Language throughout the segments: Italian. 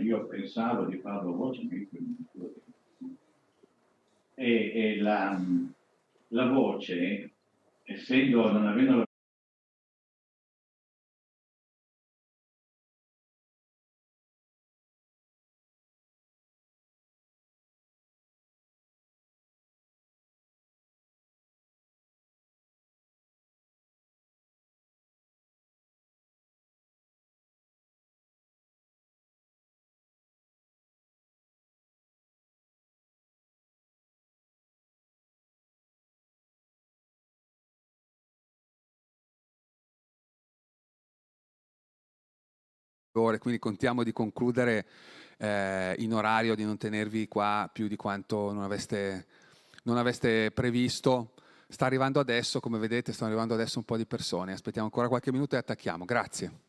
io pensavo di farlo velocemente, e la voce, essendo, non avendo ore, quindi contiamo di concludere in orario, di non tenervi qua più di quanto non aveste previsto. Sta arrivando adesso, come vedete, stanno arrivando adesso un po' di persone. Aspettiamo ancora qualche minuto e attacchiamo. Grazie.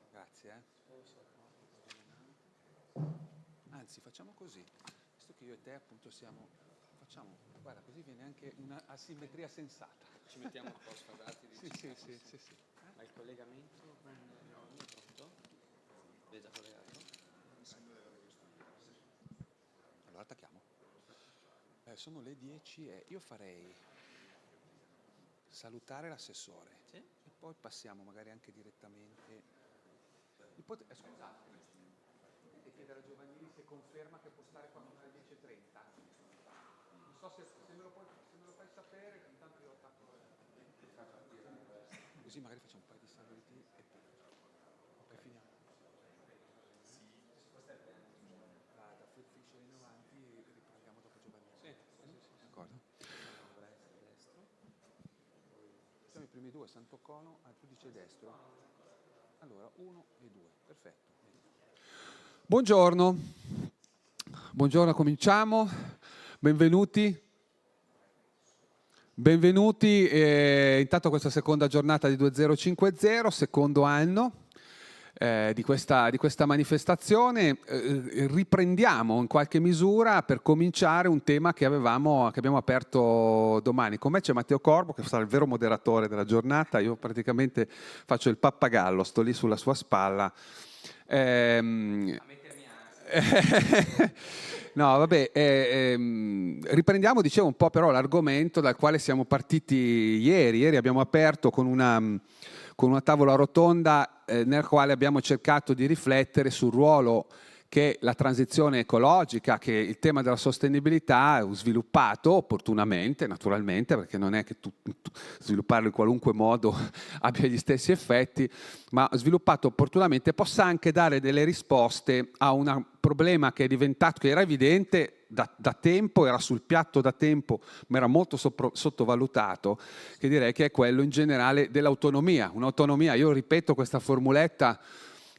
Grazie. Anzi, facciamo così, visto che io e te appunto facciamo, guarda, così viene anche una asimmetria sensata. Ci mettiamo un po' sfasati. Sì, sì, sì, sì, sì. Ma il collegamento non è pronto? È già collegato? Allora attacchiamo. Sono le 10 e io farei salutare l'assessore. Sì? E poi passiamo magari anche direttamente. Scusate, potete chiedere a Giovannini se conferma che può stare qua fino alle 10:30. Non so se me lo fai sapere, intanto io attacco. Così magari facciamo un paio di saluti e poi. Ok, finiamo. Da Food Fisher in avanti e riprendiamo dopo Giovannini. Sì, sì, sì. D'accordo? Destra. Siamo i primi primi due, Santocono, al giudice destro. Allora, 1 e 2, perfetto. Buongiorno, buongiorno, cominciamo. Benvenuti. Benvenuti intanto a questa seconda giornata di 2050, secondo anno di questa manifestazione. Riprendiamo in qualche misura per cominciare un tema che abbiamo aperto domani. Con me c'è Matteo Corbo, che sarà il vero moderatore della giornata. Io praticamente faccio il pappagallo, sto lì sulla sua spalla. No, vabbè, riprendiamo, dicevo, un po' però l'argomento dal quale siamo partiti ieri. Ieri abbiamo aperto con una tavola rotonda nel quale abbiamo cercato di riflettere sul ruolo che la transizione ecologica, che il tema della sostenibilità è sviluppato opportunamente, naturalmente, perché non è che svilupparlo in qualunque modo abbia gli stessi effetti, ma sviluppato opportunamente possa anche dare delle risposte a un problema che è diventato, che era evidente da tempo, era sul piatto da tempo, ma era molto sottovalutato, che direi che è quello in generale dell'autonomia. Un'autonomia, io ripeto questa formuletta,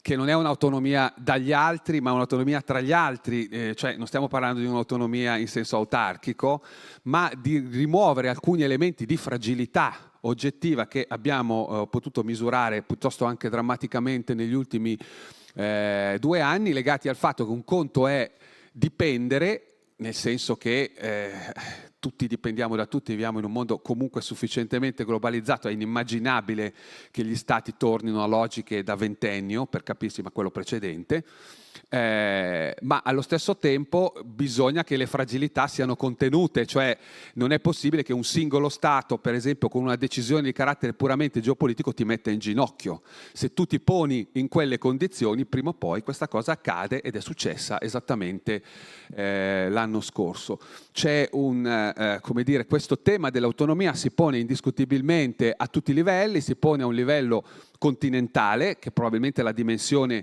che non è un'autonomia dagli altri, ma un'autonomia tra gli altri, cioè non stiamo parlando di un'autonomia in senso autarchico, ma di rimuovere alcuni elementi di fragilità oggettiva che abbiamo potuto misurare piuttosto anche drammaticamente negli ultimi 2 anni, legati al fatto che un conto è dipendere, nel senso che tutti dipendiamo da tutti, viviamo in un mondo comunque sufficientemente globalizzato, è inimmaginabile che gli stati tornino a logiche da ventennio, per capirsi, ma quello precedente, ma allo stesso tempo bisogna che le fragilità siano contenute, cioè non è possibile che un singolo Stato, per esempio, con una decisione di carattere puramente geopolitico ti metta in ginocchio. Se tu ti poni in quelle condizioni, prima o poi questa cosa accade, ed è successa esattamente l'anno scorso. C'è come dire, questo tema dell'autonomia si pone indiscutibilmente a tutti i livelli, si pone a un livello continentale, che probabilmente è la dimensione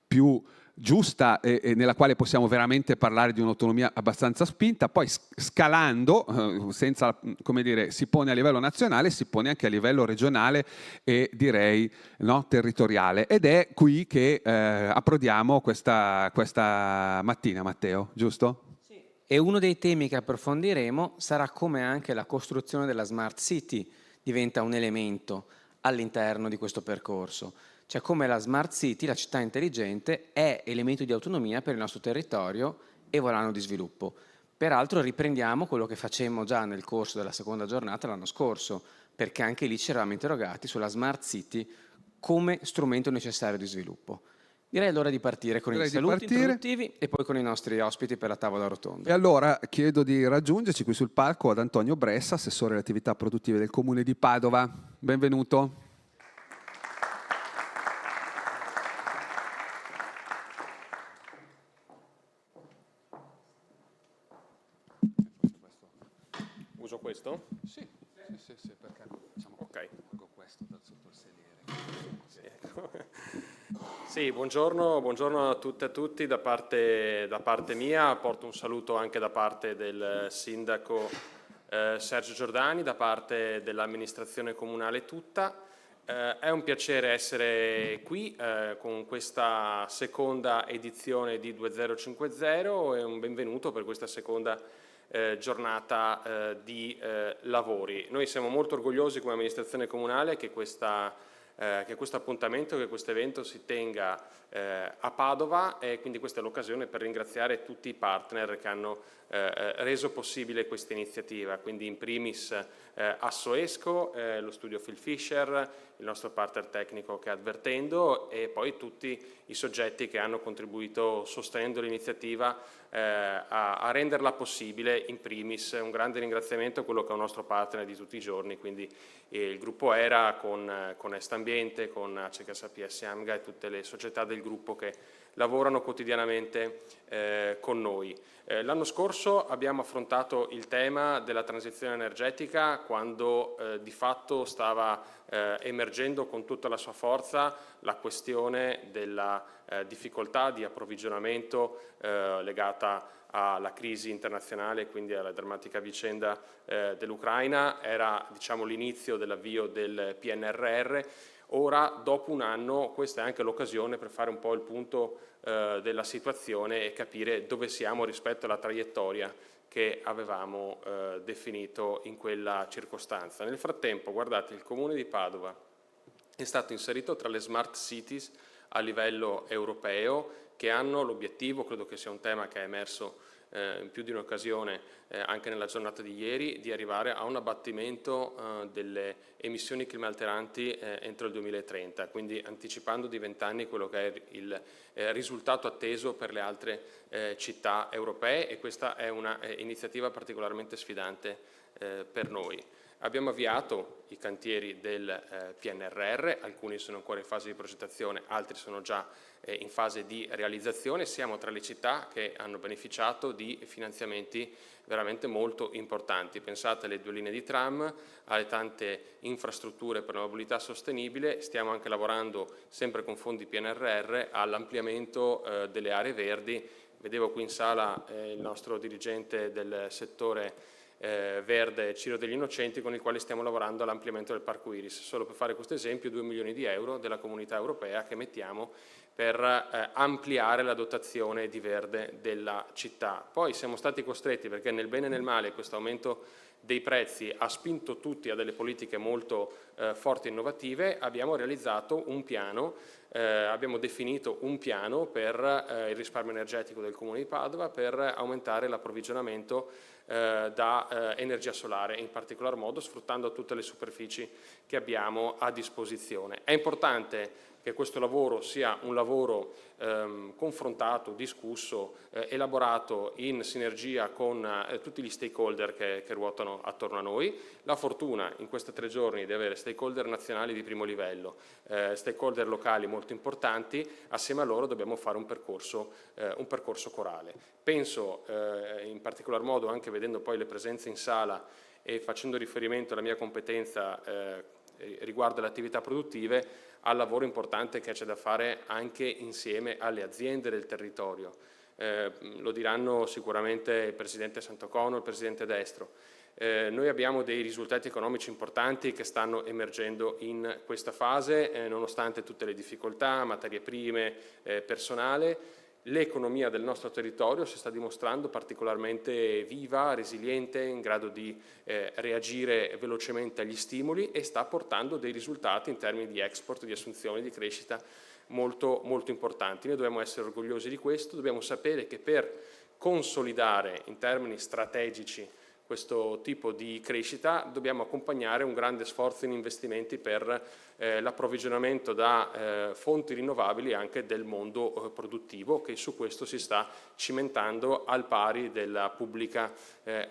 più giusta e nella quale possiamo veramente parlare di un'autonomia abbastanza spinta, poi scalando, senza, come dire, si pone a livello nazionale, si pone anche a livello regionale e direi territoriale. Ed è qui che approdiamo questa mattina, Matteo, giusto? E uno dei temi che approfondiremo sarà come anche la costruzione della Smart City diventa un elemento all'interno di questo percorso. Cioè come la Smart City, la città intelligente, è elemento di autonomia per il nostro territorio e volano di sviluppo. Peraltro riprendiamo quello che facemmo già nel corso della seconda giornata l'anno scorso, perché anche lì ci eravamo interrogati sulla Smart City come strumento necessario di sviluppo. Direi allora di partire con i saluti introduttivi e poi con i nostri ospiti per la tavola rotonda. E allora chiedo di raggiungerci qui sul palco ad Antonio Bressa, assessore alle attività produttive del Comune di Padova. Benvenuto. Uso questo? Sì, perché diciamo, ok. Colgo questo dal sotto il sedere. Sì, buongiorno a tutte e a tutti da parte mia. Porto un saluto anche da parte del sindaco Sergio Giordani, da parte dell'amministrazione comunale tutta. È un piacere essere qui con questa seconda edizione di 2050 e un benvenuto per questa seconda giornata di lavori. Noi siamo molto orgogliosi come amministrazione comunale che questo appuntamento, che questo evento si tenga a Padova, e quindi questa è l'occasione per ringraziare tutti i partner che hanno reso possibile questa iniziativa, quindi in primis Assoesco, lo studio Phil Fisher, il nostro partner tecnico che è Advertendo, e poi tutti i soggetti che hanno contribuito sostenendo l'iniziativa a renderla possibile. In primis un grande ringraziamento a quello che è un nostro partner di tutti i giorni, quindi il gruppo ERA con Est Ambiente, con ACKSAPS Amga e tutte le società del gruppo che lavorano quotidianamente con noi. L'anno scorso abbiamo affrontato il tema della transizione energetica quando di fatto stava emergendo con tutta la sua forza la questione della difficoltà di approvvigionamento legata alla crisi internazionale, quindi alla drammatica vicenda dell'Ucraina. Era, diciamo, l'inizio dell'avvio del PNRR. Ora, dopo un anno, questa è anche l'occasione per fare un po' il punto della situazione e capire dove siamo rispetto alla traiettoria che avevamo definito in quella circostanza. Nel frattempo, guardate, il Comune di Padova è stato inserito tra le smart cities a livello europeo, che hanno l'obiettivo, credo che sia un tema che è emerso in più di un'occasione anche nella giornata di ieri, di arrivare a un abbattimento delle emissioni climalteranti entro il 2030, quindi anticipando di 20 anni quello che è il risultato atteso per le altre città europee, e questa è una iniziativa particolarmente sfidante per noi. Abbiamo avviato i cantieri del PNRR, alcuni sono ancora in fase di progettazione, altri sono già in fase di realizzazione. Siamo tra le città che hanno beneficiato di finanziamenti veramente molto importanti. Pensate alle 2 linee di tram, alle tante infrastrutture per la mobilità sostenibile. Stiamo anche lavorando, sempre con fondi PNRR, all'ampliamento delle aree verdi. Vedevo qui in sala il nostro dirigente del settore verde, Ciro degli Innocenti, con il quale stiamo lavorando all'ampliamento del Parco Iris. Solo per fare questo esempio, 2 milioni di euro della Comunità Europea che mettiamo per ampliare la dotazione di verde della città. Poi siamo stati costretti, perché nel bene e nel male questo aumento dei prezzi ha spinto tutti a delle politiche molto forti e innovative, abbiamo realizzato un piano, abbiamo definito un piano per il risparmio energetico del Comune di Padova, per aumentare l'approvvigionamento da energia solare, in particolar modo sfruttando tutte le superfici che abbiamo a disposizione. È importante che questo lavoro sia un lavoro confrontato, discusso, elaborato in sinergia con tutti gli stakeholder che ruotano attorno a noi. La fortuna in questi 3 giorni di avere stakeholder nazionali di primo livello, stakeholder locali molto importanti. Assieme a loro dobbiamo fare un percorso corale. Penso in particolar modo, anche vedendo poi le presenze in sala e facendo riferimento alla mia competenza riguardo alle attività produttive, al lavoro importante che c'è da fare anche insieme alle aziende del territorio. Lo diranno sicuramente il Presidente Santocono e il Presidente Destro. Noi abbiamo dei risultati economici importanti che stanno emergendo in questa fase, nonostante tutte le difficoltà, materie prime, personale. L'economia del nostro territorio si sta dimostrando particolarmente viva, resiliente, in grado di reagire velocemente agli stimoli, e sta portando dei risultati in termini di export, di assunzioni, di crescita molto, molto importanti. Noi dobbiamo essere orgogliosi di questo, dobbiamo sapere che per consolidare in termini strategici questo tipo di crescita dobbiamo accompagnare un grande sforzo in investimenti per l'approvvigionamento da fonti rinnovabili anche del mondo produttivo, che su questo si sta cimentando al pari della pubblica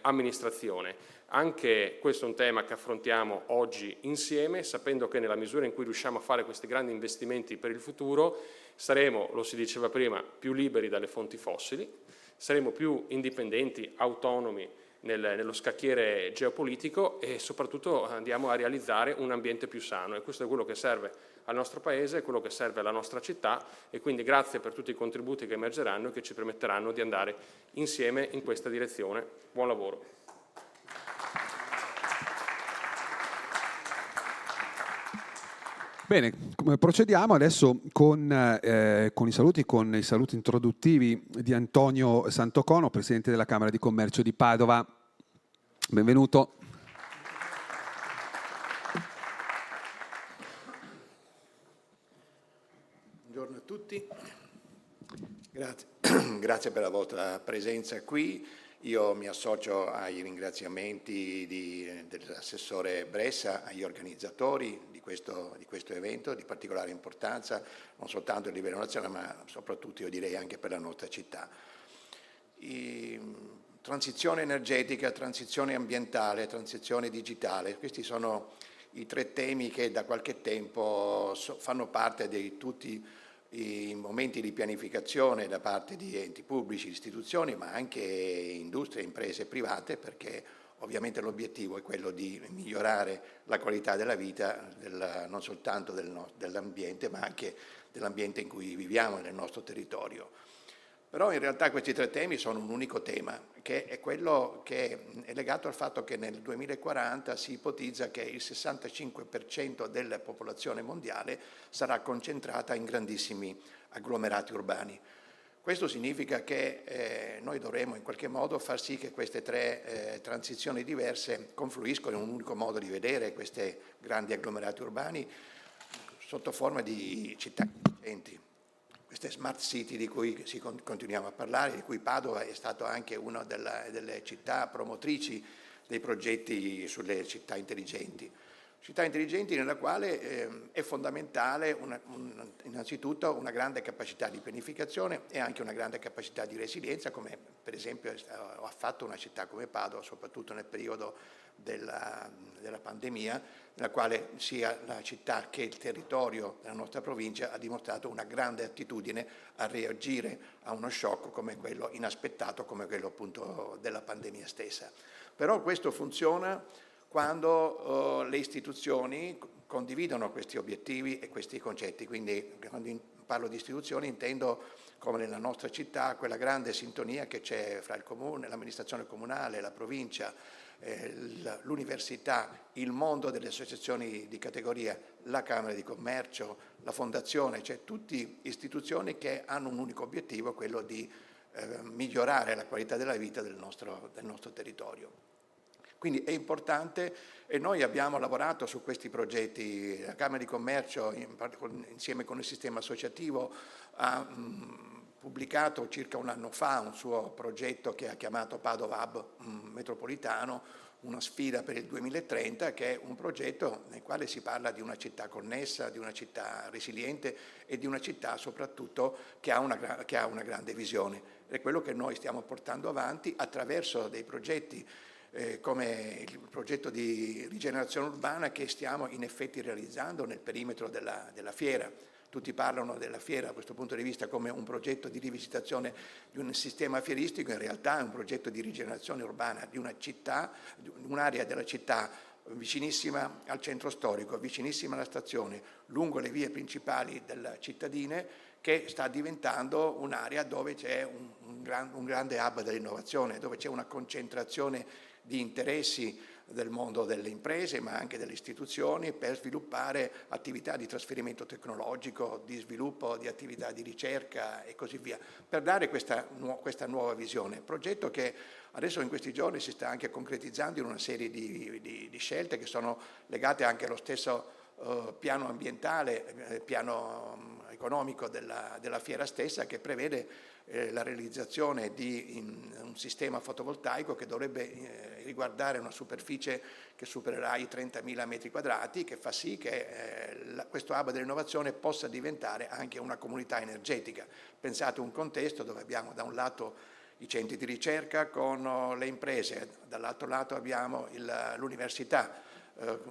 amministrazione. Anche questo è un tema che affrontiamo oggi insieme, sapendo che nella misura in cui riusciamo a fare questi grandi investimenti per il futuro saremo, lo si diceva prima, più liberi dalle fonti fossili, saremo più indipendenti, autonomi nello scacchiere geopolitico, e soprattutto andiamo a realizzare un ambiente più sano, e questo è quello che serve al nostro Paese, è quello che serve alla nostra città, e quindi grazie per tutti i contributi che emergeranno e che ci permetteranno di andare insieme in questa direzione. Buon lavoro. Bene, procediamo adesso con i saluti introduttivi di Antonio Santocono, Presidente della Camera di Commercio di Padova. Benvenuto. Buongiorno a tutti, grazie per la vostra presenza qui. Io mi associo ai ringraziamenti dell'assessore Bressa, agli organizzatori di questo evento di particolare importanza, non soltanto a livello nazionale, ma soprattutto, io direi, anche per la nostra città. Transizione energetica, transizione ambientale, transizione digitale, questi sono i 3 temi che da qualche tempo fanno parte di tutti i momenti di pianificazione da parte di enti pubblici, istituzioni, ma anche industrie, imprese private, perché ovviamente l'obiettivo è quello di migliorare la qualità della vita non soltanto dell'ambiente, ma anche dell'ambiente in cui viviamo nel nostro territorio. Però in realtà questi 3 temi sono un unico tema, che è quello che è legato al fatto che nel 2040 si ipotizza che il 65% della popolazione mondiale sarà concentrata in grandissimi agglomerati urbani. Questo significa che noi dovremo in qualche modo far sì che queste 3 transizioni diverse confluiscono in un unico modo di vedere questi grandi agglomerati urbani sotto forma di città intelligenti. Queste smart city di cui continuiamo a parlare, di cui Padova è stato anche una delle città promotrici dei progetti sulle città intelligenti. Città intelligenti nella quale è fondamentale innanzitutto una grande capacità di pianificazione e anche una grande capacità di resilienza, come per esempio ha fatto una città come Padova, soprattutto nel periodo della pandemia, nella quale sia la città che il territorio della nostra provincia ha dimostrato una grande attitudine a reagire a uno shock come quello inaspettato, come quello appunto della pandemia stessa. Però questo funziona quando le istituzioni condividono questi obiettivi e questi concetti. Quindi quando parlo di istituzioni intendo, come nella nostra città, quella grande sintonia che c'è fra il comune, l'amministrazione comunale, la provincia, l'università, il mondo delle associazioni di categoria, la Camera di Commercio, la Fondazione, cioè tutte istituzioni che hanno un unico obiettivo, quello di migliorare la qualità della vita del nostro territorio. Quindi è importante e noi abbiamo lavorato su questi progetti. La Camera di Commercio, insieme con il sistema associativo, ha pubblicato circa un anno fa un suo progetto che ha chiamato Padova Hub Metropolitano, una sfida per il 2030, che è un progetto nel quale si parla di una città connessa, di una città resiliente e di una città soprattutto che ha una grande visione. È quello che noi stiamo portando avanti attraverso dei progetti come il progetto di rigenerazione urbana che stiamo in effetti realizzando nel perimetro della fiera. Tutti parlano della fiera da questo punto di vista come un progetto di rivisitazione di un sistema fieristico, in realtà è un progetto di rigenerazione urbana di una città, di un'area della città vicinissima al centro storico, vicinissima alla stazione, lungo le vie principali delle cittadine, che sta diventando un'area dove c'è un grande hub dell'innovazione, dove c'è una concentrazione di interessi del mondo delle imprese ma anche delle istituzioni per sviluppare attività di trasferimento tecnologico, di sviluppo di attività di ricerca e così via, per dare questa nuova visione. Progetto che adesso in questi giorni si sta anche concretizzando in una serie di scelte che sono legate anche allo stesso piano ambientale, piano economico della fiera stessa, che prevede la realizzazione di un sistema fotovoltaico che dovrebbe riguardare una superficie che supererà i 30.000 metri quadrati, che fa sì che questo hub dell'innovazione possa diventare anche una comunità energetica. Pensate a un contesto dove abbiamo da un lato i centri di ricerca con le imprese, dall'altro lato abbiamo l'università,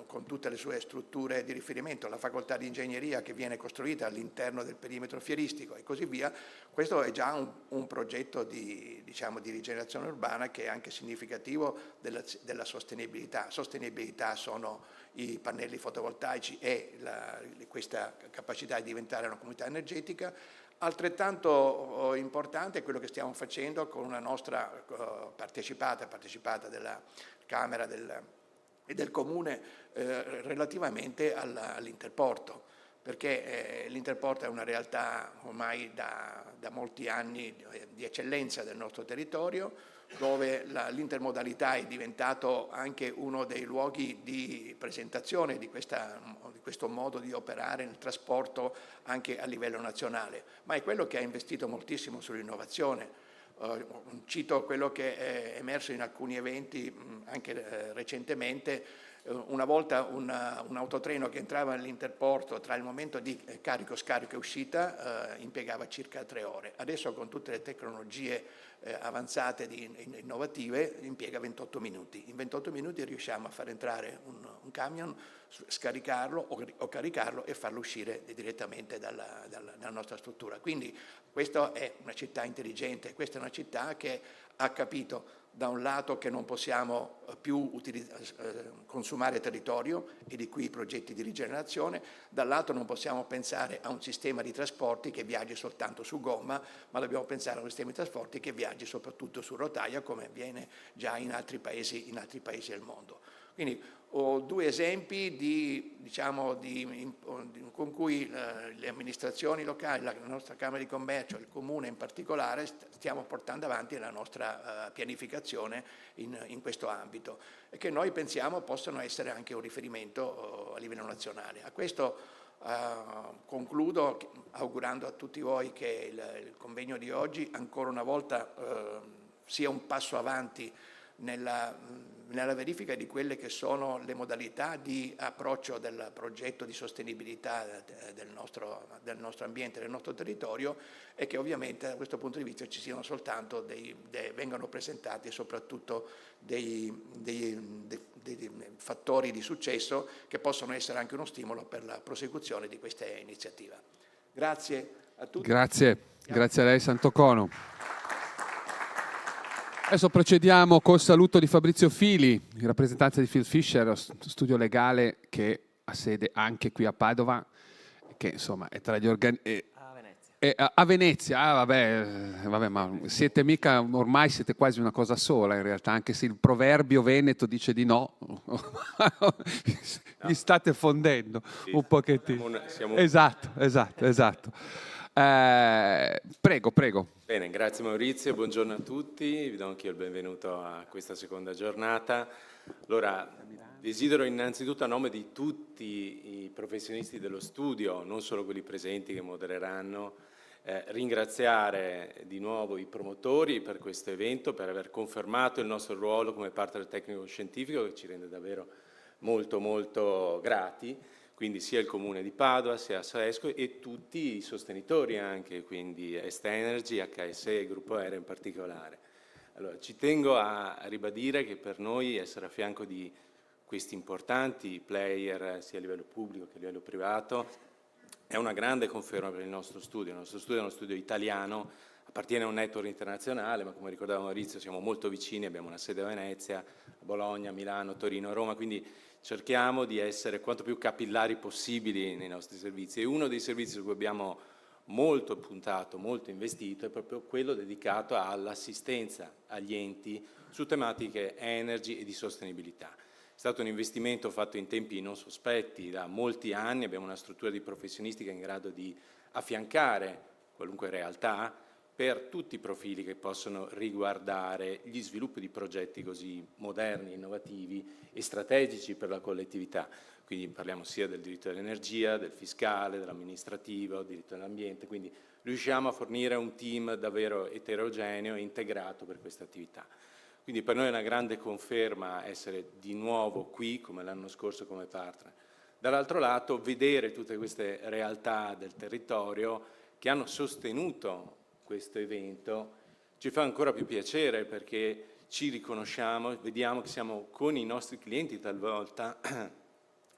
con tutte le sue strutture di riferimento, la facoltà di ingegneria che viene costruita all'interno del perimetro fieristico e così via. Questo è già un progetto di rigenerazione urbana che è anche significativo della sostenibilità. Sostenibilità sono i pannelli fotovoltaici e questa capacità di diventare una comunità energetica. Altrettanto importante è quello che stiamo facendo con una nostra partecipata della Camera e del Comune relativamente all'Interporto, perché l'Interporto è una realtà ormai da molti anni di eccellenza del nostro territorio, dove l'intermodalità è diventato anche uno dei luoghi di presentazione di questo modo di operare nel trasporto anche a livello nazionale, ma è quello che ha investito moltissimo sull'innovazione. Cito quello che è emerso in alcuni eventi anche recentemente, Una volta un autotreno che entrava nell'interporto tra il momento di carico, scarico e uscita impiegava circa 3 ore. Adesso con tutte le tecnologie avanzate innovative impiega 28 minuti. In 28 minuti riusciamo a far entrare un camion, scaricarlo o caricarlo e farlo uscire direttamente dalla nostra struttura. Quindi questa è una città intelligente, questa è una città che ha capito da un lato che non possiamo più consumare territorio, e di qui i progetti di rigenerazione, dall'altro non possiamo pensare a un sistema di trasporti che viaggi soltanto su gomma, ma dobbiamo pensare a un sistema di trasporti che viaggi soprattutto su rotaia, come avviene già in altri paesi del mondo. Quindi ho 2 esempi con cui le amministrazioni locali, la nostra Camera di Commercio, il Comune in particolare, stiamo portando avanti la nostra pianificazione in questo ambito, e che noi pensiamo possano essere anche un riferimento a livello nazionale. A questo concludo augurando a tutti voi che il convegno di oggi ancora una volta sia un passo avanti nella verifica di quelle che sono le modalità di approccio del progetto di sostenibilità del nostro ambiente, del nostro territorio, e che ovviamente da questo punto di vista ci siano soltanto vengano presentati soprattutto dei fattori di successo che possono essere anche uno stimolo per la prosecuzione di questa iniziativa. Grazie a tutti. Grazie a lei Santocono. Adesso procediamo col saluto di Fabrizio Fili, in rappresentanza di Phil Fisher, studio legale che ha sede anche qui a Padova, che insomma è tra gli a Venezia. Vabbè, ma siete mica, ormai siete quasi una cosa sola in realtà, anche se il proverbio veneto dice di no. Vi state fondendo un pochettino. Esatto. Prego. Bene, grazie Maurizio, buongiorno a tutti, vi do anche io il benvenuto a questa seconda giornata. Allora, desidero innanzitutto a nome di tutti i professionisti dello studio, non solo quelli presenti che modereranno, ringraziare di nuovo i promotori per questo evento, per aver confermato il nostro ruolo come partner tecnico-scientifico, che ci rende davvero molto grati. Quindi sia il Comune di Padova, sia Saesco e tutti i sostenitori anche, quindi Est Energy, HSE e Gruppo Aereo in particolare. Allora, ci tengo a ribadire che per noi essere a fianco di questi importanti player, sia a livello pubblico che a livello privato, è una grande conferma per il nostro studio. Il nostro studio è uno studio italiano, appartiene a un network internazionale, ma come ricordava Maurizio siamo molto vicini, abbiamo una sede a Venezia, a Bologna, Milano, Torino, Roma, quindi cerchiamo di essere quanto più capillari possibili nei nostri servizi, e uno dei servizi su cui abbiamo molto puntato, molto investito è proprio quello dedicato all'assistenza agli enti su tematiche energy e di sostenibilità. È stato un investimento fatto in tempi non sospetti, da molti anni abbiamo una struttura di professionisti che è in grado di affiancare qualunque realtà per tutti i profili che possono riguardare gli sviluppi di progetti così moderni, innovativi e strategici per la collettività. Quindi parliamo sia del diritto all'energia, del fiscale, dell'amministrativo, del diritto all'ambiente, quindi riusciamo a fornire un team davvero eterogeneo e integrato per questa attività. Quindi per noi è una grande conferma essere di nuovo qui, come l'anno scorso, come partner. Dall'altro lato, vedere tutte queste realtà del territorio che hanno sostenuto questo evento ci fa ancora più piacere, perché ci riconosciamo, vediamo che siamo con i nostri clienti talvolta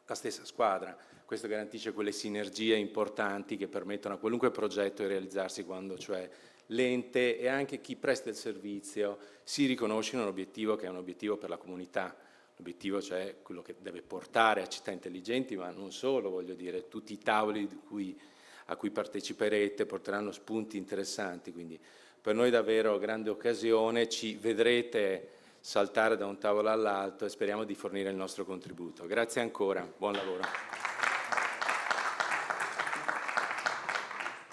la stessa squadra. Questo garantisce quelle sinergie importanti che permettono a qualunque progetto di realizzarsi quando cioè l'ente e anche chi presta il servizio si riconosce in un obiettivo che è un obiettivo per la comunità. L'obiettivo cioè quello che deve portare a città intelligenti, ma non solo, voglio dire, tutti i tavoli a cui parteciperete porteranno spunti interessanti, quindi per noi davvero grande occasione, ci vedrete saltare da un tavolo all'altro e speriamo di fornire il nostro contributo. Grazie ancora, buon lavoro.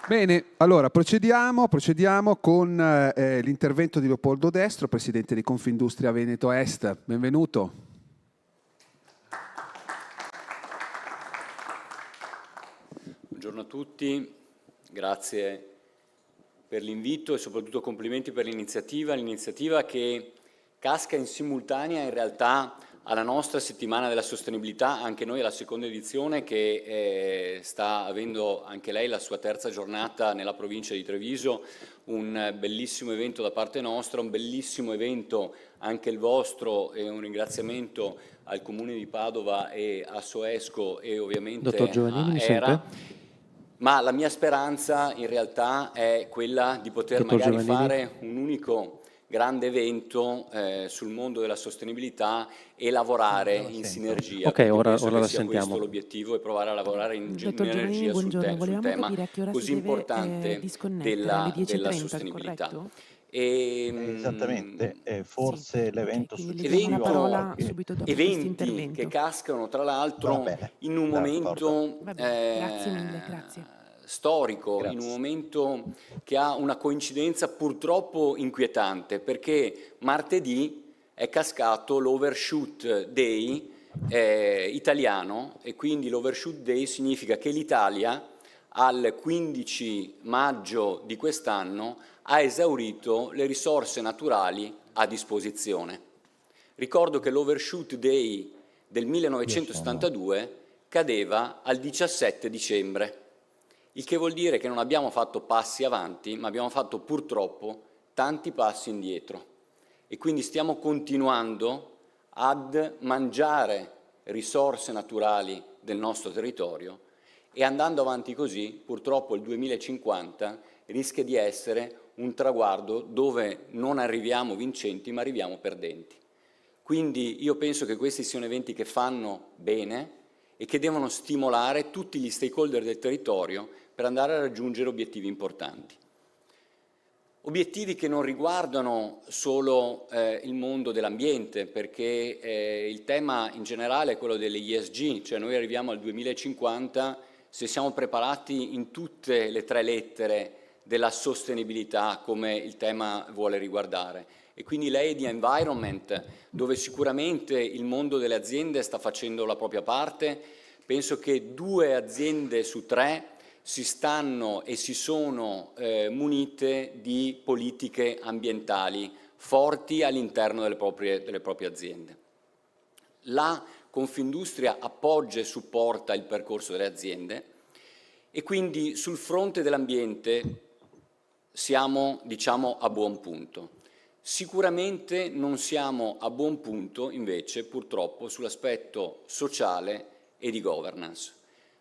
Bene, allora procediamo con l'intervento di Leopoldo Destro, Presidente di Confindustria Veneto Est. Benvenuto. Buongiorno a tutti, grazie per l'invito e soprattutto complimenti per l'iniziativa che casca in simultanea in realtà alla nostra settimana della sostenibilità, anche noi alla seconda edizione che sta avendo anche lei la sua terza giornata nella provincia di Treviso, un bellissimo evento da parte nostra, un bellissimo evento anche il vostro e un ringraziamento al Comune di Padova e a Soesco e ovviamente Dottor Giovannini, a mi ERA. sente? Ma la mia speranza in realtà è quella di poter Dottor magari Giovannini? fare un unico grande evento sul mondo della sostenibilità e lavorare in sinergia. Ok, perché ora penso che la sia sentiamo. questo l'obiettivo e provare a lavorare in Dottor Giovannini, energia sul, buongiorno. sul Volevamo tema capire a che ora così si deve importante disconnettere, alle della 10:30, sostenibilità. corretto? Esattamente, forse Sì. l'evento Ok, quindi le diamo la successivo parola che- subito dopo questo Eventi intervento. che cascano tra Va l'altro bene, in un d'accordo. momento Va bene, grazie mille, grazie. storico, Grazie. in un momento che ha una coincidenza purtroppo inquietante, perché martedì è cascato l'Overshoot Day italiano e quindi l'Overshoot Day significa che l'Italia al 15 maggio di quest'anno ha esaurito le risorse naturali a disposizione. Ricordo che l'Overshoot Day del 1972 cadeva al 17 dicembre, il che vuol dire che non abbiamo fatto passi avanti, ma abbiamo fatto purtroppo tanti passi indietro. E quindi stiamo continuando ad mangiare risorse naturali del nostro territorio e andando avanti così, purtroppo il 2050 rischia di essere un traguardo dove non arriviamo vincenti, ma arriviamo perdenti. Quindi io penso che questi siano eventi che fanno bene e che devono stimolare tutti gli stakeholder del territorio per andare a raggiungere obiettivi importanti. Obiettivi che non riguardano solo il mondo dell'ambiente, perché il tema in generale è quello delle ESG, cioè noi arriviamo al 2050 se siamo preparati in tutte le tre lettere della sostenibilità come il tema vuole riguardare. E quindi lei di environment, dove sicuramente il mondo delle aziende sta facendo la propria parte, penso che 2 aziende su 3 si stanno e si sono munite di politiche ambientali forti all'interno delle proprie aziende. La Confindustria appoggia e supporta il percorso delle aziende e quindi sul fronte dell'ambiente siamo, diciamo, a buon punto. Sicuramente non siamo a buon punto, invece, purtroppo, sull'aspetto sociale e di governance.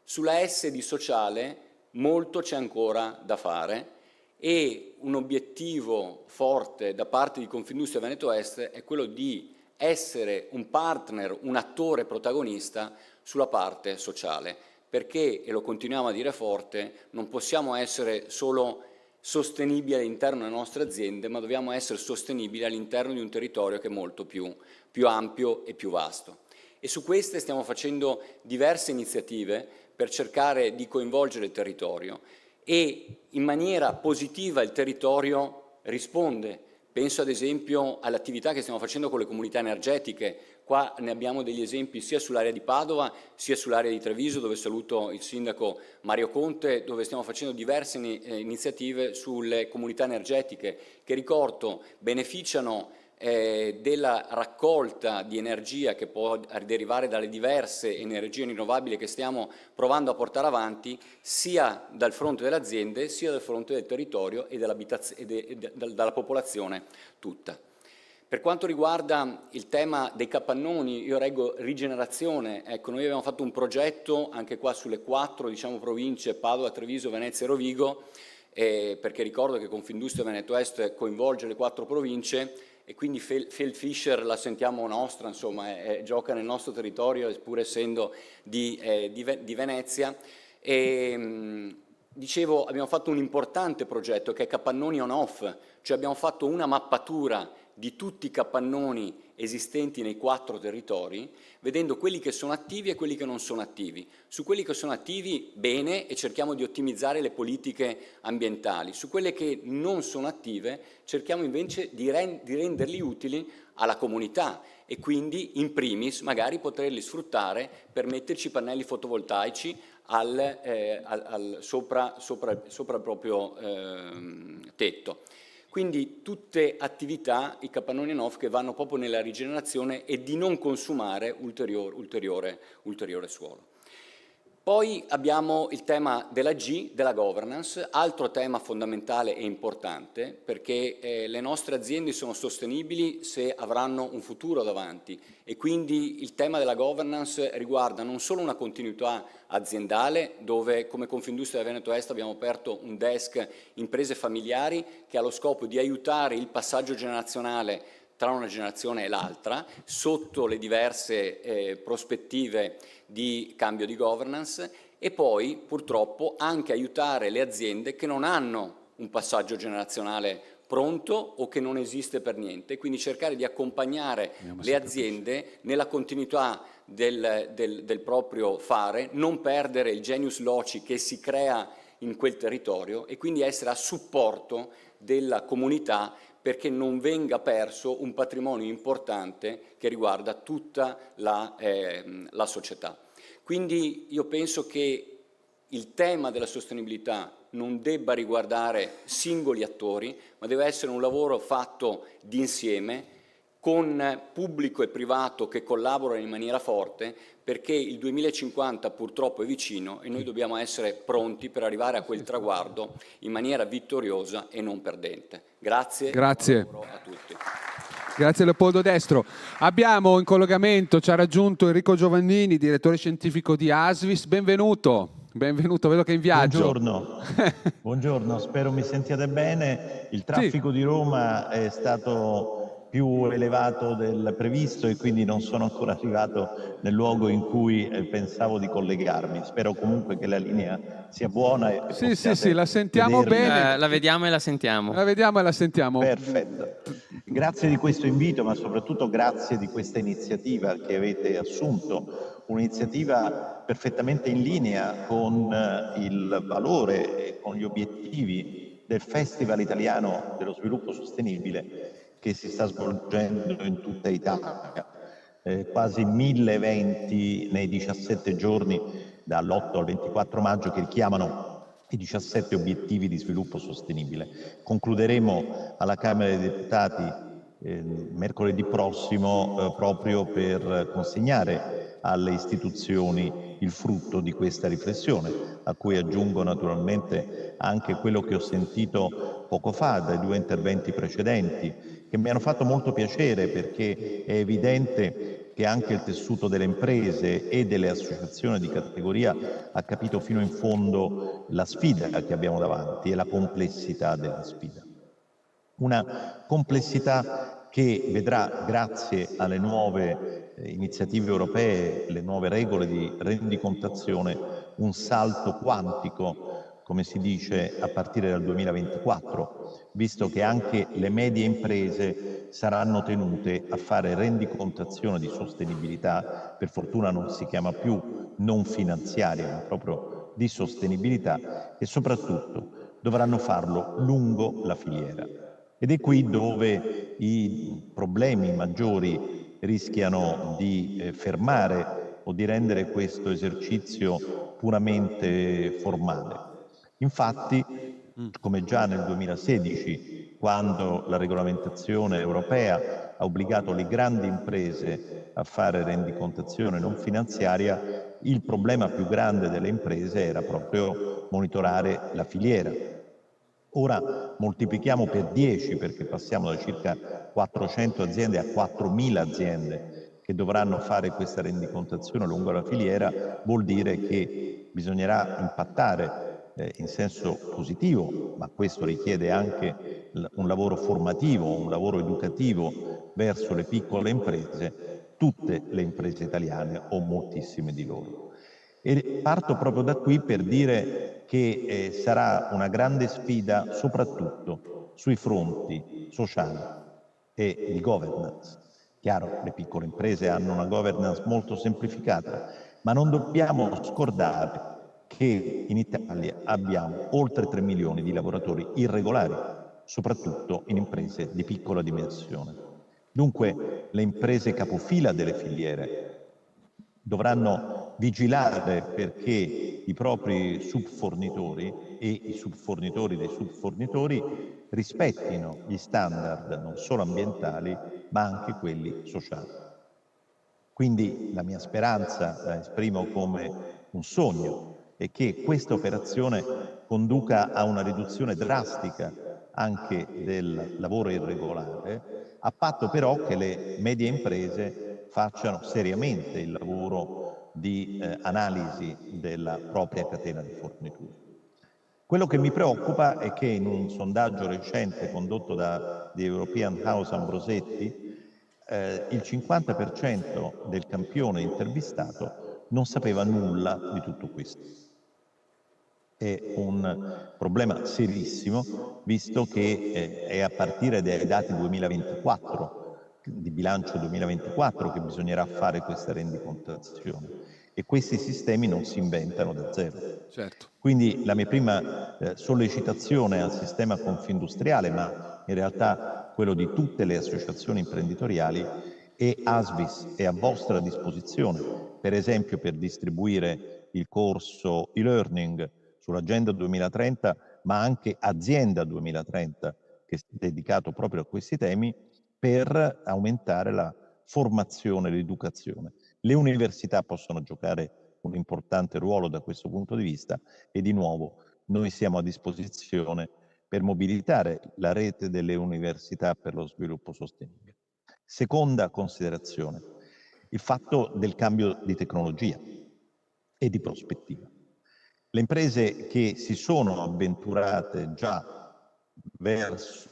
Sulla S di sociale molto c'è ancora da fare e un obiettivo forte da parte di Confindustria Veneto Est è quello di essere un partner, un attore protagonista sulla parte sociale, perché, e lo continuiamo a dire forte, non possiamo essere solo sostenibili all'interno delle nostre aziende, ma dobbiamo essere sostenibili all'interno di un territorio che è molto più ampio e più vasto. E su queste stiamo facendo diverse iniziative per cercare di coinvolgere il territorio e in maniera positiva il territorio risponde. Penso ad esempio all'attività che stiamo facendo con le comunità energetiche. Qua ne abbiamo degli esempi sia sull'area di Padova sia sull'area di Treviso, dove saluto il sindaco Mario Conte, dove stiamo facendo diverse iniziative sulle comunità energetiche che, ricordo, beneficiano della raccolta di energia che può derivare dalle diverse energie rinnovabili che stiamo provando a portare avanti sia dal fronte delle aziende sia dal fronte del territorio e dalla popolazione tutta. Per quanto riguarda il tema dei capannoni, io reggo rigenerazione. Ecco, noi abbiamo fatto un progetto anche qua sulle 4 province, Padova, Treviso, Venezia e Rovigo, perché ricordo che Confindustria Veneto Est coinvolge le 4 province e quindi Feldfischer la sentiamo nostra, insomma, gioca nel nostro territorio pur essendo di Venezia. Dicevo, abbiamo fatto un importante progetto che è Capannoni on-off, cioè abbiamo fatto una mappatura di tutti i capannoni esistenti nei 4 territori, vedendo quelli che sono attivi e quelli che non sono attivi. Su quelli che sono attivi bene e cerchiamo di ottimizzare le politiche ambientali, su quelle che non sono attive cerchiamo invece di renderli utili alla comunità e quindi in primis magari poterli sfruttare per metterci pannelli fotovoltaici sopra il proprio tetto. Quindi tutte attività, i capannoni on-off, che vanno proprio nella rigenerazione e di non consumare ulteriore suolo. Poi abbiamo il tema della G, della governance, altro tema fondamentale e importante, perché le nostre aziende sono sostenibili se avranno un futuro davanti, e quindi il tema della governance riguarda non solo una continuità aziendale, dove come Confindustria Veneto Est abbiamo aperto un desk imprese familiari che ha lo scopo di aiutare il passaggio generazionale tra una generazione e l'altra, sotto le diverse prospettive di cambio di governance, e poi purtroppo anche aiutare le aziende che non hanno un passaggio generazionale pronto o che non esiste per niente, quindi cercare di accompagnare le aziende nella continuità del proprio fare, non perdere il genius loci che si crea in quel territorio e quindi essere a supporto della comunità, perché non venga perso un patrimonio importante che riguarda tutta la società. Quindi io penso che il tema della sostenibilità non debba riguardare singoli attori, ma deve essere un lavoro fatto d'insieme, con pubblico e privato che collaborano in maniera forte, perché il 2050 purtroppo è vicino e noi dobbiamo essere pronti per arrivare a quel traguardo in maniera vittoriosa e non perdente. Grazie. Grazie. Buon lavoro a tutti. Grazie Leopoldo Destro. Abbiamo in collegamento, ci ha raggiunto Enrico Giovannini, direttore scientifico di ASVIS. Benvenuto, vedo che è in viaggio. Buongiorno, buongiorno, spero mi sentiate bene. Il traffico di Roma è stato più elevato del previsto e quindi non sono ancora arrivato nel luogo in cui pensavo di collegarmi. Spero comunque che la linea sia buona e Sì, la sentiamo bene. La vediamo e la sentiamo. La vediamo e la sentiamo. Perfetto. Grazie di questo invito, ma soprattutto grazie di questa iniziativa che avete assunto, un'iniziativa perfettamente in linea con il valore e con gli obiettivi del Festival Italiano dello Sviluppo Sostenibile che si sta svolgendo in tutta Italia. Quasi 1000 eventi nei 17 giorni dall'8 al 24 maggio che richiamano i 17 obiettivi di sviluppo sostenibile. Concluderemo alla Camera dei Deputati mercoledì prossimo proprio per consegnare alle istituzioni il frutto di questa riflessione, a cui aggiungo naturalmente anche quello che ho sentito poco fa dai due interventi precedenti, che mi hanno fatto molto piacere, perché è evidente che anche il tessuto delle imprese e delle associazioni di categoria ha capito fino in fondo la sfida che abbiamo davanti e la complessità della sfida. Una complessità che vedrà, grazie alle nuove iniziative europee, le nuove regole di rendicontazione, un salto quantico, come si dice, a partire dal 2024, visto che anche le medie imprese saranno tenute a fare rendicontazione di sostenibilità. Per fortuna non si chiama più non finanziaria, ma proprio di sostenibilità, e soprattutto dovranno farlo lungo la filiera. Ed è qui dove i problemi maggiori rischiano di fermare o di rendere questo esercizio puramente formale. Infatti, come già nel 2016, quando la regolamentazione europea ha obbligato le grandi imprese a fare rendicontazione non finanziaria, il problema più grande delle imprese era proprio monitorare la filiera. Ora moltiplichiamo per 10, perché passiamo da circa 400 aziende a 4.000 aziende che dovranno fare questa rendicontazione lungo la filiera. Vuol dire che bisognerà impattare in senso positivo, ma questo richiede anche un lavoro formativo, un lavoro educativo verso le piccole imprese, tutte le imprese italiane o moltissime di loro. E parto proprio da qui per dire che sarà una grande sfida soprattutto sui fronti sociali e di governance. Chiaro, le piccole imprese hanno una governance molto semplificata, ma non dobbiamo scordare che in Italia abbiamo oltre 3 milioni di lavoratori irregolari, soprattutto in imprese di piccola dimensione. Dunque le imprese capofila delle filiere dovranno vigilare perché i propri subfornitori e i subfornitori dei subfornitori rispettino gli standard non solo ambientali ma anche quelli sociali. Quindi la mia speranza la esprimo come un sogno è che questa operazione conduca a una riduzione drastica anche del lavoro irregolare, a patto però che le medie imprese facciano seriamente il lavoro di analisi della propria catena di fornitura. Quello che mi preoccupa è che in un sondaggio recente condotto da The European House Ambrosetti il 50% del campione intervistato non sapeva nulla di tutto questo. È un problema serissimo, visto che è a partire dai dati 2024, di bilancio 2024, che bisognerà fare questa rendicontazione. E questi sistemi non si inventano da zero. Certo. Quindi la mia prima sollecitazione al sistema confindustriale, ma in realtà quello di tutte le associazioni imprenditoriali, e ASVIS è a vostra disposizione, per esempio per distribuire il corso e-learning sull'Agenda 2030, ma anche Azienda 2030, che è dedicato proprio a questi temi, per aumentare la formazione e l'educazione. Le università possono giocare un importante ruolo da questo punto di vista e di nuovo noi siamo a disposizione per mobilitare la rete delle università per lo sviluppo sostenibile. Seconda considerazione, il fatto del cambio di tecnologia e di prospettiva. Le imprese che si sono avventurate già verso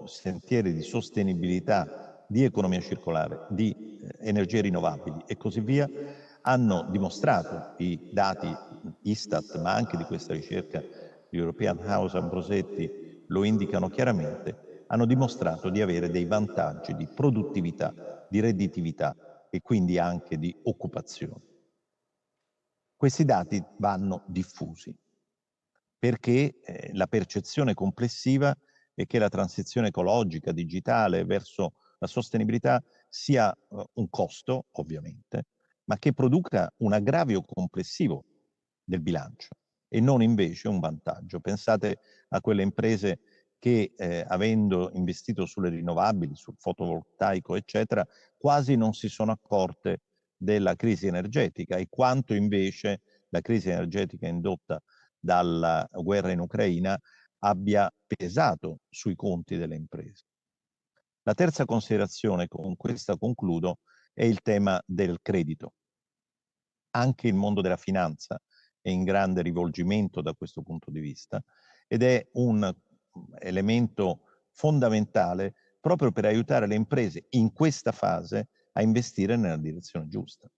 sentieri di sostenibilità, di economia circolare, di energie rinnovabili e così via, hanno dimostrato, i dati Istat, ma anche di questa ricerca di European House Ambrosetti lo indicano chiaramente, hanno dimostrato di avere dei vantaggi di produttività, di redditività e quindi anche di occupazione. Questi dati vanno diffusi perché la percezione complessiva è che la transizione ecologica, digitale verso la sostenibilità sia un costo, ovviamente, ma che produca un aggravio complessivo del bilancio e non invece un vantaggio. Pensate a quelle imprese che avendo investito sulle rinnovabili, sul fotovoltaico, eccetera, quasi non si sono accorte della crisi energetica e quanto invece la crisi energetica indotta dalla guerra in Ucraina abbia pesato sui conti delle imprese. La terza considerazione, con questa concludo, è il tema del credito. Anche il mondo della finanza è in grande rivolgimento da questo punto di vista ed è un elemento fondamentale proprio per aiutare le imprese in questa fase a investire nella direzione giusta.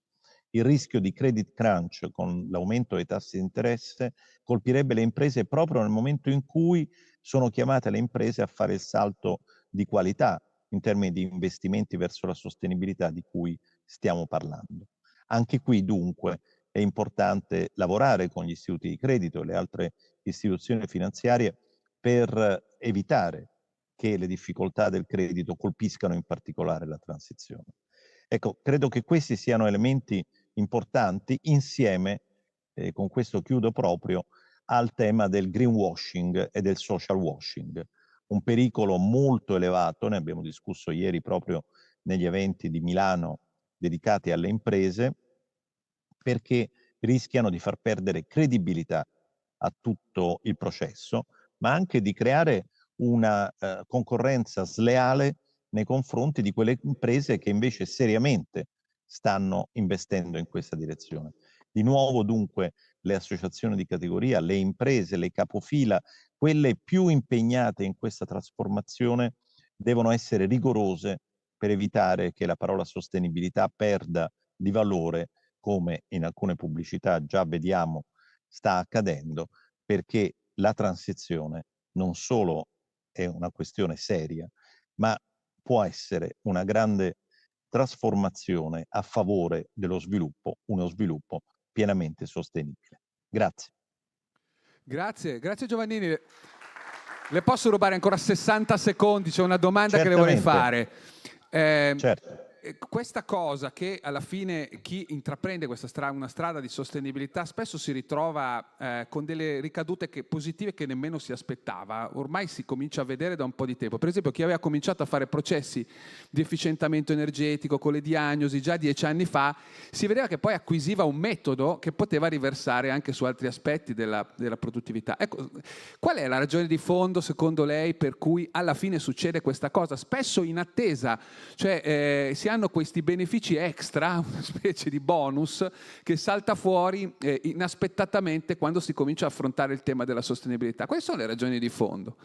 Il rischio di credit crunch con l'aumento dei tassi di interesse colpirebbe le imprese proprio nel momento in cui sono chiamate le imprese a fare il salto di qualità in termini di investimenti verso la sostenibilità di cui stiamo parlando. Anche qui dunque è importante lavorare con gli istituti di credito e le altre istituzioni finanziarie per evitare che le difficoltà del credito colpiscano in particolare la transizione. Ecco, credo che questi siano elementi importanti insieme, con questo chiudo proprio, al tema del greenwashing e del social washing, un pericolo molto elevato, ne abbiamo discusso ieri proprio negli eventi di Milano dedicati alle imprese, perché rischiano di far perdere credibilità a tutto il processo, ma anche di creare una concorrenza sleale nei confronti di quelle imprese che invece seriamente stanno investendo in questa direzione. Di nuovo dunque le associazioni di categoria, le imprese, le capofila, quelle più impegnate in questa trasformazione devono essere rigorose per evitare che la parola sostenibilità perda di valore, come in alcune pubblicità già vediamo sta accadendo, perché la transizione non solo è una questione seria, ma può essere una grande trasformazione a favore dello sviluppo, uno sviluppo pienamente sostenibile. Grazie. Grazie Giovannini. Le posso rubare ancora 60 secondi? C'è una domanda che le vorrei fare. Certo. questa cosa che alla fine chi intraprende una strada di sostenibilità spesso si ritrova con delle ricadute positive che nemmeno si aspettava, ormai si comincia a vedere da un po' di tempo. Per esempio, chi aveva cominciato a fare processi di efficientamento energetico con le diagnosi già 10 anni fa, si vedeva che poi acquisiva un metodo che poteva riversare anche su altri aspetti della produttività. Ecco, qual è la ragione di fondo, secondo lei, per cui alla fine succede questa cosa? Spesso in attesa, cioè si hanno questi benefici extra, una specie di bonus, che salta fuori inaspettatamente quando si comincia a affrontare il tema della sostenibilità. Quali sono le ragioni di fondo?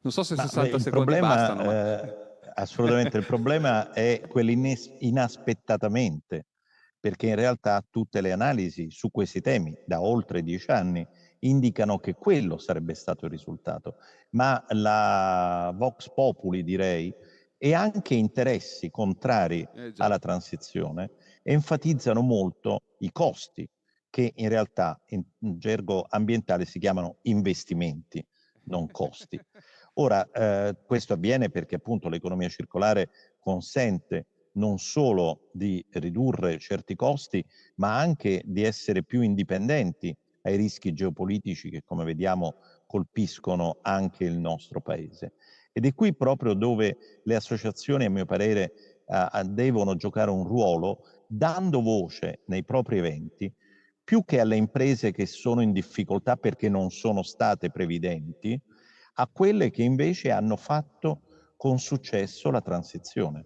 Non so se 60 secondi bastano. Assolutamente, il problema è quell'inaspettatamente, perché in realtà tutte le analisi su questi temi da oltre 10 anni indicano che quello sarebbe stato il risultato, ma la Vox Populi, direi, e anche interessi contrari alla transizione enfatizzano molto i costi, che in realtà in gergo ambientale si chiamano investimenti, non costi. Ora, questo avviene perché appunto l'economia circolare consente non solo di ridurre certi costi, ma anche di essere più indipendenti ai rischi geopolitici che, come vediamo, colpiscono anche il nostro paese. Ed è qui proprio dove le associazioni, a mio parere, devono giocare un ruolo, dando voce nei propri eventi, più che alle imprese che sono in difficoltà perché non sono state previdenti, a quelle che invece hanno fatto con successo la transizione.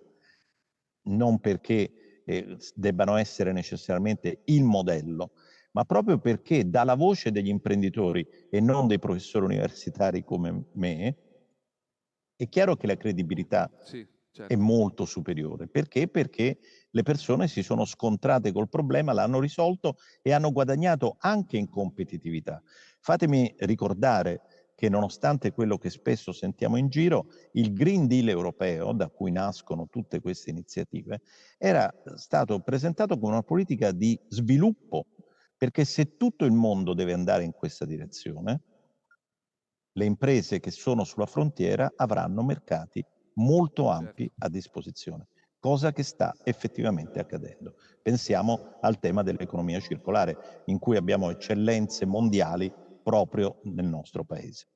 Non perché debbano essere necessariamente il modello, ma proprio perché dalla voce degli imprenditori e non dei professori universitari come me, è chiaro che la credibilità è molto superiore. Perché? Perché le persone si sono scontrate col problema, l'hanno risolto e hanno guadagnato anche in competitività. Fatemi ricordare che nonostante quello che spesso sentiamo in giro, il Green Deal europeo, da cui nascono tutte queste iniziative, era stato presentato come una politica di sviluppo, perché se tutto il mondo deve andare in questa direzione, le imprese che sono sulla frontiera avranno mercati molto ampi a disposizione, cosa che sta effettivamente accadendo. Pensiamo al tema dell'economia circolare, in cui abbiamo eccellenze mondiali proprio nel nostro paese.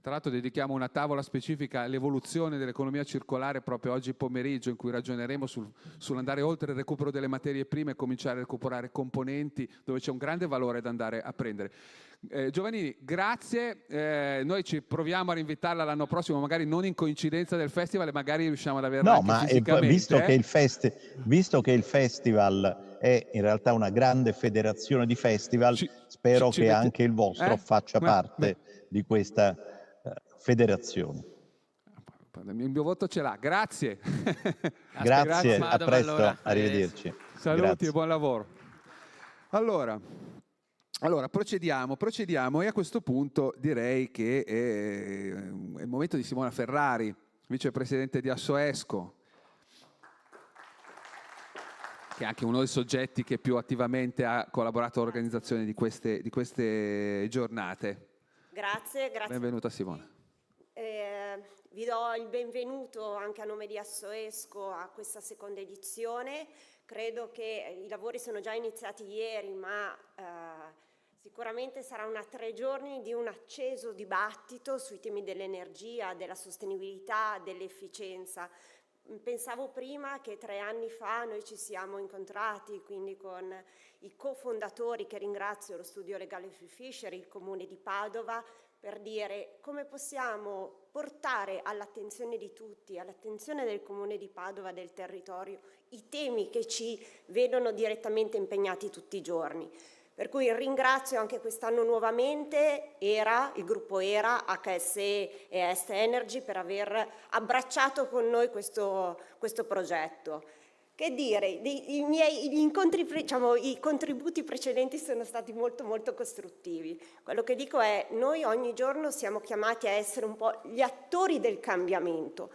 Tra l'altro dedichiamo una tavola specifica all'evoluzione dell'economia circolare proprio oggi pomeriggio, in cui ragioneremo sull'andare oltre il recupero delle materie prime e cominciare a recuperare componenti dove c'è un grande valore da andare a prendere. Giovannini, grazie, noi ci proviamo a rinvitarla l'anno prossimo, magari non in coincidenza del festival, e magari riusciamo ad averla anche fisicamente. Visto che il festival è in realtà una grande federazione di festival, spero che anche il vostro faccia parte di questa federazione. Il mio voto ce l'ha, grazie. Grazie, a presto, arrivederci. Saluti Grazie. e buon lavoro. Allora procediamo e a questo punto direi che è il momento di Simona Ferrari, vicepresidente di Assoesco, che è anche uno dei soggetti che più attivamente ha collaborato all'organizzazione di queste giornate. Grazie. Benvenuta Simona. Vi do il benvenuto anche a nome di Assoesco a questa seconda edizione. Credo che i lavori sono già iniziati ieri, ma sicuramente sarà una 3 giorni di un acceso dibattito sui temi dell'energia, della sostenibilità, dell'efficienza. Pensavo prima che 3 anni fa noi ci siamo incontrati, quindi con i cofondatori, che ringrazio, lo Studio Legale Fischer, il Comune di Padova, per dire come possiamo portare all'attenzione di tutti, all'attenzione del Comune di Padova, del territorio, i temi che ci vedono direttamente impegnati tutti i giorni. Per cui ringrazio anche quest'anno nuovamente il gruppo ERA, HSE e Est Energy per aver abbracciato con noi questo progetto. Che dire, i contributi precedenti sono stati molto costruttivi. Quello che dico è, noi ogni giorno siamo chiamati a essere un po' gli attori del cambiamento,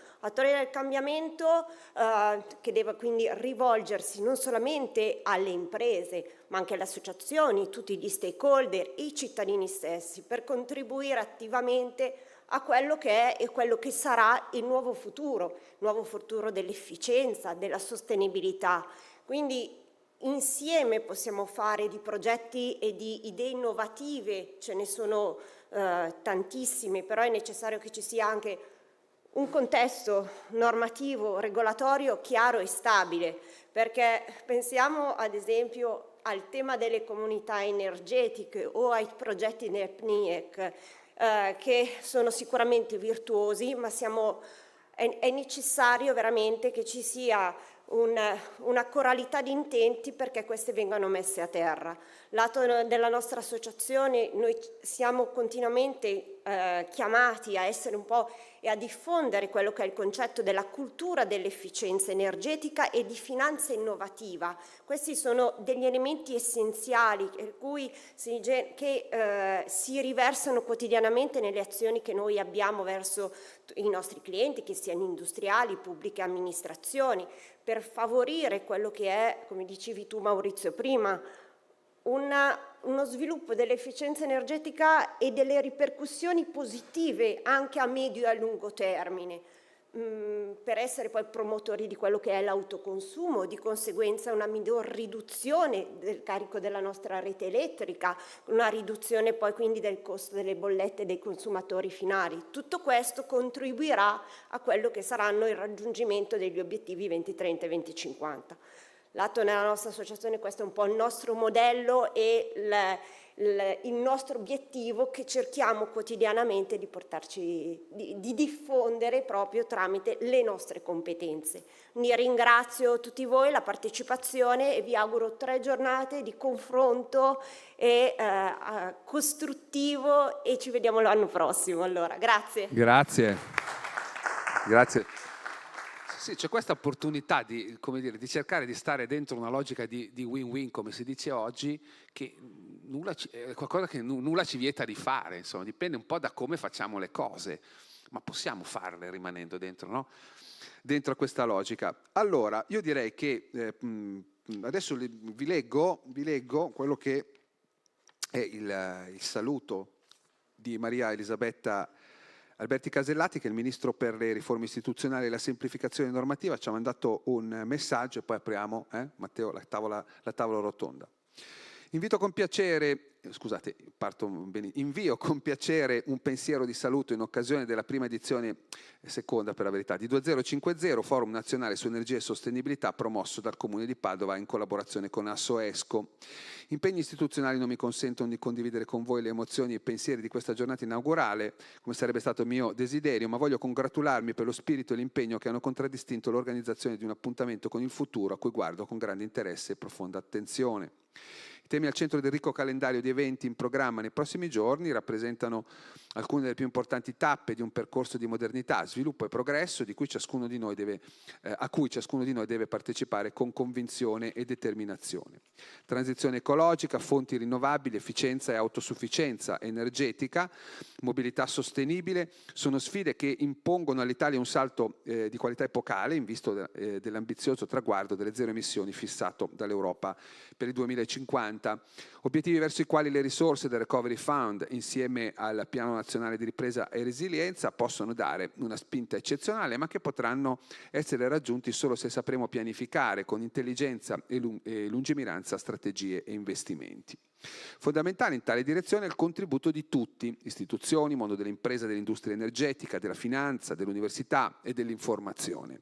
che deve quindi rivolgersi non solamente alle imprese, ma anche le associazioni, tutti gli stakeholder, i cittadini stessi, per contribuire attivamente a quello che è e quello che sarà il nuovo futuro dell'efficienza, della sostenibilità. Quindi insieme possiamo fare di progetti e di idee innovative, ce ne sono tantissime, però è necessario che ci sia anche un contesto normativo, regolatorio chiaro e stabile, perché pensiamo ad esempio al tema delle comunità energetiche o ai progetti del PNIEC, che sono sicuramente virtuosi, ma è necessario veramente che ci sia una coralità di intenti perché queste vengano messe a terra. Lato della nostra associazione noi siamo continuamente chiamati a essere un po' e a diffondere quello che è il concetto della cultura dell'efficienza energetica e di finanza innovativa. Questi sono degli elementi essenziali che si riversano quotidianamente nelle azioni che noi abbiamo verso i nostri clienti, che siano industriali, pubbliche amministrazioni, per favorire quello che è, come dicevi tu Maurizio prima, uno sviluppo dell'efficienza energetica e delle ripercussioni positive anche a medio e a lungo termine, per essere poi promotori di quello che è l'autoconsumo, di conseguenza una miglior riduzione del carico della nostra rete elettrica, una riduzione poi quindi del costo delle bollette dei consumatori finali. Tutto questo contribuirà a quello che saranno il raggiungimento degli obiettivi 2030 e 2050. Lato nella nostra associazione questo è un po' il nostro modello e il nostro obiettivo che cerchiamo quotidianamente di diffondere proprio tramite le nostre competenze. Quindi ringrazio tutti voi, la partecipazione e vi auguro 3 giornate di confronto e costruttivo e ci vediamo l'anno prossimo. Allora, grazie. Grazie. Grazie. Sì, c'è questa opportunità di, come dire, di cercare di stare dentro una logica di win-win, come si dice oggi, che è qualcosa che nulla ci vieta di fare, insomma, dipende un po' da come facciamo le cose, ma possiamo farle rimanendo dentro, no? Dentro questa logica. Allora, io direi che adesso vi leggo quello che è il saluto di Maria Elisabetta Alberti Casellati, che è il Ministro per le riforme istituzionali e la semplificazione normativa, ci ha mandato un messaggio e poi apriamo, Matteo, la tavola rotonda. Invio con piacere un pensiero di saluto in occasione della prima edizione, seconda per la verità, di 2050, Forum Nazionale su Energia e Sostenibilità, promosso dal Comune di Padova in collaborazione con Assoesco. Impegni istituzionali non mi consentono di condividere con voi le emozioni e i pensieri di questa giornata inaugurale, come sarebbe stato mio desiderio, ma voglio congratularmi per lo spirito e l'impegno che hanno contraddistinto l'organizzazione di un appuntamento con il futuro a cui guardo con grande interesse e profonda attenzione. I temi al centro del ricco calendario di eventi in programma nei prossimi giorni rappresentano alcune delle più importanti tappe di un percorso di modernità, sviluppo e progresso a cui ciascuno di noi deve partecipare con convinzione e determinazione. Transizione ecologica, fonti rinnovabili, efficienza e autosufficienza energetica, mobilità sostenibile sono sfide che impongono all'Italia un salto di qualità epocale in vista dell'ambizioso traguardo delle zero emissioni fissato dall'Europa per il 2050. Obiettivi verso i quali le risorse del Recovery Fund insieme al Piano Nazionale di Ripresa e Resilienza possono dare una spinta eccezionale, ma che potranno essere raggiunti solo se sapremo pianificare con intelligenza e lungimiranza strategie e investimenti. Fondamentale in tale direzione è il contributo di tutti, istituzioni, mondo dell'impresa, dell'industria energetica, della finanza, dell'università e dell'informazione.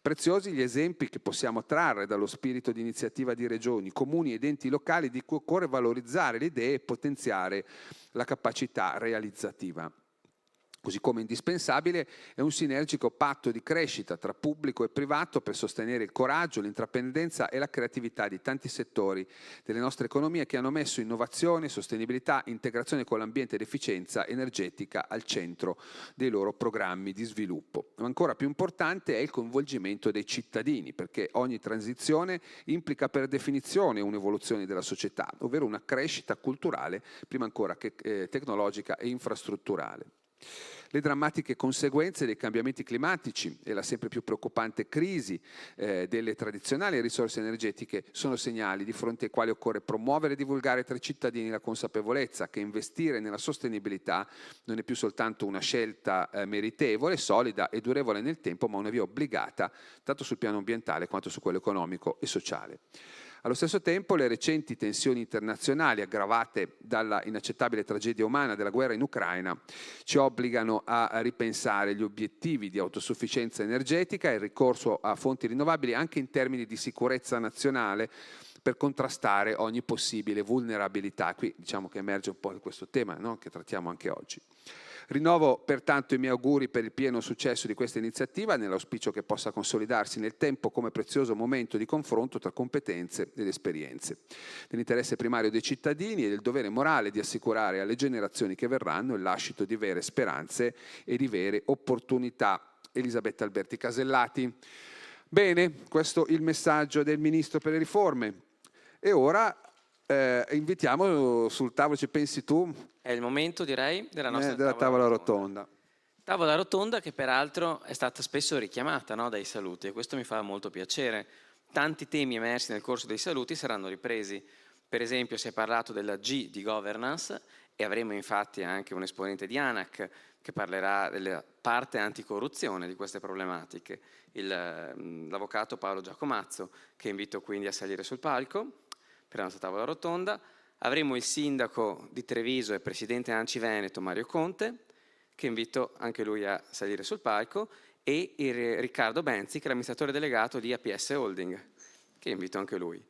Preziosi gli esempi che possiamo trarre dallo spirito di iniziativa di regioni, comuni ed enti locali di cui occorre valorizzare le idee e potenziare la capacità realizzativa. Così come indispensabile è un sinergico patto di crescita tra pubblico e privato per sostenere il coraggio, l'intraprendenza e la creatività di tanti settori delle nostre economie che hanno messo innovazione, sostenibilità, integrazione con l'ambiente ed efficienza energetica al centro dei loro programmi di sviluppo. Ma ancora più importante è il coinvolgimento dei cittadini, perché ogni transizione implica per definizione un'evoluzione della società, ovvero una crescita culturale prima ancora che tecnologica e infrastrutturale. Le drammatiche conseguenze dei cambiamenti climatici e la sempre più preoccupante crisi delle tradizionali risorse energetiche sono segnali di fronte ai quali occorre promuovere e divulgare tra i cittadini la consapevolezza che investire nella sostenibilità non è più soltanto una scelta meritevole, solida e durevole nel tempo, ma una via obbligata tanto sul piano ambientale quanto su quello economico e sociale. Allo stesso tempo le recenti tensioni internazionali aggravate dalla inaccettabile tragedia umana della guerra in Ucraina ci obbligano a ripensare gli obiettivi di autosufficienza energetica e il ricorso a fonti rinnovabili anche in termini di sicurezza nazionale per contrastare ogni possibile vulnerabilità. Qui diciamo che emerge un po' questo tema, no? Che trattiamo anche oggi. Rinnovo pertanto i miei auguri per il pieno successo di questa iniziativa, nell'auspicio che possa consolidarsi nel tempo come prezioso momento di confronto tra competenze ed esperienze, nell'interesse primario dei cittadini e del dovere morale di assicurare alle generazioni che verranno il lascito di vere speranze e di vere opportunità. Elisabetta Alberti Casellati. Bene, questo è il messaggio del Ministro per le riforme. E ora invitiamo sul tavolo, ci pensi tu? È il momento, direi, della nostra della tavola rotonda. Tavola rotonda che peraltro è stata spesso richiamata, no, dai saluti, e questo mi fa molto piacere. Tanti temi emersi nel corso dei saluti saranno ripresi. Per esempio si è parlato della G di governance e avremo infatti anche un esponente di ANAC che parlerà della parte anticorruzione di queste problematiche, l'avvocato Paolo Giacomazzo, che invito quindi a salire sul palco per la nostra tavola rotonda. Avremo il sindaco di Treviso e presidente ANCI Veneto Mario Conte, che invito anche lui a salire sul palco, e il Riccardo Benzi, che è l'amministratore delegato di APS Holding, che invito anche lui.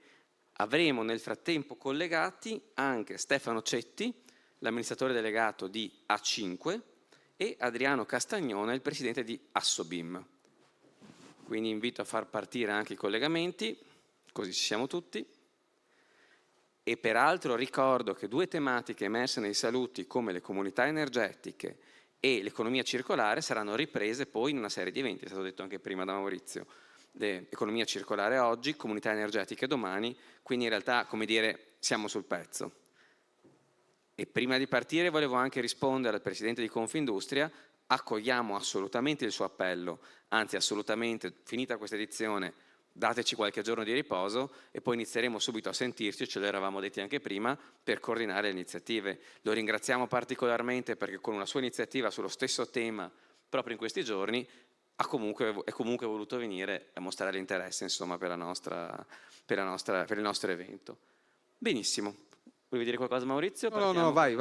Avremo nel frattempo collegati anche Stefano Cetti, l'amministratore delegato di A5, e Adriano Castagnone, il presidente di Assobim. Quindi invito a far partire anche i collegamenti, così ci siamo tutti. E peraltro ricordo che due tematiche emerse nei saluti, come le comunità energetiche e l'economia circolare, saranno riprese poi in una serie di eventi, è stato detto anche prima da Maurizio. Economia circolare oggi, comunità energetiche domani, quindi in realtà, come dire, siamo sul pezzo. E prima di partire volevo anche rispondere al Presidente di Confindustria: accogliamo assolutamente il suo appello, anzi assolutamente, finita questa edizione, dateci qualche giorno di riposo e poi inizieremo subito a sentirci, ce l'eravamo detti anche prima, per coordinare le iniziative. Lo ringraziamo particolarmente perché con una sua iniziativa sullo stesso tema, proprio in questi giorni, è comunque voluto venire a mostrare l'interesse, insomma, per il nostro evento. Benissimo. Volevi dire qualcosa, Maurizio? No, vai.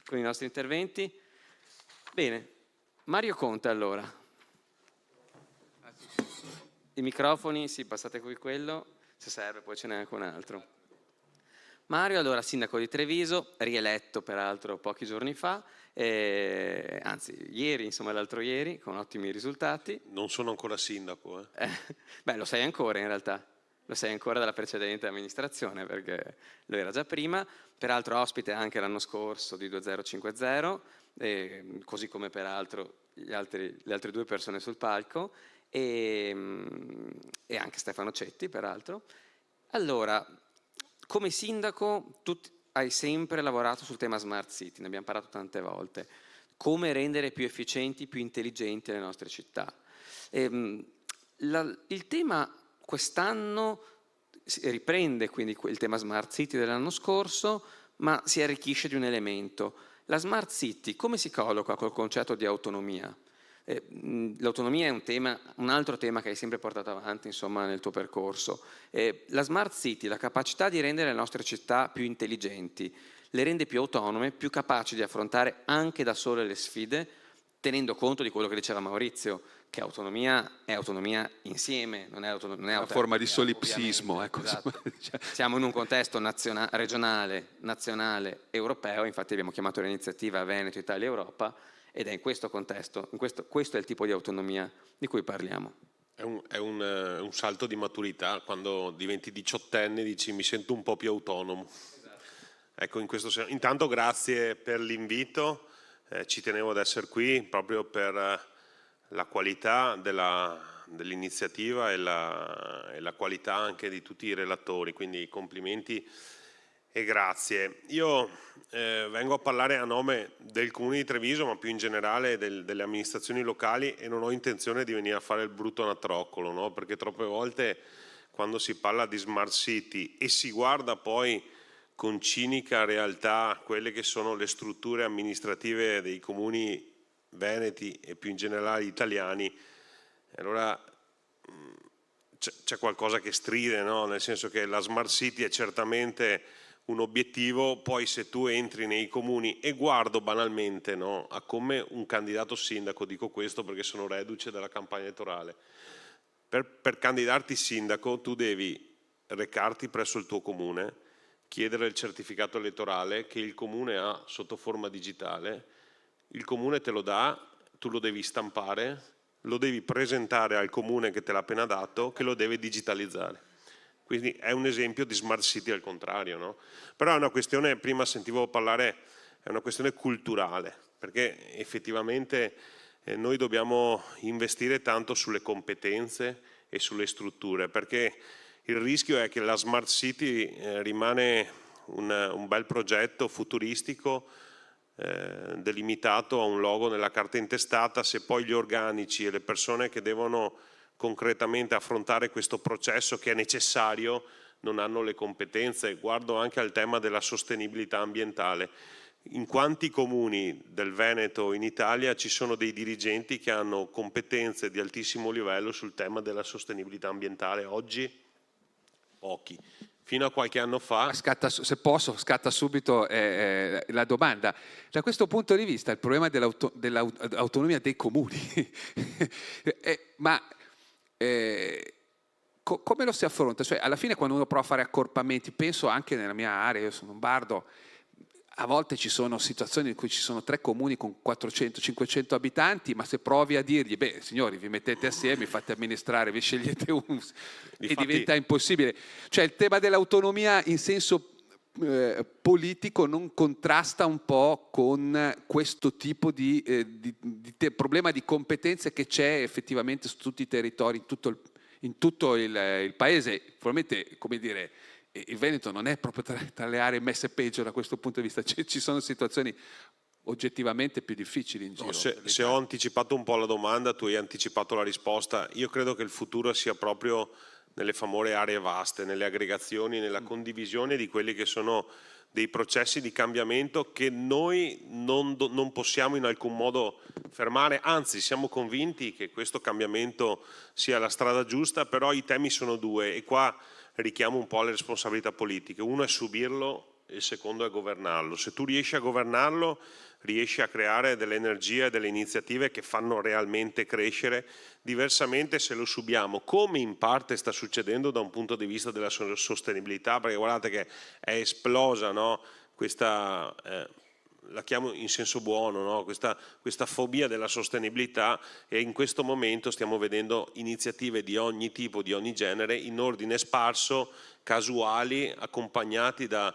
Con i nostri interventi. Bene. Mario Conte, allora. I microfoni, sì, passate qui quello, se serve poi ce n'è anche un altro. Mario, allora, sindaco di Treviso, rieletto peraltro pochi giorni fa, anzi ieri, insomma l'altro ieri, con ottimi risultati. Non sono ancora sindaco. Beh, lo sei ancora in realtà, lo sei ancora dalla precedente amministrazione perché lo era già prima, peraltro ospite anche l'anno scorso di 2050, così come peraltro le altre due persone sul palco. E anche Stefano Cetti, peraltro. Allora, come sindaco tu hai sempre lavorato sul tema Smart City, ne abbiamo parlato tante volte, come rendere più efficienti, più intelligenti le nostre città. Il tema quest'anno riprende quindi il tema Smart City dell'anno scorso, ma si arricchisce di un elemento. La Smart City come si colloca col concetto di autonomia? L'autonomia è un altro tema che hai sempre portato avanti, insomma, nel tuo percorso. La Smart City, la capacità di rendere le nostre città più intelligenti, le rende più autonome, più capaci di affrontare anche da sole le sfide, tenendo conto di quello che diceva Maurizio, che autonomia è autonomia insieme, non è una forma di solipsismo. Ecco. Esatto. Siamo in un contesto regionale, nazionale, europeo, infatti abbiamo chiamato l'iniziativa Veneto, Italia, Europa, ed è in questo contesto, questo è il tipo di autonomia di cui parliamo. È un salto di maturità, quando diventi 18enne dici mi sento un po' più autonomo. Esatto. Ecco, in questo senso. Intanto grazie per l'invito, ci tenevo ad essere qui proprio per la qualità dell'iniziativa e la qualità anche di tutti i relatori, quindi complimenti. e grazie. Io vengo a parlare a nome del Comune di Treviso, ma più in generale delle amministrazioni locali, e non ho intenzione di venire a fare il brutto natroccolo, no? Perché troppe volte quando si parla di Smart City e si guarda poi con cinica realtà quelle che sono le strutture amministrative dei comuni veneti e più in generale italiani, allora c'è qualcosa che stride, no? Nel senso che la Smart City è certamente un obiettivo, poi se tu entri nei comuni e guardo banalmente, no, a come un candidato sindaco, dico questo perché sono reduce dalla campagna elettorale, per candidarti sindaco tu devi recarti presso il tuo comune, chiedere il certificato elettorale che il comune ha sotto forma digitale, il comune te lo dà, tu lo devi stampare, lo devi presentare al comune che te l'ha appena dato, che lo deve digitalizzare. Quindi è un esempio di Smart City al contrario, no? Però è una questione, prima sentivo parlare, è una questione culturale, perché effettivamente noi dobbiamo investire tanto sulle competenze e sulle strutture, perché il rischio è che la Smart City rimane un bel progetto futuristico delimitato a un logo nella carta intestata, se poi gli organici e le persone che devono concretamente affrontare questo processo che è necessario non hanno le competenze. Guardo anche al tema della sostenibilità ambientale. In quanti comuni del Veneto in Italia ci sono dei dirigenti che hanno competenze di altissimo livello sul tema della sostenibilità ambientale? Oggi pochi. Fino a qualche anno fa... Se posso, scatta subito la domanda. Da questo punto di vista il problema dell'autonomia dei comuni, come lo si affronta? Cioè, alla fine quando uno prova a fare accorpamenti, penso anche nella mia area, io sono un bardo, a volte ci sono situazioni in cui ci sono 3 comuni con 400-500 abitanti, ma se provi a dirgli, beh signori vi mettete assieme, fate amministrare, vi scegliete uno, e diventa impossibile. Cioè il tema dell'autonomia in senso politico non contrasta un po' con questo tipo di problema di competenze che c'è effettivamente su tutti i territori, in tutto il paese. Probabilmente, come dire, il Veneto non è proprio tra le aree messe peggio da questo punto di vista, ci sono situazioni oggettivamente più difficili in giro. No, se ho anticipato un po' la domanda, tu hai anticipato la risposta. Io credo che il futuro sia proprio nelle famose aree vaste, nelle aggregazioni, nella condivisione di quelli che sono dei processi di cambiamento che noi non possiamo in alcun modo fermare, anzi siamo convinti che questo cambiamento sia la strada giusta, però i temi sono 2 e qua richiamo un po' le responsabilità politiche. Uno è subirlo e il secondo è governarlo. Se tu riesci a governarlo, riesci a creare delle energie e delle iniziative che fanno realmente crescere. Diversamente, se lo subiamo, come in parte sta succedendo da un punto di vista della sostenibilità, perché guardate che è esplosa, no? Questa la chiamo in senso buono, no? questa fobia della sostenibilità, e in questo momento stiamo vedendo iniziative di ogni tipo, di ogni genere, in ordine sparso, casuali, accompagnati da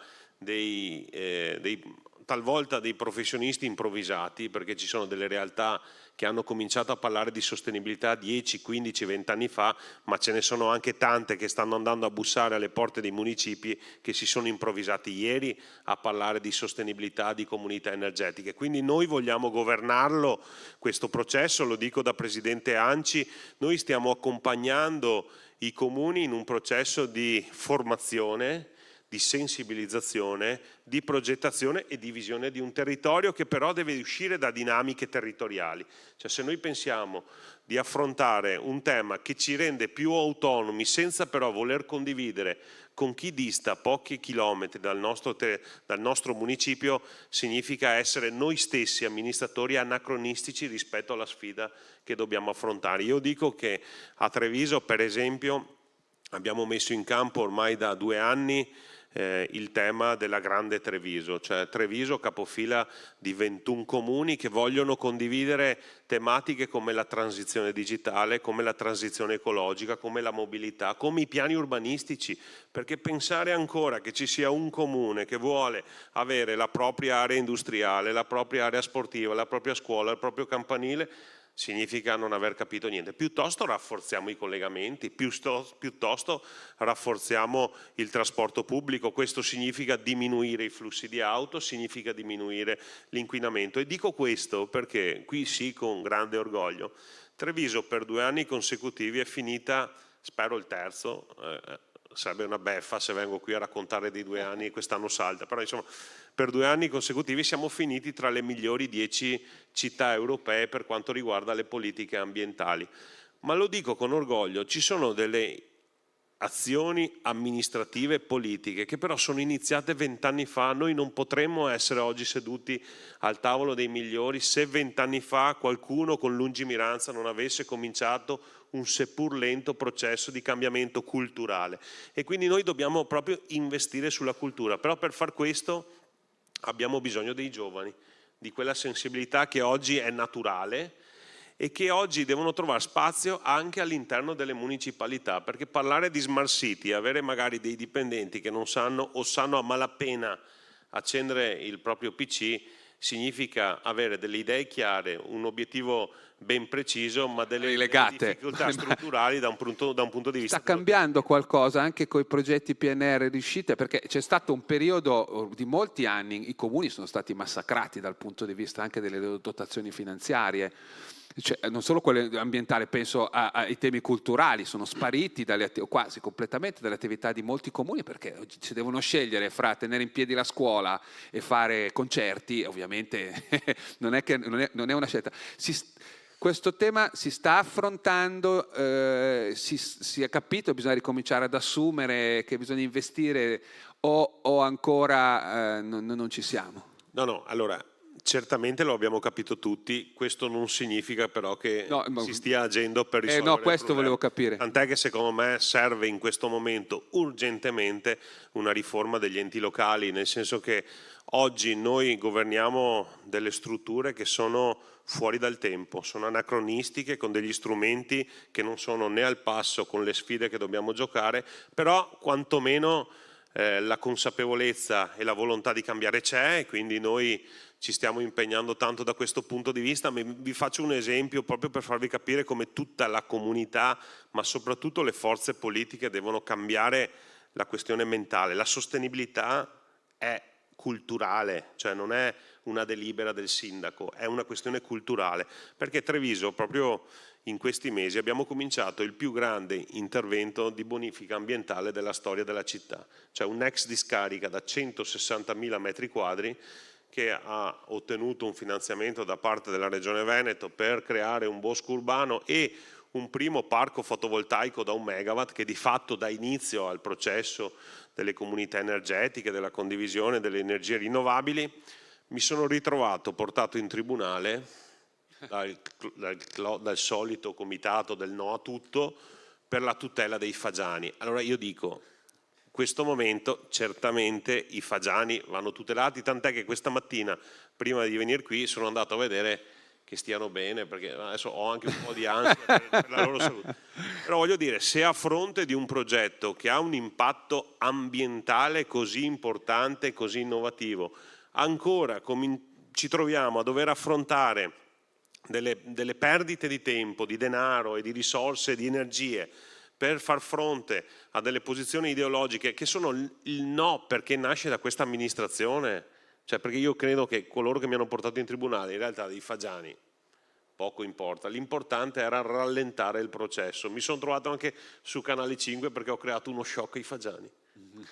talvolta dei professionisti improvvisati, perché ci sono delle realtà che hanno cominciato a parlare di sostenibilità 10, 15, 20 anni fa, ma ce ne sono anche tante che stanno andando a bussare alle porte dei municipi, che si sono improvvisati ieri a parlare di sostenibilità, di comunità energetiche. Quindi noi vogliamo governarlo questo processo, lo dico da presidente ANCI, noi stiamo accompagnando i comuni in un processo di formazione, di sensibilizzazione, di progettazione e di visione di un territorio che però deve uscire da dinamiche territoriali. Cioè, se noi pensiamo di affrontare un tema che ci rende più autonomi senza però voler condividere con chi dista pochi chilometri dal nostro municipio, significa essere noi stessi amministratori anacronistici rispetto alla sfida che dobbiamo affrontare. Io dico che a Treviso, per esempio, abbiamo messo in campo ormai da 2 anni il tema della Grande Treviso, cioè Treviso capofila di 21 comuni che vogliono condividere tematiche come la transizione digitale, come la transizione ecologica, come la mobilità, come i piani urbanistici, perché pensare ancora che ci sia un comune che vuole avere la propria area industriale, la propria area sportiva, la propria scuola, il proprio campanile, significa non aver capito niente. Piuttosto rafforziamo i collegamenti, piuttosto rafforziamo il trasporto pubblico. Questo significa diminuire i flussi di auto, significa diminuire l'inquinamento. E dico questo perché qui sì, con grande orgoglio, Treviso per 2 anni consecutivi è finita, spero il terzo, sarebbe una beffa se vengo qui a raccontare dei 2 anni e quest'anno salta, però insomma per 2 anni consecutivi siamo finiti tra le migliori 10 città europee per quanto riguarda le politiche ambientali. Ma lo dico con orgoglio, ci sono delle azioni amministrative e politiche che però sono iniziate 20 anni fa. Noi non potremmo essere oggi seduti al tavolo dei migliori se 20 anni fa qualcuno con lungimiranza non avesse cominciato un seppur lento processo di cambiamento culturale. E quindi noi dobbiamo proprio investire sulla cultura, però per far questo abbiamo bisogno dei giovani, di quella sensibilità che oggi è naturale e che oggi devono trovare spazio anche all'interno delle municipalità, perché parlare di smart city, avere magari dei dipendenti che non sanno o sanno a malapena accendere il proprio PC, significa avere delle idee chiare, un obiettivo ben preciso, ma delle difficoltà strutturali da un punto di vista. Sta cambiando qualcosa anche con i progetti PNR riuscite? Perché c'è stato un periodo di molti anni, i comuni sono stati massacrati dal punto di vista anche delle dotazioni finanziarie. Cioè, non solo quelle ambientali, penso ai temi culturali, sono spariti quasi completamente dalle attività di molti comuni, perché si devono scegliere fra tenere in piedi la scuola e fare concerti, ovviamente non è una scelta. Questo tema si sta affrontando, si è capito, bisogna ricominciare ad assumere che bisogna investire o ancora non ci siamo? No, allora certamente lo abbiamo capito tutti, questo non significa però che si stia agendo per risolvere no, questo volevo capire. Tant'è che secondo me serve in questo momento urgentemente una riforma degli enti locali, nel senso che oggi noi governiamo delle strutture che sono fuori dal tempo, sono anacronistiche, con degli strumenti che non sono né al passo con le sfide che dobbiamo giocare, però quantomeno la consapevolezza e la volontà di cambiare c'è, e quindi noi ci stiamo impegnando tanto da questo punto di vista. Vi faccio un esempio proprio per farvi capire come tutta la comunità, ma soprattutto le forze politiche, devono cambiare la questione mentale. La sostenibilità è culturale, cioè non è una delibera del sindaco, è una questione culturale, perché Treviso proprio in questi mesi abbiamo cominciato il più grande intervento di bonifica ambientale della storia della città, cioè un ex discarica da 160.000 metri quadri che ha ottenuto un finanziamento da parte della Regione Veneto per creare un bosco urbano e un primo parco fotovoltaico da 1 megawatt che di fatto dà inizio al processo delle comunità energetiche, della condivisione delle energie rinnovabili. Mi sono ritrovato portato in tribunale dal solito comitato del no a tutto per la tutela dei fagiani. Allora io dico, in questo momento certamente i fagiani vanno tutelati, tant'è che questa mattina prima di venire qui sono andato a vedere che stiano bene, perché adesso ho anche un po' di ansia per la loro salute. Però voglio dire, se a fronte di un progetto che ha un impatto ambientale così importante, così innovativo, ancora ci troviamo a dover affrontare delle perdite di tempo, di denaro e di risorse, di energie per far fronte a delle posizioni ideologiche che sono il no, perché nasce da questa amministrazione, cioè perché io credo che coloro che mi hanno portato in tribunale in realtà dei fagiani poco importa, l'importante era rallentare il processo. Mi sono trovato anche su Canale 5 perché ho creato uno shock ai fagiani.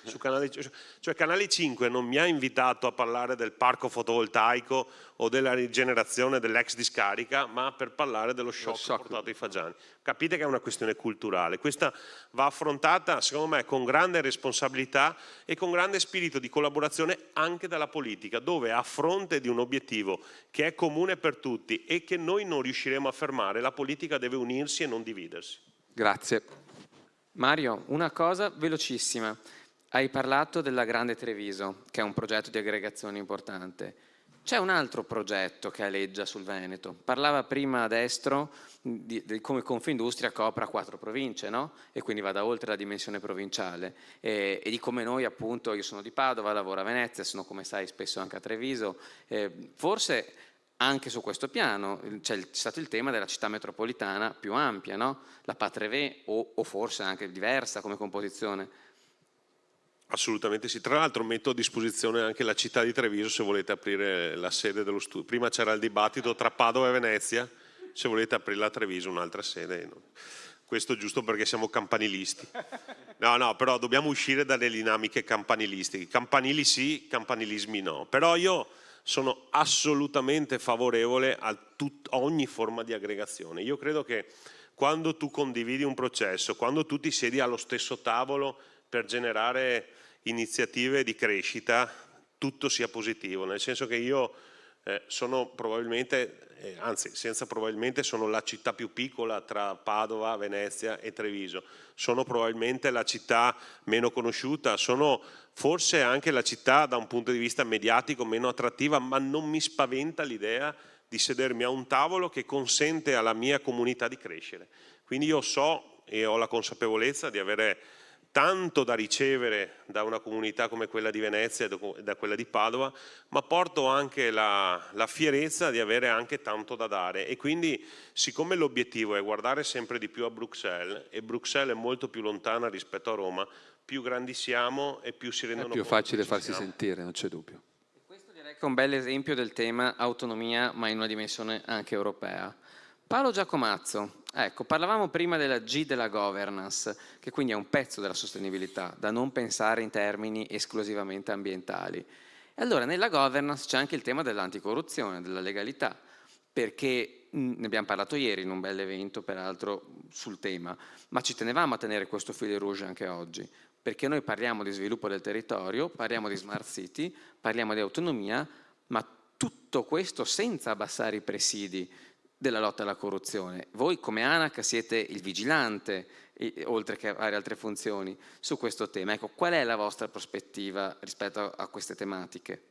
Su Canale 5 non mi ha invitato a parlare del parco fotovoltaico o della rigenerazione dell'ex discarica, ma per parlare dello shock portato ai fagiani. Capite che è una questione culturale. Questa va affrontata, secondo me, con grande responsabilità e con grande spirito di collaborazione anche dalla politica, dove a fronte di un obiettivo che è comune per tutti e che noi non riusciremo a fermare, la politica deve unirsi e non dividersi. Grazie. Mario, una cosa velocissima. Hai parlato della Grande Treviso, che è un progetto di aggregazione importante. C'è un altro progetto che aleggia sul Veneto. Parlava prima a Destro di come Confindustria copra 4 province, no? E quindi vada oltre la dimensione provinciale. E di come noi, appunto, io sono di Padova, lavoro a Venezia, sono, come sai, spesso anche a Treviso. Forse anche su questo piano c'è stato il tema della città metropolitana più ampia, no? La Patrevé o forse anche diversa come composizione. Assolutamente sì, tra l'altro metto a disposizione anche la città di Treviso se volete aprire la sede dello studio. Prima c'era il dibattito tra Padova e Venezia, se volete aprire a Treviso un'altra sede. No. Questo giusto perché siamo campanilisti. No, però dobbiamo uscire dalle dinamiche campanilistiche. Campanili sì, campanilismi no. Però io sono assolutamente favorevole a ogni forma di aggregazione. Io credo che quando tu condividi un processo, quando tu ti siedi allo stesso tavolo per generare iniziative di crescita, tutto sia positivo, nel senso che io sono probabilmente, anzi senza probabilmente, sono la città più piccola tra Padova, Venezia e Treviso, sono probabilmente la città meno conosciuta, sono forse anche la città da un punto di vista mediatico meno attrattiva, ma non mi spaventa l'idea di sedermi a un tavolo che consente alla mia comunità di crescere. Quindi io so e ho la consapevolezza di avere tanto da ricevere da una comunità come quella di Venezia e da quella di Padova, ma porto anche la fierezza di avere anche tanto da dare. E quindi, siccome l'obiettivo è guardare sempre di più a Bruxelles, e Bruxelles è molto più lontana rispetto a Roma, più grandi siamo e più si rendono È più conto facile che ci farsi siamo. sentire, non c'è dubbio. Questo direi che è un bel esempio del tema autonomia, ma in una dimensione anche europea. Paolo Giacomazzo, ecco, parlavamo prima della G della governance, che quindi è un pezzo della sostenibilità, da non pensare in termini esclusivamente ambientali. E allora nella governance c'è anche il tema dell'anticorruzione, della legalità, perché ne abbiamo parlato ieri in un bel evento peraltro sul tema, ma ci tenevamo a tenere questo fil rouge anche oggi, perché noi parliamo di sviluppo del territorio, parliamo di smart city, parliamo di autonomia, ma tutto questo senza abbassare i presidi della lotta alla corruzione. Voi come ANAC siete il vigilante, oltre che varie altre funzioni, su questo tema. Ecco, qual è la vostra prospettiva rispetto a queste tematiche?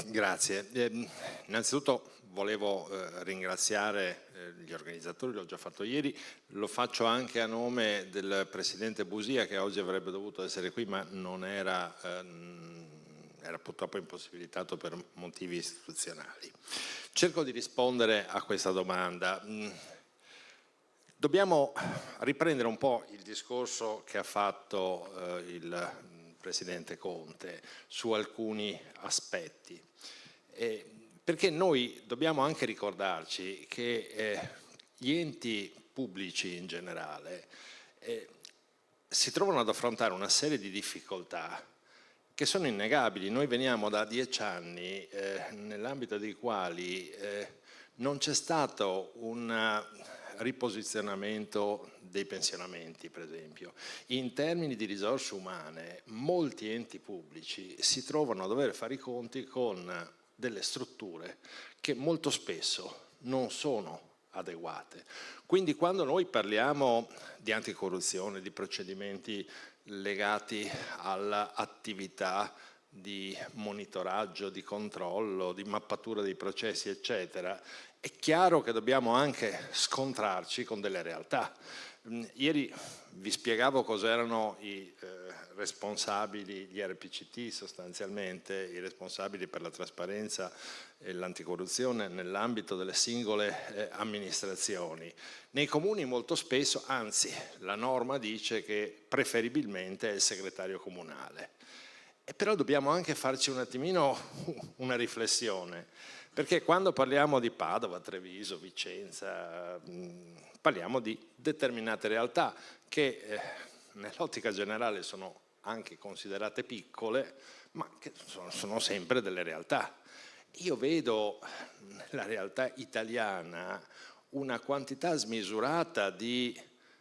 Grazie. Innanzitutto volevo ringraziare gli organizzatori, l'ho già fatto ieri, lo faccio anche a nome del Presidente Busia che oggi avrebbe dovuto essere qui ma non era purtroppo impossibilitato per motivi istituzionali. Cerco di rispondere a questa domanda. Dobbiamo riprendere un po' il discorso che ha fatto il Presidente Conte su alcuni aspetti, perché noi dobbiamo anche ricordarci che gli enti pubblici in generale si trovano ad affrontare una serie di difficoltà che sono innegabili. Noi veniamo da 10 anni nell'ambito dei quali non c'è stato un riposizionamento dei pensionamenti, per esempio. In termini di risorse umane, molti enti pubblici si trovano a dover fare i conti con delle strutture che molto spesso non sono adeguate. Quindi quando noi parliamo di anticorruzione, di procedimenti legati all'attività di monitoraggio, di controllo, di mappatura dei processi, eccetera, è chiaro che dobbiamo anche scontrarci con delle realtà. Ieri vi spiegavo cos'erano i responsabili, gli RPCT sostanzialmente, i responsabili per la trasparenza e l'anticorruzione nell'ambito delle singole amministrazioni. Nei comuni molto spesso, anzi, la norma dice che preferibilmente è il segretario comunale. E però dobbiamo anche farci un attimino una riflessione, perché quando parliamo di Padova, Treviso, Vicenza, parliamo di determinate realtà che nell'ottica generale sono anche considerate piccole, ma che sono sempre delle realtà. Io vedo nella realtà italiana una quantità smisurata di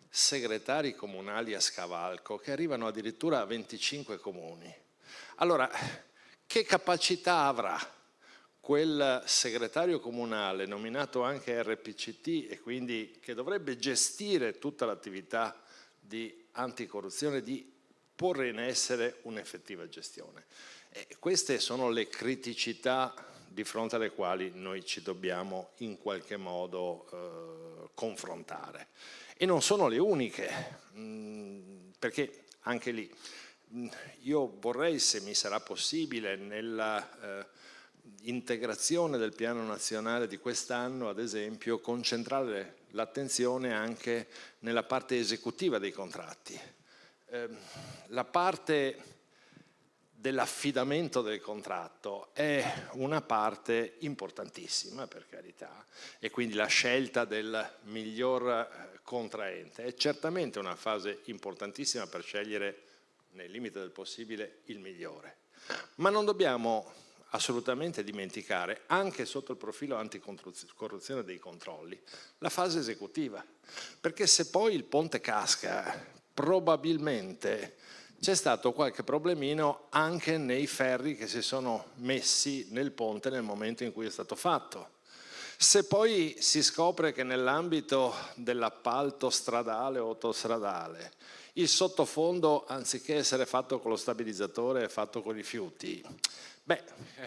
segretari comunali a scavalco che arrivano addirittura a 25 comuni. Allora, che capacità avrà quel segretario comunale nominato anche RPCT e quindi che dovrebbe gestire tutta l'attività di anticorruzione, di porre in essere un'effettiva gestione? Queste sono le criticità di fronte alle quali noi ci dobbiamo in qualche modo confrontare. E non sono le uniche, perché anche lì io vorrei, se mi sarà possibile, integrazione del piano nazionale di quest'anno, ad esempio, concentrare l'attenzione anche nella parte esecutiva dei contratti. La parte dell'affidamento del contratto è una parte importantissima, per carità, e quindi la scelta del miglior contraente è certamente una fase importantissima per scegliere, nel limite del possibile, il migliore. Ma non dobbiamo assolutamente dimenticare, anche sotto il profilo anticorruzione dei controlli, la fase esecutiva, perché se poi il ponte casca, probabilmente c'è stato qualche problemino anche nei ferri che si sono messi nel ponte nel momento in cui è stato fatto. Se poi si scopre che nell'ambito dell'appalto stradale o autostradale il sottofondo, anziché essere fatto con lo stabilizzatore, è fatto con i rifiuti,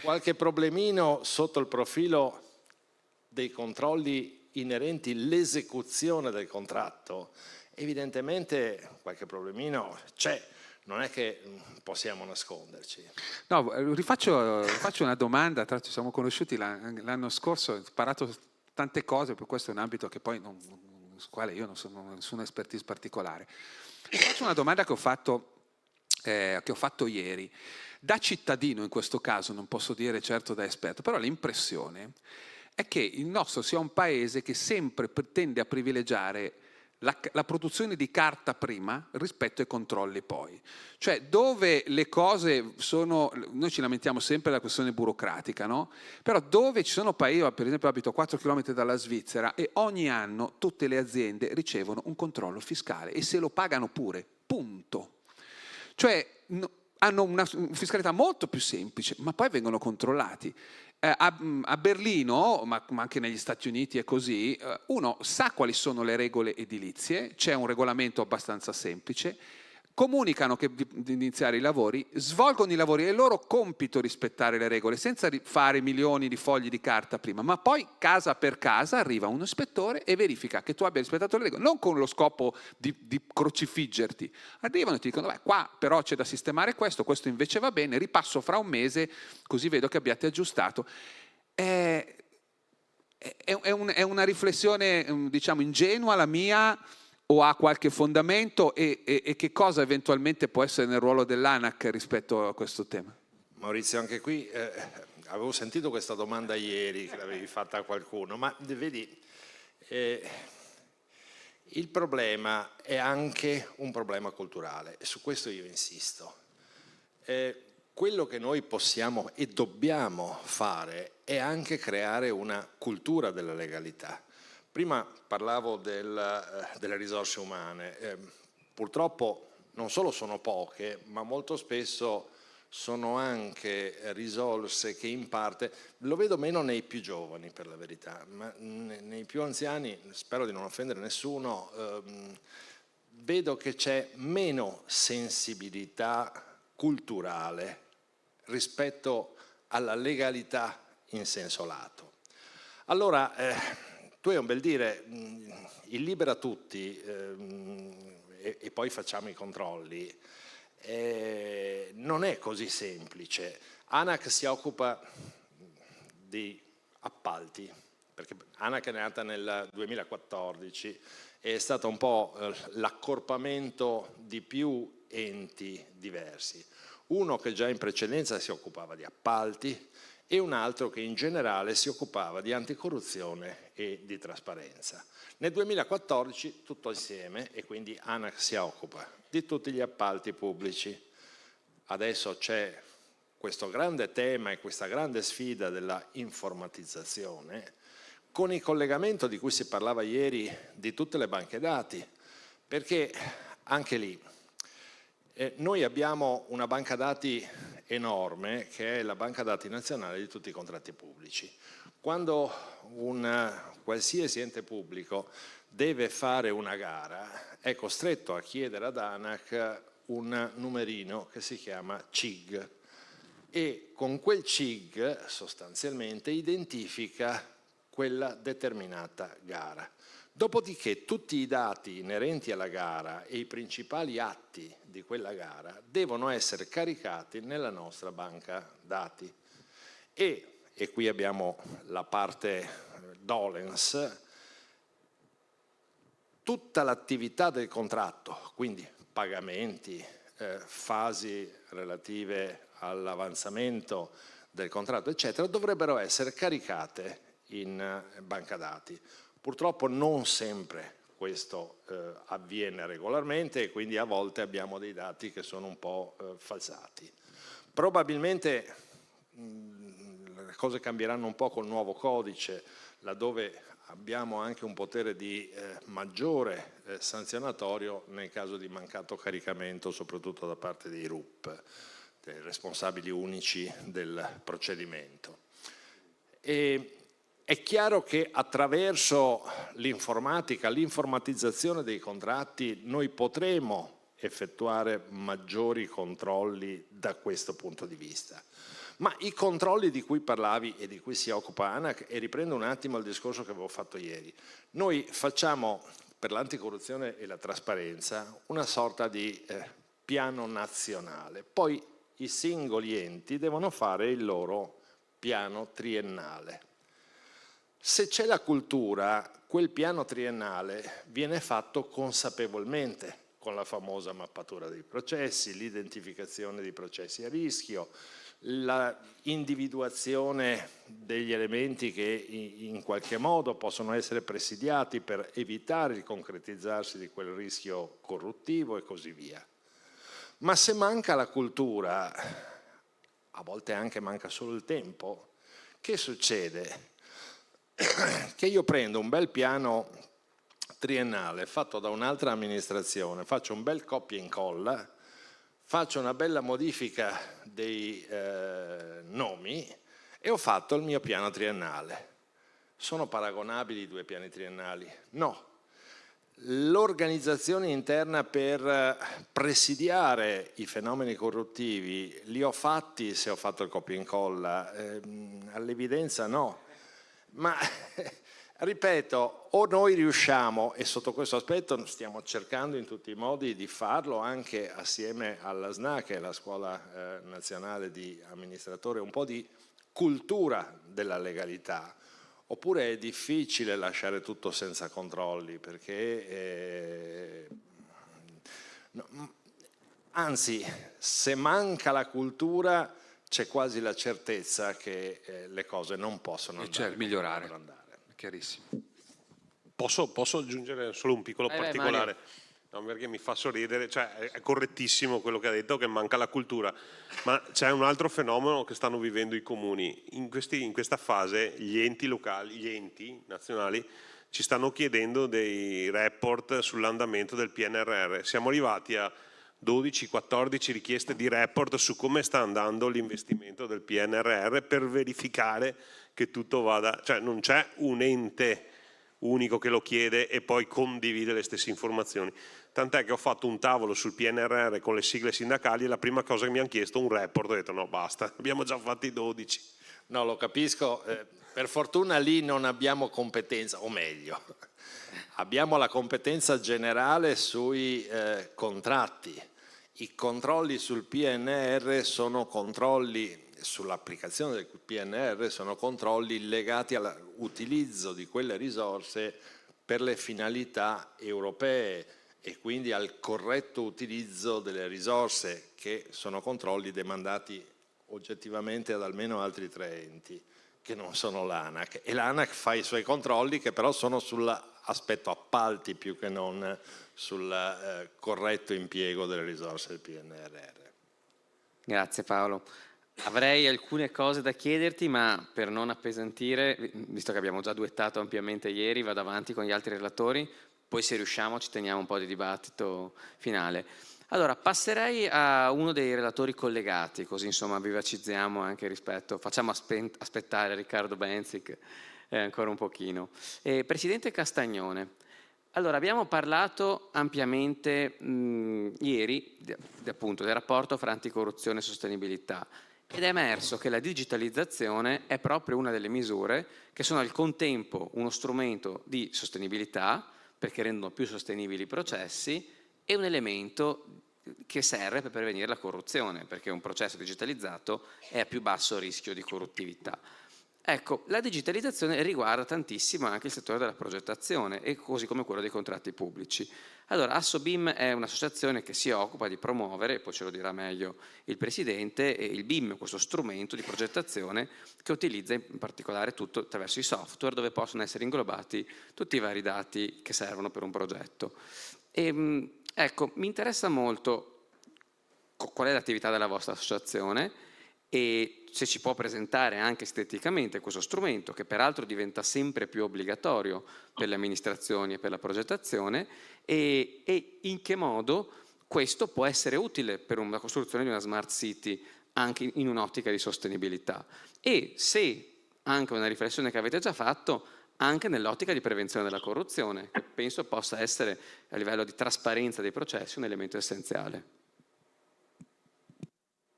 qualche problemino sotto il profilo dei controlli inerenti all'esecuzione del contratto, evidentemente qualche problemino c'è. Non è che possiamo nasconderci. No, rifaccio una domanda, tra l'altro ci siamo conosciuti l'anno scorso, ho imparato tante cose, per questo è un ambito che poi sul quale io non sono nessuna expertise particolare. Faccio una domanda che ho fatto ieri. Da cittadino in questo caso, non posso dire certo da esperto, però l'impressione è che il nostro sia un paese che sempre tende a privilegiare la produzione di carta prima rispetto ai controlli poi. Cioè dove le cose sono, noi ci lamentiamo sempre della questione burocratica, no? Però dove ci sono paesi, per esempio abito a 4 km dalla Svizzera e ogni anno tutte le aziende ricevono un controllo fiscale e se lo pagano pure, punto. Cioè hanno una fiscalità molto più semplice, ma poi vengono controllati. A Berlino, ma anche negli Stati Uniti è così, uno sa quali sono le regole edilizie, c'è un regolamento abbastanza semplice, comunicano che di iniziare i lavori, svolgono i lavori, è il loro compito rispettare le regole, senza fare milioni di fogli di carta prima, ma poi casa per casa arriva un ispettore e verifica che tu abbia rispettato le regole, non con lo scopo di crocifiggerti, arrivano e ti dicono, qua però c'è da sistemare questo invece va bene, ripasso fra un mese, così vedo che abbiate aggiustato. È una riflessione, diciamo, ingenua la mia, o ha qualche fondamento e che cosa eventualmente può essere nel ruolo dell'ANAC rispetto a questo tema? Maurizio, anche qui avevo sentito questa domanda ieri che l'avevi fatta a qualcuno, ma vedi, il problema è anche un problema culturale e su questo io insisto. Quello che noi possiamo e dobbiamo fare è anche creare una cultura della legalità. Prima parlavo delle risorse umane, purtroppo non solo sono poche, ma molto spesso sono anche risorse che in parte, lo vedo meno nei più giovani per la verità, ma nei più anziani, spero di non offendere nessuno, vedo che c'è meno sensibilità culturale rispetto alla legalità in senso lato. Allora, tu hai un bel dire, il libera tutti e poi facciamo i controlli, non è così semplice. ANAC si occupa di appalti, perché ANAC è nata nel 2014 e è stato un po' l'accorpamento di più enti diversi. Uno che già in precedenza si occupava di appalti, e un altro che in generale si occupava di anticorruzione e di trasparenza. Nel 2014 tutto insieme, e quindi ANAC si occupa di tutti gli appalti pubblici. Adesso c'è questo grande tema e questa grande sfida della informatizzazione, con il collegamento di cui si parlava ieri di tutte le banche dati, perché anche lì noi abbiamo una banca dati enorme che è la banca dati nazionale di tutti i contratti pubblici. Quando un qualsiasi ente pubblico deve fare una gara è costretto a chiedere ad ANAC un numerino che si chiama CIG e con quel CIG sostanzialmente identifica quella determinata gara. Dopodiché tutti i dati inerenti alla gara e i principali atti di quella gara devono essere caricati nella nostra banca dati e e qui abbiamo la parte dolens, tutta l'attività del contratto, quindi pagamenti, fasi relative all'avanzamento del contratto, eccetera, dovrebbero essere caricate in banca dati. Purtroppo non sempre questo avviene regolarmente e quindi a volte abbiamo dei dati che sono un po' falsati. Probabilmente le cose cambieranno un po' col nuovo codice, laddove abbiamo anche un potere di maggiore sanzionatorio nel caso di mancato caricamento, soprattutto da parte dei RUP, dei responsabili unici del procedimento. E è chiaro che attraverso l'informatica, l'informatizzazione dei contratti, noi potremo effettuare maggiori controlli da questo punto di vista. Ma i controlli di cui parlavi e di cui si occupa ANAC, e riprendo un attimo il discorso che avevo fatto ieri, noi facciamo per l'anticorruzione e la trasparenza una sorta di piano nazionale, poi i singoli enti devono fare il loro piano triennale. Se c'è la cultura, quel piano triennale viene fatto consapevolmente, con la famosa mappatura dei processi, l'identificazione dei processi a rischio, la individuazione degli elementi che in qualche modo possono essere presidiati per evitare il concretizzarsi di quel rischio corruttivo e così via. Ma se manca la cultura, a volte anche manca solo il tempo, che succede? Che io prendo un bel piano triennale fatto da un'altra amministrazione, faccio un bel copia e incolla, faccio una bella modifica dei nomi e ho fatto il mio piano triennale. Sono paragonabili i due piani triennali? No. L'organizzazione interna per presidiare i fenomeni corruttivi li ho fatti se ho fatto il copia e incolla? All'evidenza no. Ma ripeto, o noi riusciamo, e sotto questo aspetto stiamo cercando in tutti i modi di farlo anche assieme alla SNA, che è la Scuola Nazionale di Amministratori, un po' di cultura della legalità, oppure è difficile lasciare tutto senza controlli, perché anzi, se manca la cultura c'è quasi la certezza che le cose non possono andare. Cioè migliorare, chiarissimo. Posso aggiungere solo un piccolo particolare? No, perché mi fa sorridere, cioè è correttissimo quello che ha detto, che manca la cultura, ma c'è un altro fenomeno che stanno vivendo i comuni. In questa fase gli enti locali, gli enti nazionali ci stanno chiedendo dei report sull'andamento del PNRR. Siamo arrivati a 12-14 richieste di report su come sta andando l'investimento del PNRR per verificare che tutto vada, cioè non c'è un ente unico che lo chiede e poi condivide le stesse informazioni. Tant'è che ho fatto un tavolo sul PNRR con le sigle sindacali e la prima cosa che mi hanno chiesto un report, ho detto no basta, abbiamo già fatti 12. No, lo capisco, per fortuna lì non abbiamo competenza, o meglio, abbiamo la competenza generale sui contratti. I controlli sul PNR sono controlli, sull'applicazione del PNR sono controlli legati all'utilizzo di quelle risorse per le finalità europee e quindi al corretto utilizzo delle risorse, che sono controlli demandati oggettivamente ad almeno altri 3 enti che non sono l'ANAC, e l'ANAC fa i suoi controlli che però sono sull'aspetto appalti più che non sul corretto impiego delle risorse del PNRR. Grazie Paolo. Avrei alcune cose da chiederti, ma per non appesantire, visto che abbiamo già duettato ampiamente ieri, vado avanti con gli altri relatori, poi se riusciamo ci teniamo un po' di dibattito finale. Allora, passerei a uno dei relatori collegati, così insomma vivacizziamo anche rispetto, facciamo aspettare Riccardo Benzic ancora un pochino. Presidente Castagnone, allora abbiamo parlato ampiamente ieri appunto del rapporto fra anticorruzione e sostenibilità, ed è emerso che la digitalizzazione è proprio una delle misure che sono al contempo uno strumento di sostenibilità, perché rendono più sostenibili i processi, e un elemento che serve per prevenire la corruzione, perché un processo digitalizzato è a più basso rischio di corruttività. Ecco, la digitalizzazione riguarda tantissimo anche il settore della progettazione e così come quello dei contratti pubblici. Allora, AssoBIM è un'associazione che si occupa di promuovere, poi ce lo dirà meglio il Presidente, e il BIM, questo strumento di progettazione che utilizza in particolare tutto attraverso i software dove possono essere inglobati tutti i vari dati che servono per un progetto. Ecco, mi interessa molto qual è l'attività della vostra associazione e se ci può presentare anche esteticamente questo strumento, che peraltro diventa sempre più obbligatorio per le amministrazioni e per la progettazione, e in che modo questo può essere utile per la costruzione di una smart city anche in un'ottica di sostenibilità, e se anche una riflessione che avete già fatto anche nell'ottica di prevenzione della corruzione, che penso possa essere a livello di trasparenza dei processi un elemento essenziale.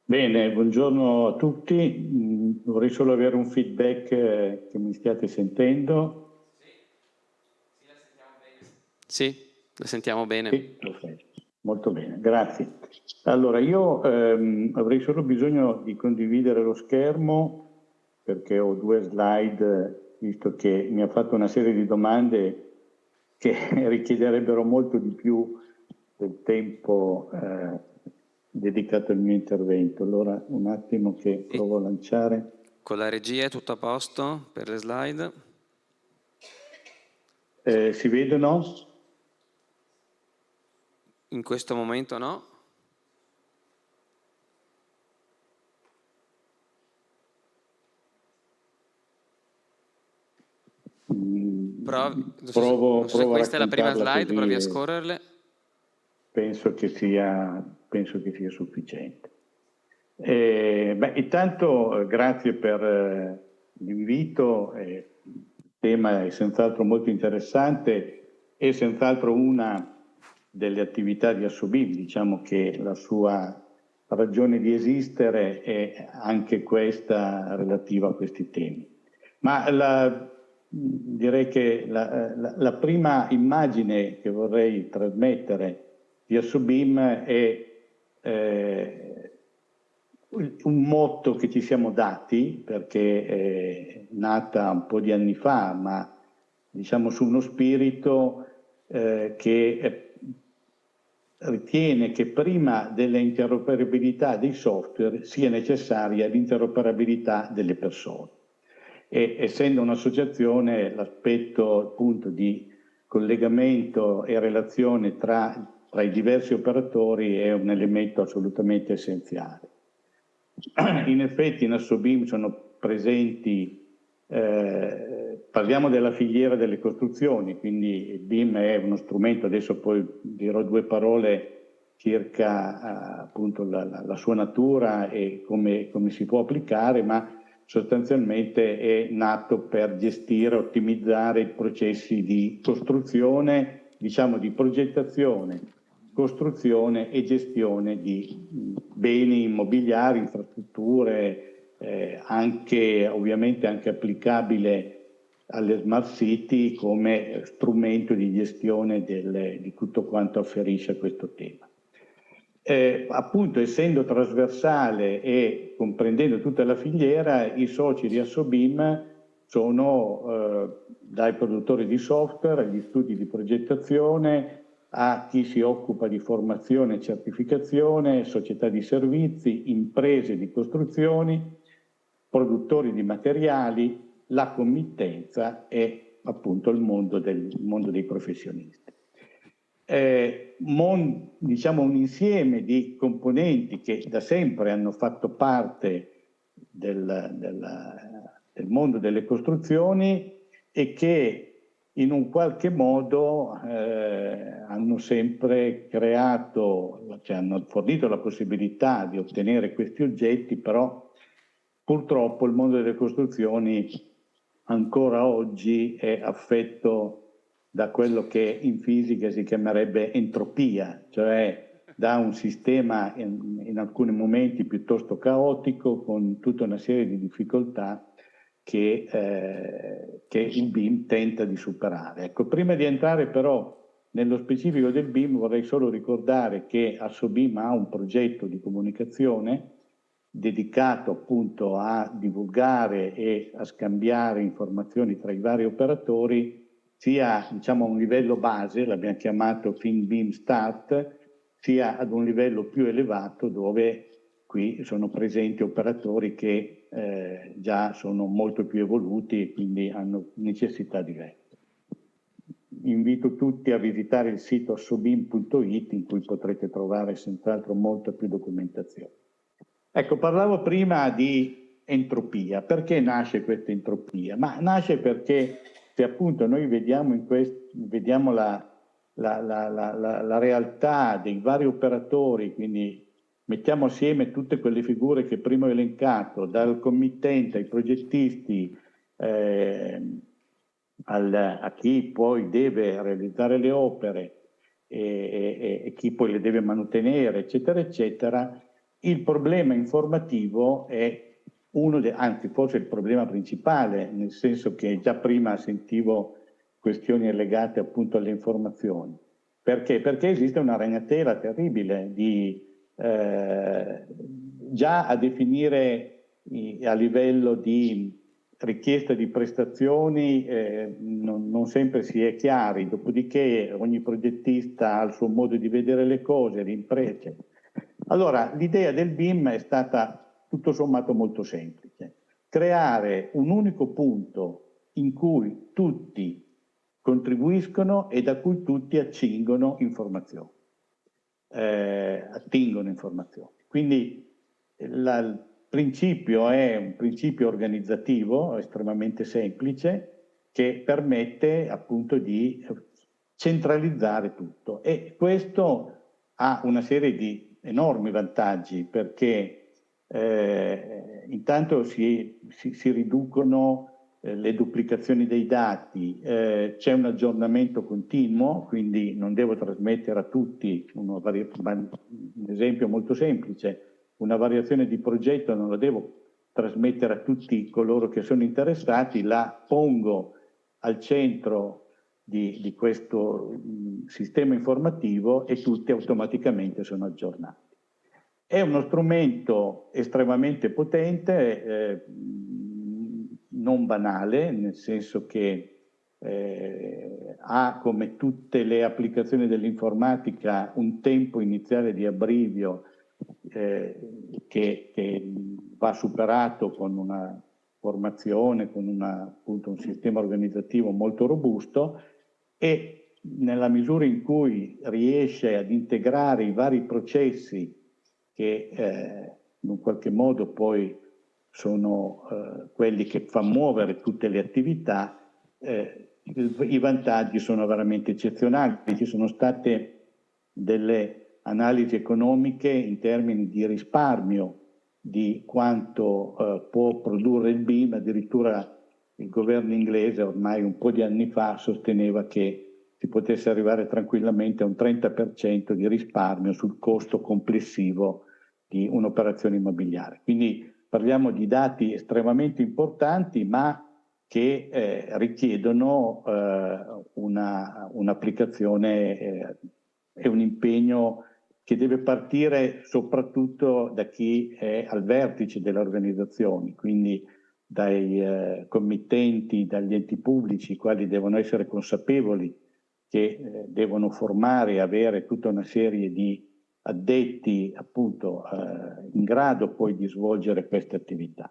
Bene, buongiorno a tutti. Vorrei solo avere un feedback che mi stiate sentendo. Sì, la sentiamo bene. Sì, perfetto. Molto bene, grazie. Allora, io avrei solo bisogno di condividere lo schermo perché ho 2 slide, visto che mi ha fatto una serie di domande che richiederebbero molto di più del tempo dedicato al mio intervento. Allora un attimo che provo a lanciare. Con la regia è tutto a posto per le slide? Si vedono? In questo momento no. Provo se questa è la prima raccontarla slide, così provi a scorrerle. Penso che sia sufficiente. Intanto grazie per l'invito, il tema è senz'altro molto interessante e senz'altro una delle attività di AssoBIM, diciamo che la sua ragione di esistere è anche questa relativa a questi temi. Ma direi che la prima immagine che vorrei trasmettere di AssoBIM è un motto che ci siamo dati perché è nata un po' di anni fa, ma diciamo su uno spirito che ritiene che prima dell'interoperabilità dei software sia necessaria l'interoperabilità delle persone. E essendo un'associazione, l'aspetto appunto di collegamento e relazione tra i diversi operatori è un elemento assolutamente essenziale. In effetti in AssoBIM sono presenti, parliamo della filiera delle costruzioni, quindi il BIM è uno strumento, adesso poi dirò 2 parole circa appunto la sua natura e come si può applicare, ma sostanzialmente è nato per gestire, ottimizzare i processi di costruzione, diciamo di progettazione, costruzione e gestione di beni immobiliari, infrastrutture, ovviamente anche applicabile alle smart city come strumento di gestione di tutto quanto afferisce a questo tema. Appunto, essendo trasversale e comprendendo tutta la filiera, i soci di AssoBIM sono dai produttori di software, agli studi di progettazione, a chi si occupa di formazione e certificazione, società di servizi, imprese di costruzioni, produttori di materiali, la committenza e appunto il mondo dei professionisti. Diciamo un insieme di componenti che da sempre hanno fatto parte del mondo delle costruzioni e che in un qualche modo hanno sempre creato, cioè hanno fornito la possibilità di ottenere questi oggetti, però purtroppo il mondo delle costruzioni ancora oggi è affetto da quello che in fisica si chiamerebbe entropia, cioè da un sistema in alcuni momenti piuttosto caotico, con tutta una serie di difficoltà che il BIM tenta di superare. Ecco, prima di entrare però nello specifico del BIM vorrei solo ricordare che AssoBIM ha un progetto di comunicazione dedicato appunto a divulgare e a scambiare informazioni tra i vari operatori, sia diciamo a un livello base, l'abbiamo chiamato FinBeam Start, sia ad un livello più elevato dove qui sono presenti operatori che già sono molto più evoluti e quindi hanno necessità diverse. Invito tutti a visitare il sito assobim.it in cui potrete trovare senz'altro molta più documentazione. Ecco, parlavo prima di entropia. Perché nasce questa entropia? Ma nasce perché se appunto noi vediamo, vediamo la realtà dei vari operatori, quindi mettiamo assieme tutte quelle figure che prima ho elencato, dal committente ai progettisti, a chi poi deve realizzare le opere e chi poi le deve mantenere, eccetera, eccetera, il problema informativo è anzi forse il problema principale, nel senso che già prima sentivo questioni legate appunto alle informazioni. Perché? Perché esiste una ragnatela terribile già a definire a livello di richiesta di prestazioni non sempre si è chiari, dopodiché ogni progettista ha il suo modo di vedere le cose, le imprese. Allora, l'idea del BIM è stata tutto sommato molto semplice: creare un unico punto in cui tutti contribuiscono e da cui tutti attingono informazioni. Quindi il principio è un principio organizzativo estremamente semplice che permette appunto di centralizzare tutto, e questo ha una serie di enormi vantaggi perché intanto si riducono le duplicazioni dei dati, c'è un aggiornamento continuo, quindi non devo trasmettere a tutti un esempio molto semplice: una variazione di progetto non la devo trasmettere a tutti coloro che sono interessati, la pongo al centro di questo sistema informativo e tutti automaticamente sono aggiornati. È uno strumento estremamente potente, non banale, nel senso che ha, come tutte le applicazioni dell'informatica, un tempo iniziale di abbrivio che va superato con una formazione, con appunto un sistema organizzativo molto robusto, e nella misura in cui riesce ad integrare i vari processi che in un qualche modo poi sono quelli che fanno muovere tutte le attività, i vantaggi sono veramente eccezionali. Ci sono state delle analisi economiche in termini di risparmio di quanto può produrre il BIM. Addirittura il governo inglese ormai un po' di anni fa sosteneva che si potesse arrivare tranquillamente a un 30% di risparmio sul costo complessivo di un'operazione immobiliare. Quindi parliamo di dati estremamente importanti, ma che richiedono un'applicazione e un impegno che deve partire soprattutto da chi è al vertice delle organizzazioni, quindi dai committenti, dagli enti pubblici, i quali devono essere consapevoli che devono formare e avere tutta una serie di addetti appunto in grado poi di svolgere queste attività.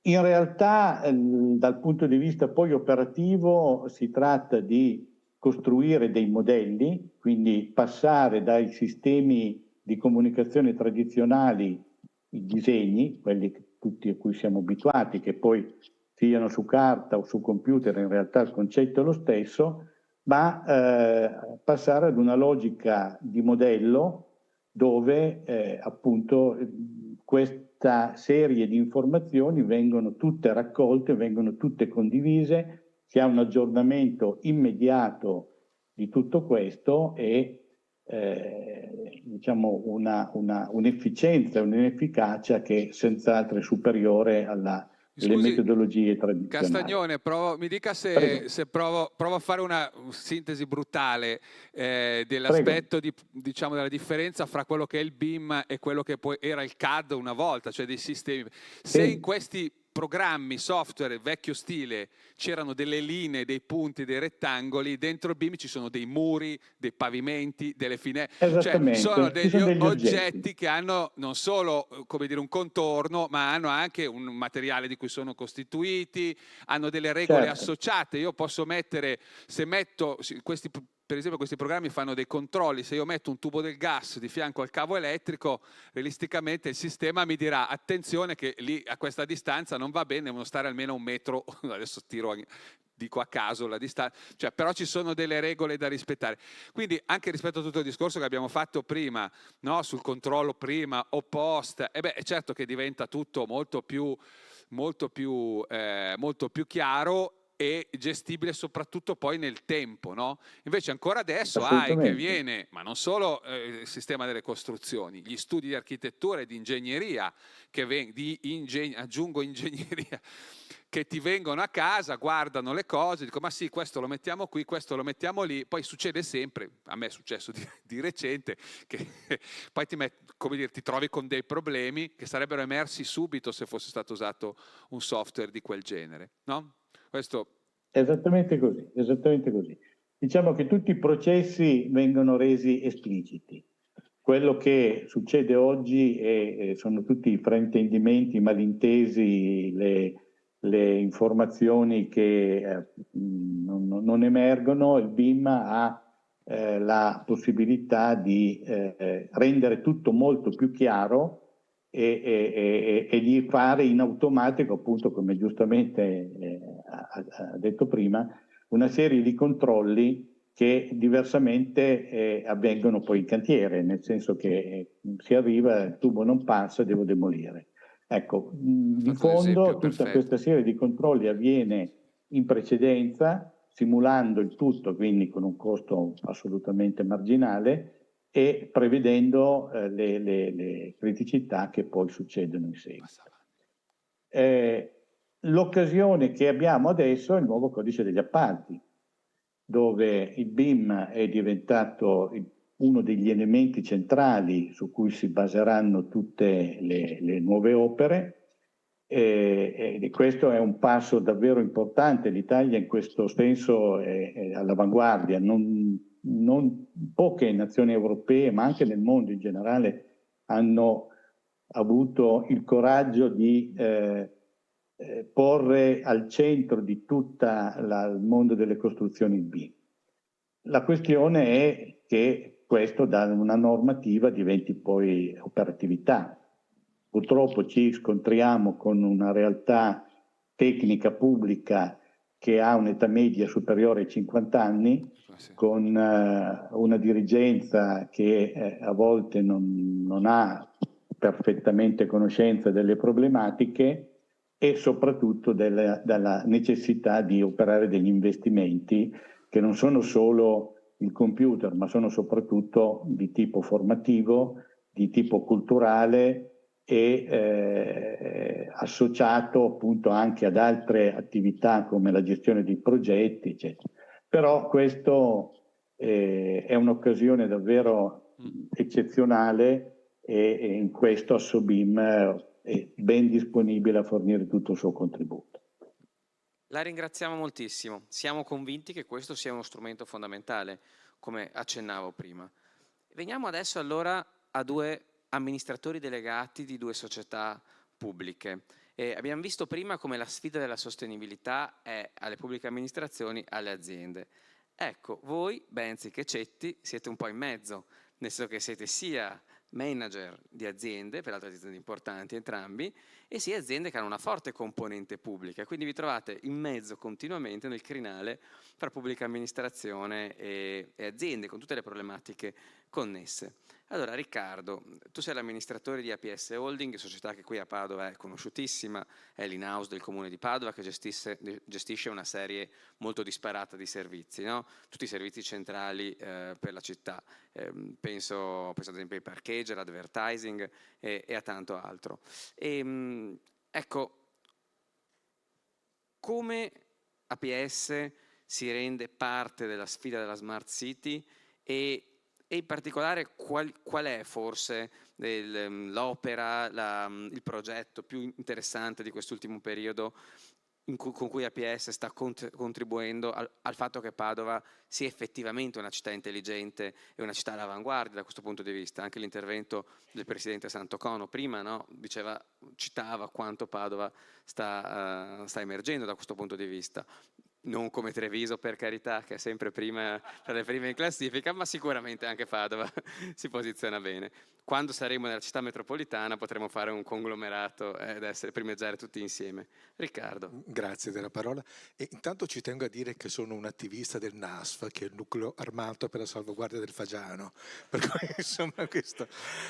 In realtà dal punto di vista poi operativo si tratta di costruire dei modelli, quindi passare dai sistemi di comunicazione tradizionali, i disegni, quelli tutti a cui siamo abituati, che poi siano su carta o su computer, in realtà il concetto è lo stesso, ma passare ad una logica di modello dove appunto questa serie di informazioni vengono tutte raccolte, vengono tutte condivise, si ha un aggiornamento immediato di tutto questo e diciamo un'efficienza, un'efficacia che senz'altro è superiore alla le metodologie tradizionali. Castagnone, mi dica se provo a fare una sintesi brutale dell'aspetto diciamo, della differenza fra quello che è il BIM e quello che poi era il CAD una volta, cioè dei sistemi. Se in questi programmi, software vecchio stile, c'erano delle linee, dei punti, dei rettangoli, dentro il BIM ci sono dei muri, dei pavimenti, delle finestre, cioè sono degli oggetti che hanno non solo, come dire, un contorno, ma hanno anche un materiale di cui sono costituiti, hanno delle regole associate. Io posso mettere, se metto questi, per esempio questi programmi fanno dei controlli, se io metto un tubo del gas di fianco al cavo elettrico, realisticamente il sistema mi dirà attenzione che lì a questa distanza non va bene, devono stare almeno 1 metro, adesso dico a caso la distanza, cioè, però ci sono delle regole da rispettare. Quindi anche rispetto a tutto il discorso che abbiamo fatto prima, no? Sul controllo prima o post, è certo che diventa tutto molto più chiaro e gestibile soprattutto poi nel tempo, no? Invece ancora adesso che viene, ma non solo il sistema delle costruzioni, gli studi di architettura e di ingegneria, aggiungo ingegneria, che ti vengono a casa, guardano le cose, dicono ma sì, questo lo mettiamo qui, questo lo mettiamo lì, poi succede sempre, a me è successo di recente, che poi ti trovi con dei problemi che sarebbero emersi subito se fosse stato usato un software di quel genere, no? Questo... Esattamente così, esattamente così. Diciamo che tutti i processi vengono resi espliciti. Quello che succede oggi sono tutti i fraintendimenti, i malintesi, le informazioni che non emergono. Il BIM ha la possibilità di rendere tutto molto più chiaro e di fare in automatico, appunto come giustamente ha detto prima, una serie di controlli che diversamente avvengono poi in cantiere, nel senso che si arriva, il tubo non passa, devo demolire. Ecco, di fondo tutta questa serie di controlli avviene in precedenza, simulando il tutto, quindi con un costo assolutamente marginale, e prevedendo le criticità che poi succedono in seguito. L'occasione che abbiamo adesso è il nuovo codice degli appalti, dove il BIM è diventato uno degli elementi centrali su cui si baseranno tutte le nuove opere, e questo è un passo davvero importante. L'Italia in questo senso è all'avanguardia. Non poche nazioni europee, ma anche nel mondo in generale, hanno avuto il coraggio di porre al centro di tutto il mondo delle costruzioni il BIM. La questione è che questo da una normativa diventi poi operatività. Purtroppo ci scontriamo con una realtà tecnica pubblica che ha un'età media superiore ai 50 anni, con una dirigenza che a volte non ha perfettamente conoscenza delle problematiche e soprattutto della necessità di operare degli investimenti che non sono solo il computer, ma sono soprattutto di tipo formativo, di tipo culturale e associato appunto anche ad altre attività come la gestione di progetti, eccetera. Però questo è un'occasione davvero eccezionale e in questo Assobim è ben disponibile a fornire tutto il suo contributo. La ringraziamo moltissimo. Siamo convinti che questo sia uno strumento fondamentale, come accennavo prima. Veniamo adesso allora a 2 amministratori delegati di 2 società pubbliche. Abbiamo visto prima come la sfida della sostenibilità è alle pubbliche amministrazioni, alle aziende. Ecco, voi, Benzi che Cetti, siete un po' in mezzo, nel senso che siete sia manager di aziende, peraltro aziende importanti entrambi, e sia aziende che hanno una forte componente pubblica, quindi vi trovate in mezzo continuamente nel crinale tra pubblica amministrazione e aziende, con tutte le problematiche connesse. Allora Riccardo, tu sei l'amministratore di APS Holding, società che qui a Padova è conosciutissima, è l'in-house del comune di Padova che gestisce una serie molto disparata di servizi, no? Tutti i servizi centrali per la città, penso ad esempio ai parcheggi, all'advertising e a tanto altro. Ecco, come APS si rende parte della sfida della Smart City e in particolare qual è forse l'opera, il progetto più interessante di quest'ultimo periodo con cui APS sta contribuendo al fatto che Padova sia effettivamente una città intelligente e una città all'avanguardia da questo punto di vista. Anche l'intervento del Presidente Santocono prima, no, citava quanto Padova sta emergendo da questo punto di vista. Non come Treviso, per carità, che è sempre tra le prime in classifica, ma sicuramente anche Padova si posiziona bene. Quando saremo nella città metropolitana potremo fare un conglomerato ed primeggiare tutti insieme. Riccardo. Grazie della parola. E intanto ci tengo a dire che sono un attivista del NASF, che è il nucleo armato per la salvaguardia del Fagiano. Per cui, insomma, questo.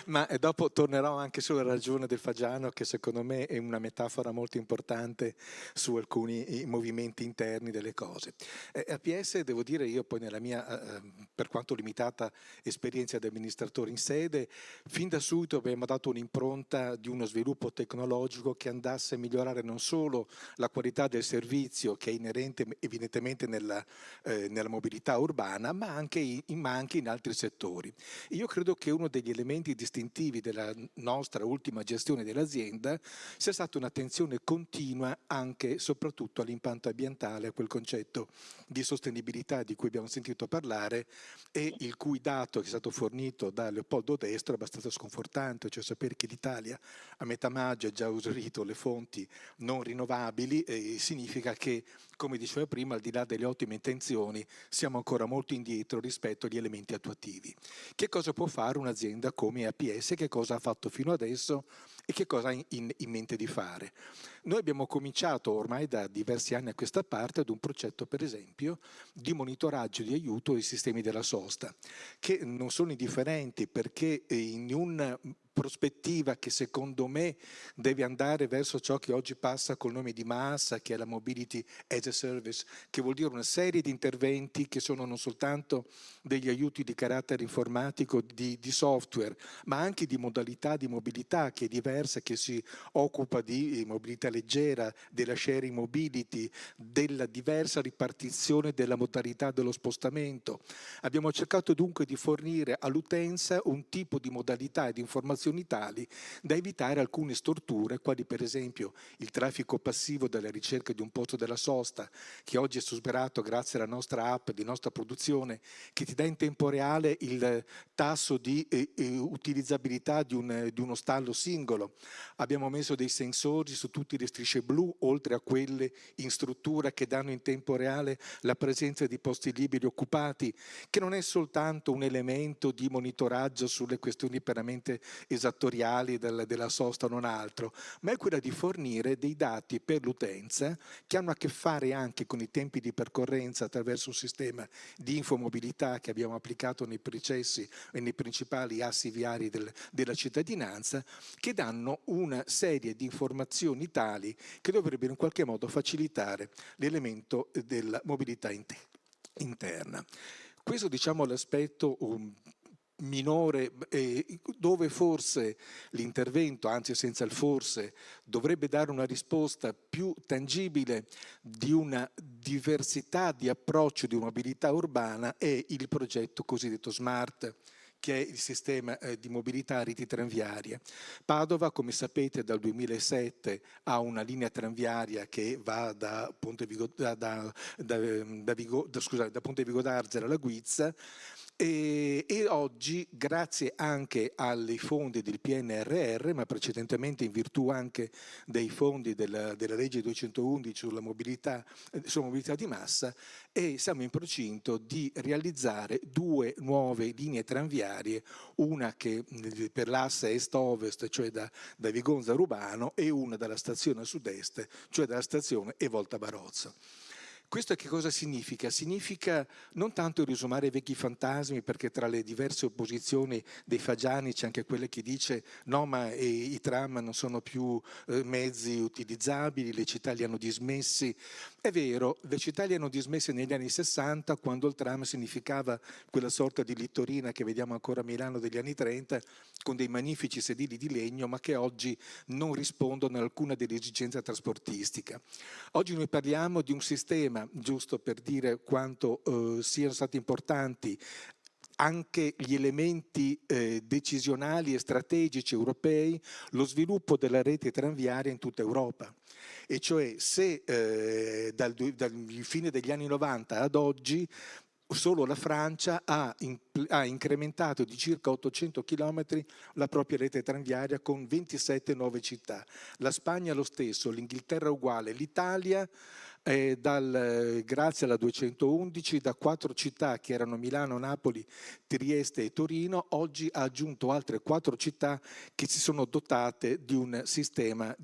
Ma dopo tornerò anche sulla ragione del Fagiano, che secondo me è una metafora molto importante su alcuni movimenti interni delle cose. APS, devo dire, io poi nella mia, per quanto limitata esperienza di amministratore in sede, fin da subito abbiamo dato un'impronta di uno sviluppo tecnologico che andasse a migliorare non solo la qualità del servizio, che è inerente evidentemente nella mobilità urbana, ma anche in altri settori. Io credo che uno degli elementi distintivi della nostra ultima gestione dell'azienda sia stata un'attenzione continua anche e soprattutto all'impatto ambientale, a quel concetto di sostenibilità di cui abbiamo sentito parlare e il cui dato che è stato fornito da Leopoldo Destro è abbastanza sconfortante, cioè sapere che l'Italia a metà maggio ha già esaurito le fonti non rinnovabili significa che, come diceva prima, al di là delle ottime intenzioni siamo ancora molto indietro rispetto agli elementi attuativi. Che cosa può fare un'azienda come APS, che cosa ha fatto fino adesso e che cosa ha in mente di fare? Noi abbiamo cominciato ormai da diversi anni a questa parte ad un progetto, per esempio, di monitoraggio di aiuto ai sistemi della sosta, che non sono indifferenti perché in una prospettiva che secondo me deve andare verso ciò che oggi passa col nome di MaaS, che è la Mobility as a Service, che vuol dire una serie di interventi che sono non soltanto degli aiuti di carattere informatico, di software, ma anche di modalità di mobilità che è diversa, che si occupa di mobilità leggera, della sharing mobility, della diversa ripartizione della modalità dello spostamento. Abbiamo cercato dunque di fornire all'utenza un tipo di modalità e di informazioni tali da evitare alcune storture, quali per esempio il traffico passivo della ricerca di un posto della sosta, che oggi è superato grazie alla nostra app di nostra produzione, che ti dà in tempo reale il tasso di utilizzabilità di uno stallo singolo. Abbiamo messo dei sensori su tutte le strisce blu, oltre a quelle in struttura che danno in tempo reale la presenza di posti liberi occupati, che non è soltanto un elemento di monitoraggio sulle questioni pienamente esattoriali della sosta, non altro, ma è quella di fornire dei dati per l'utenza che hanno a che fare anche con i tempi di percorrenza attraverso un sistema di infomobilità che abbiamo applicato nei processi e nei principali assi viari della cittadinanza, che danno una serie di informazioni tali che dovrebbero in qualche modo facilitare l'elemento della mobilità interna. Questo, diciamo, è l'aspetto minore, dove forse l'intervento, anzi senza il forse, dovrebbe dare una risposta più tangibile di una diversità di approccio di mobilità urbana, è il progetto cosiddetto SMART, che è il sistema di mobilità a reti tranviarie. Padova, come sapete, dal 2007 ha una linea tranviaria che va da Ponte Vigo d'Arzera alla Guizza, e oggi, grazie anche ai fondi del PNRR, ma precedentemente in virtù anche dei fondi della legge 211 sulla mobilità di massa, siamo in procinto di realizzare 2 nuove linee tranviarie, una che per l'asse est-ovest, cioè da Vigonza a Rubano, e una dalla stazione a sud-est, cioè dalla stazione e Volta Barozzo. Questo che cosa significa? Significa non tanto riesumare i vecchi fantasmi, perché tra le diverse opposizioni dei fagiani c'è anche quella che dice no, ma i tram non sono più mezzi utilizzabili, le città li hanno dismessi. È vero, le città li hanno dismessi negli anni 60, quando il tram significava quella sorta di littorina che vediamo ancora a Milano degli anni 30, con dei magnifici sedili di legno, ma che oggi non rispondono a alcuna dell'esigenza trasportistica. Oggi noi parliamo di un sistema, giusto per dire quanto siano stati importanti anche gli elementi decisionali e strategici europei, lo sviluppo della rete tranviaria in tutta Europa. E cioè se dal fine degli anni 90 ad oggi solo la Francia ha incrementato di circa 800 km la propria rete tranviaria con 27 nuove città. La Spagna lo stesso, l'Inghilterra uguale, l'Italia grazie alla 211 da 4 città che erano Milano, Napoli, Trieste e Torino, oggi ha aggiunto altre 4 città che si sono dotate di un sistema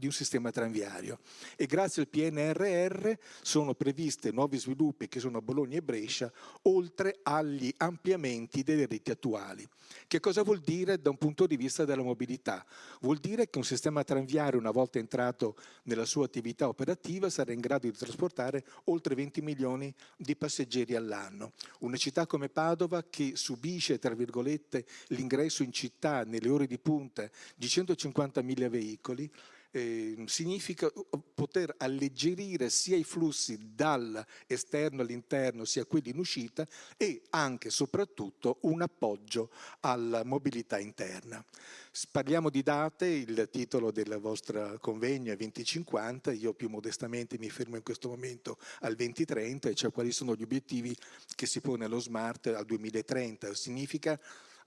tranviario. E grazie al PNRR sono previste nuovi sviluppi che sono a Bologna e Brescia, oltre agli ampliamenti delle reti attuali. Che cosa vuol dire da un punto di vista della mobilità? Vuol dire che un sistema tranviario, una volta entrato nella sua attività operativa, sarà in grado di trasportare oltre 20 milioni di passeggeri all'anno. Una città come Padova che subisce, tra virgolette, l'ingresso in città nelle ore di punta di 150.000 veicoli, significa poter alleggerire sia i flussi dall'esterno all'interno sia quelli in uscita e anche e soprattutto un appoggio alla mobilità interna. Parliamo di date, il titolo del vostro convegno è 2050, io più modestamente mi fermo in questo momento al 2030, e cioè quali sono gli obiettivi che si pone lo Smart al 2030. Significa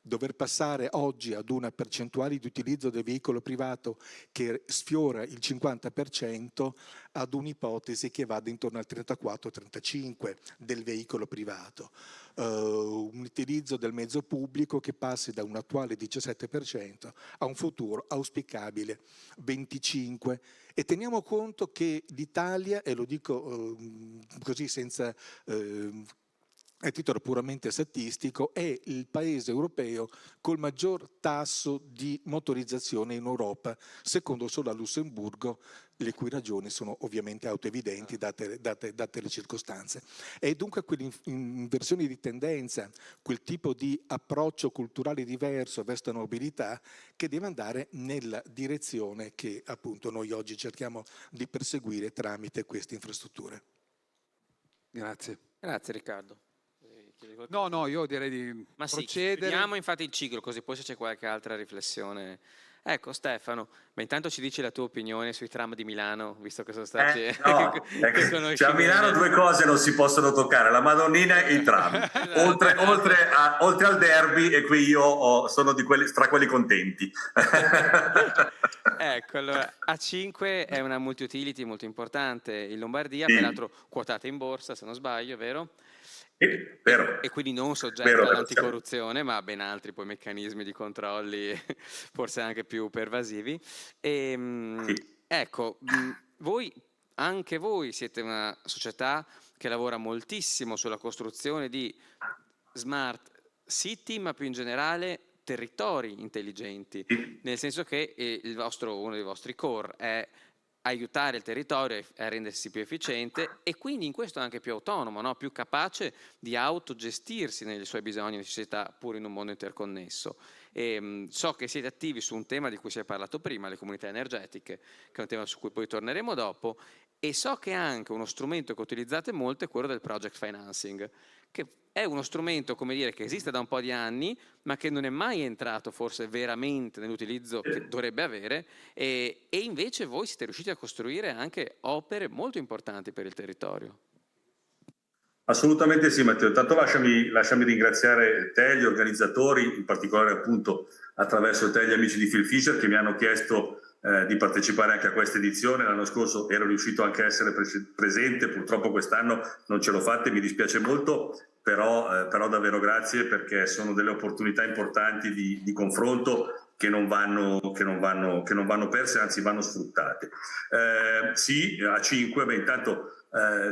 dover passare oggi ad una percentuale di utilizzo del veicolo privato che sfiora il 50% ad un'ipotesi che vada intorno al 34-35% del veicolo privato. Un utilizzo del mezzo pubblico che passi da un attuale 17% a un futuro auspicabile 25%. E teniamo conto che l'Italia, e lo dico così senza a titolo puramente statistico, è il paese europeo col maggior tasso di motorizzazione in Europa, secondo solo a Lussemburgo, le cui ragioni sono ovviamente autoevidenti date le circostanze. È dunque quell'inversione di tendenza, quel tipo di approccio culturale diverso verso la mobilità che deve andare nella direzione che appunto noi oggi cerchiamo di perseguire tramite queste infrastrutture. Grazie. Grazie Riccardo. No, io direi di procedere. Chiudiamo infatti il ciclo, così poi se c'è qualche altra riflessione. Ecco Stefano, ma intanto ci dici la tua opinione sui tram di Milano, visto che sono stati... Cioè a Milano due cose non si possono toccare, la Madonnina e i tram, oltre al derby, e qui io sono tra quelli contenti. Ecco, allora, A5 è una multi-utility molto importante in Lombardia, peraltro quotata in borsa se non sbaglio, vero? E quindi non soggetta all'anticorruzione, ma ben altri poi meccanismi di controlli forse anche più pervasivi. Ecco, anche voi siete una società che lavora moltissimo sulla costruzione di smart city, ma più in generale territori intelligenti, nel senso che uno dei vostri core è aiutare il territorio a rendersi più efficiente e quindi in questo anche più autonomo, no? Più capace di autogestirsi nei suoi bisogni e necessità pur in un mondo interconnesso. So che siete attivi su un tema di cui si è parlato prima, le comunità energetiche, che è un tema su cui poi torneremo dopo, e so che anche uno strumento che utilizzate molto è quello del project financing, che è uno strumento, come dire, che esiste da un po' di anni, ma che non è mai entrato forse veramente nell'utilizzo che dovrebbe avere, e invece voi siete riusciti a costruire anche opere molto importanti per il territorio. Assolutamente sì, Matteo. Intanto lasciami ringraziare te, gli organizzatori, in particolare appunto attraverso te gli amici di Phil Fisher che mi hanno chiesto di partecipare anche a questa edizione. L'anno scorso ero riuscito anche a essere presente, purtroppo quest'anno non ce l'ho fatta e mi dispiace molto, però davvero grazie, perché sono delle opportunità importanti di confronto che non vanno perse, anzi vanno sfruttate. Sì, A5, intanto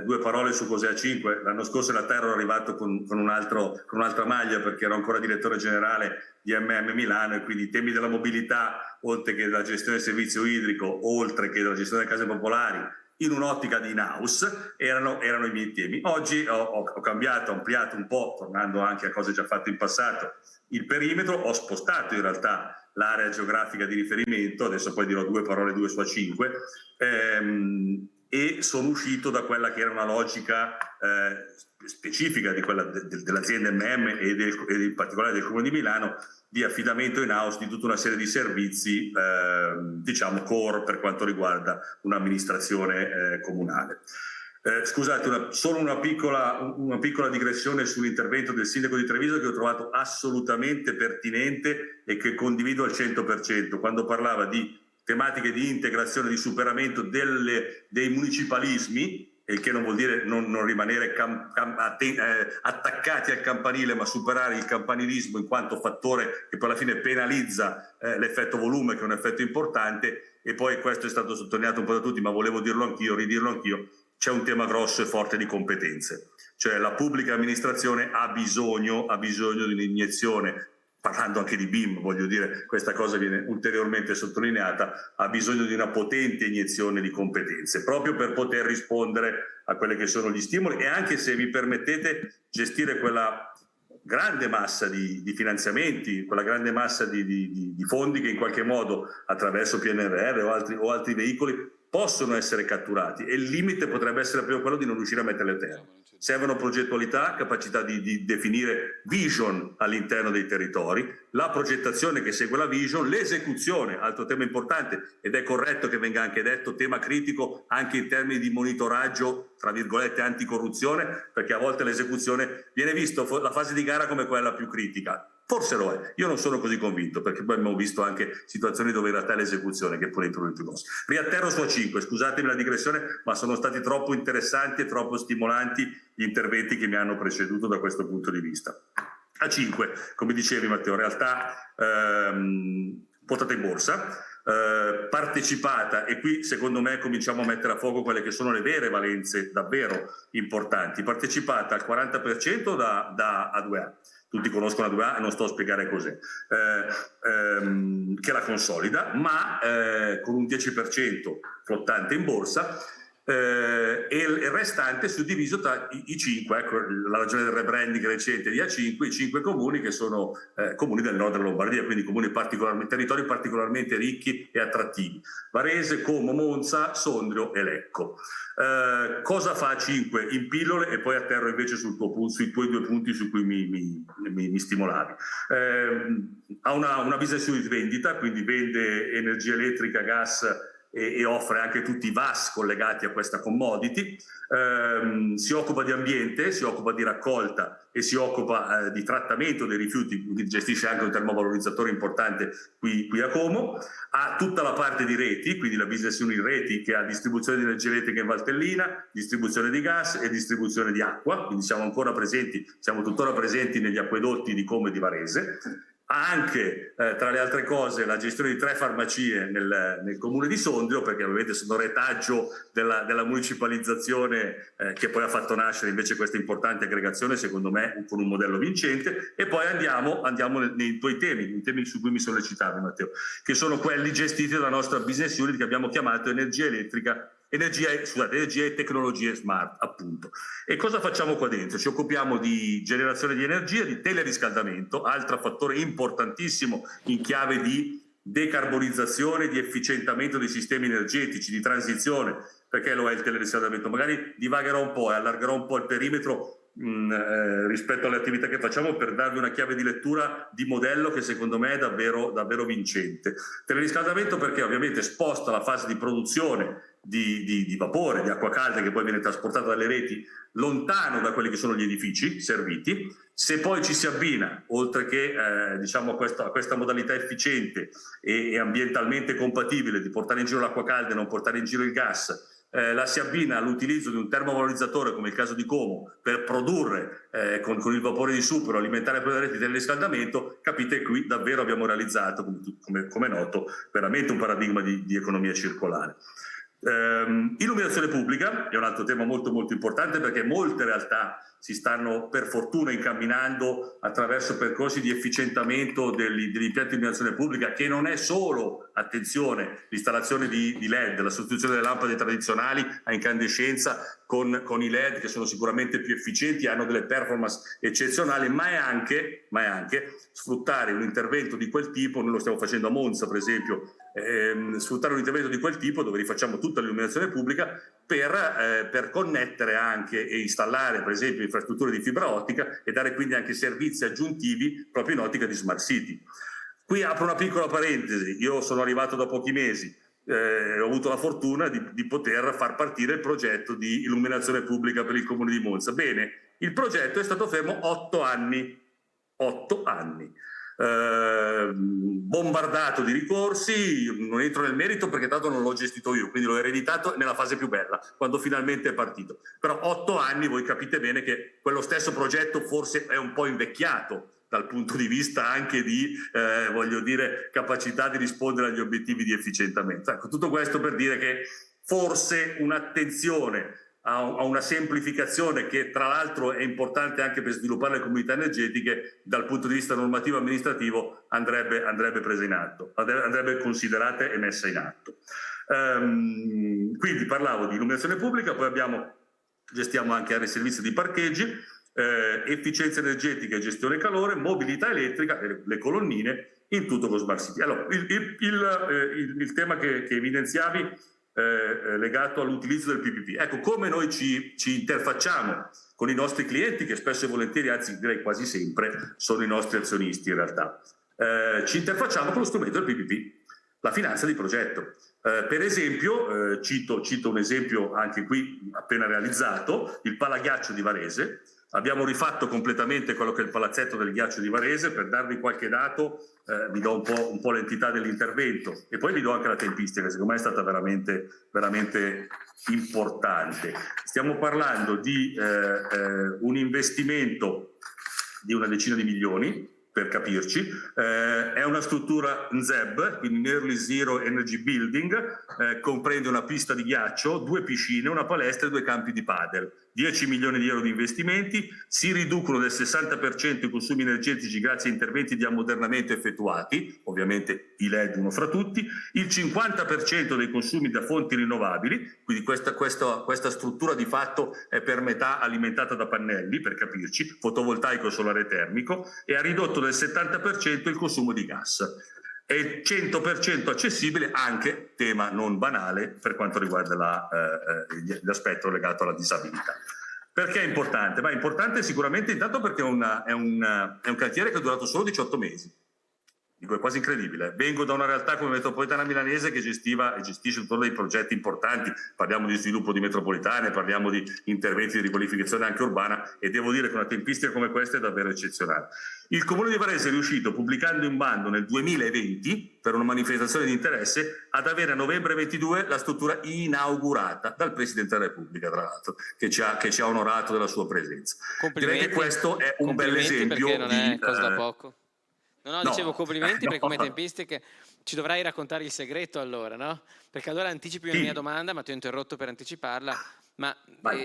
due parole su Cosea 5. L'anno scorso in realtà ero arrivato con un'altra maglia, perché ero ancora direttore generale di MM Milano, e quindi i temi della mobilità, oltre che della gestione del servizio idrico, oltre che della gestione delle case popolari, in un'ottica di in-house, erano i miei temi. Oggi ho cambiato, ho ampliato un po', tornando anche a cose già fatte in passato, il perimetro, ho spostato in realtà l'area geografica di riferimento, adesso poi dirò due parole, 2 su A5, e sono uscito da quella che era una logica specifica di quella dell'azienda MM e in particolare del Comune di Milano, di affidamento in house di tutta una serie di servizi, diciamo core, per quanto riguarda un'amministrazione comunale. Scusate, solo una piccola digressione sull'intervento del sindaco di Treviso, che ho trovato assolutamente pertinente e che condivido al 100%, quando parlava di tematiche di integrazione, di superamento dei municipalismi, il che non vuol dire non rimanere attaccati al campanile, ma superare il campanilismo in quanto fattore che poi alla fine penalizza l'effetto volume, che è un effetto importante. E poi, questo è stato sottolineato un po' da tutti, ma volevo dirlo anch'io, ridirlo anch'io, c'è un tema grosso e forte di competenze, cioè la pubblica amministrazione ha bisogno di un'iniezione. Parlando anche di BIM, voglio dire, questa cosa viene ulteriormente sottolineata, ha bisogno di una potente iniezione di competenze, proprio per poter rispondere a quelli che sono gli stimoli, e anche, se mi permettete, gestire quella grande massa di finanziamenti, quella grande massa di fondi che in qualche modo, attraverso PNRR o altri veicoli, possono essere catturati, e il limite potrebbe essere proprio quello di non riuscire a metterle a terra. Servono progettualità, capacità di definire vision all'interno dei territori, la progettazione che segue la vision, l'esecuzione, altro tema importante, ed è corretto che venga anche detto, tema critico anche in termini di monitoraggio, tra virgolette, anticorruzione, perché a volte l'esecuzione viene visto la fase di gara come quella più critica. Forse lo è, io non sono così convinto, perché poi abbiamo visto anche situazioni dove in realtà è l'esecuzione che pone i problemi più grossi. Riatterro su A5, scusatemi la digressione, ma sono stati troppo interessanti e troppo stimolanti gli interventi che mi hanno preceduto da questo punto di vista. A5, come dicevi Matteo, in realtà quotata in borsa, partecipata, e qui secondo me cominciamo a mettere a fuoco quelle che sono le vere valenze davvero importanti, partecipata al 40% da A2A. Tutti conoscono A2A e non sto a spiegare cos'è, che la consolida, ma con un 10% flottante in borsa, e il restante suddiviso tra i 5, ecco la ragione del rebranding recente di A5, i 5 comuni che sono comuni del nord della Lombardia, quindi territori particolarmente ricchi e attrattivi: Varese, Como, Monza, Sondrio e Lecco. Cosa fa A5 in pillole, e poi atterro invece sui tuoi due punti su cui mi stimolavi. Ha una business unit vendita, quindi vende energia elettrica, gas, e offre anche tutti i VAS collegati a questa commodity. Si occupa di ambiente, si occupa di raccolta e si occupa di trattamento dei rifiuti, quindi gestisce anche un termovalorizzatore importante qui a Como. Ha tutta la parte di reti, quindi la business unit reti, che ha distribuzione di energia elettrica in Valtellina, distribuzione di gas e distribuzione di acqua, quindi siamo tuttora presenti negli acquedotti di Como e di Varese. Ha anche, tra le altre cose, la gestione di 3 farmacie nel comune di Sondrio, perché ovviamente sono retaggio della municipalizzazione, che poi ha fatto nascere invece questa importante aggregazione, secondo me con un modello vincente. E poi andiamo nei tuoi temi su cui mi sollecitavi, Matteo, che sono quelli gestiti dalla nostra business unit che abbiamo chiamato energia e tecnologie smart, appunto. E cosa facciamo qua dentro? Ci occupiamo di generazione di energia, di teleriscaldamento, altro fattore importantissimo in chiave di decarbonizzazione, di efficientamento dei sistemi energetici, di transizione. Perché lo è il teleriscaldamento? Magari divagherò un po' e allargherò un po' il perimetro rispetto alle attività che facciamo, per darvi una chiave di lettura di modello che secondo me è davvero vincente. Teleriscaldamento perché ovviamente sposta la fase di produzione di vapore, di acqua calda, che poi viene trasportata dalle reti lontano da quelli che sono gli edifici serviti. Se poi ci si abbina, oltre che a questa modalità efficiente e ambientalmente compatibile di portare in giro l'acqua calda e non portare in giro il gas, la si abbina all'utilizzo di un termovalorizzatore, come il caso di Como, per produrre con il vapore di supero, alimentare poi le reti di teleriscaldamento, capite che qui davvero abbiamo realizzato, come noto, veramente un paradigma di economia circolare. Illuminazione pubblica è un altro tema molto molto importante, perché molte realtà si stanno per fortuna incamminando attraverso percorsi di efficientamento degli impianti di illuminazione pubblica, che non è solo, attenzione, l'installazione di LED, la sostituzione delle lampade tradizionali a incandescenza con i LED, che sono sicuramente più efficienti, hanno delle performance eccezionali, ma è anche sfruttare un intervento di quel tipo. Noi lo stiamo facendo a Monza, per esempio, sfruttare un intervento di quel tipo dove rifacciamo tutta l'illuminazione pubblica per connettere anche e installare, per esempio, infrastrutture di fibra ottica e dare quindi anche servizi aggiuntivi proprio in ottica di smart city. Qui apro una piccola parentesi: io sono arrivato da pochi mesi, ho avuto la fortuna di poter far partire il progetto di illuminazione pubblica per il Comune di Monza. Bene, il progetto è stato fermo 8 anni. 8 anni. Bombardato di ricorsi, non entro nel merito perché tanto non l'ho gestito io, quindi l'ho ereditato nella fase più bella, quando finalmente è partito. Però 8 anni, voi capite bene che quello stesso progetto forse è un po' invecchiato dal punto di vista anche di, voglio dire, capacità di rispondere agli obiettivi di efficientamento. Ecco, tutto questo per dire che forse un'attenzione a una semplificazione, che tra l'altro è importante anche per sviluppare le comunità energetiche, dal punto di vista normativo amministrativo andrebbe presa in atto, andrebbe considerata e messa in atto. Quindi parlavo di illuminazione pubblica, poi gestiamo anche aree servizi di parcheggi, efficienza energetica e gestione calore, mobilità elettrica, le colonnine, in tutto con Smart City. Allora, il tema che evidenziavi legato all'utilizzo del PPP. Ecco, come noi ci interfacciamo con i nostri clienti, che spesso e volentieri, anzi direi quasi sempre, sono i nostri azionisti in realtà. Ci interfacciamo con lo strumento del PPP, la finanza di progetto. Per esempio, cito un esempio anche qui appena realizzato, il Palaghiaccio di Varese. Abbiamo rifatto completamente quello che è il palazzetto del ghiaccio di Varese. Per darvi qualche dato, vi do un po' l'entità dell'intervento e poi vi do anche la tempistica, che secondo me è stata veramente, veramente importante. Stiamo parlando di un investimento di una decina di milioni, per capirci. È una struttura NZEB, quindi Nearly Zero Energy Building, comprende una pista di ghiaccio, 2 piscine, una palestra e 2 campi di padel. 10 milioni di euro di investimenti, si riducono del 60% i consumi energetici grazie a interventi di ammodernamento effettuati, ovviamente i LED uno fra tutti, il 50% dei consumi da fonti rinnovabili, quindi questa struttura di fatto è per metà alimentata da pannelli, per capirci, fotovoltaico e solare termico, e ha ridotto del 70% il consumo di gas. È il 100% accessibile, anche tema non banale per quanto riguarda l'aspetto legato alla disabilità. Perché è importante? Ma è importante sicuramente intanto perché è un cantiere che è durato solo 18 mesi. Dico, è quasi incredibile. Vengo da una realtà come Metropolitana Milanese che gestiva e gestisce tutto dei progetti importanti, parliamo di sviluppo di metropolitane, parliamo di interventi di riqualificazione anche urbana, e devo dire che una tempistica come questa è davvero eccezionale. Il Comune di Varese è riuscito, pubblicando in bando nel 2020 per una manifestazione di interesse, ad avere a novembre 22 la struttura inaugurata dal Presidente della Repubblica, tra l'altro, che ci ha onorato della sua presenza. Direi che questo è un bel esempio perché non è di cosa da poco. No, dicevo complimenti no. perché come tempistiche ci dovrai raccontare il segreto allora, no? Perché allora anticipi una mia domanda, ma ti ho interrotto per anticiparla. Ma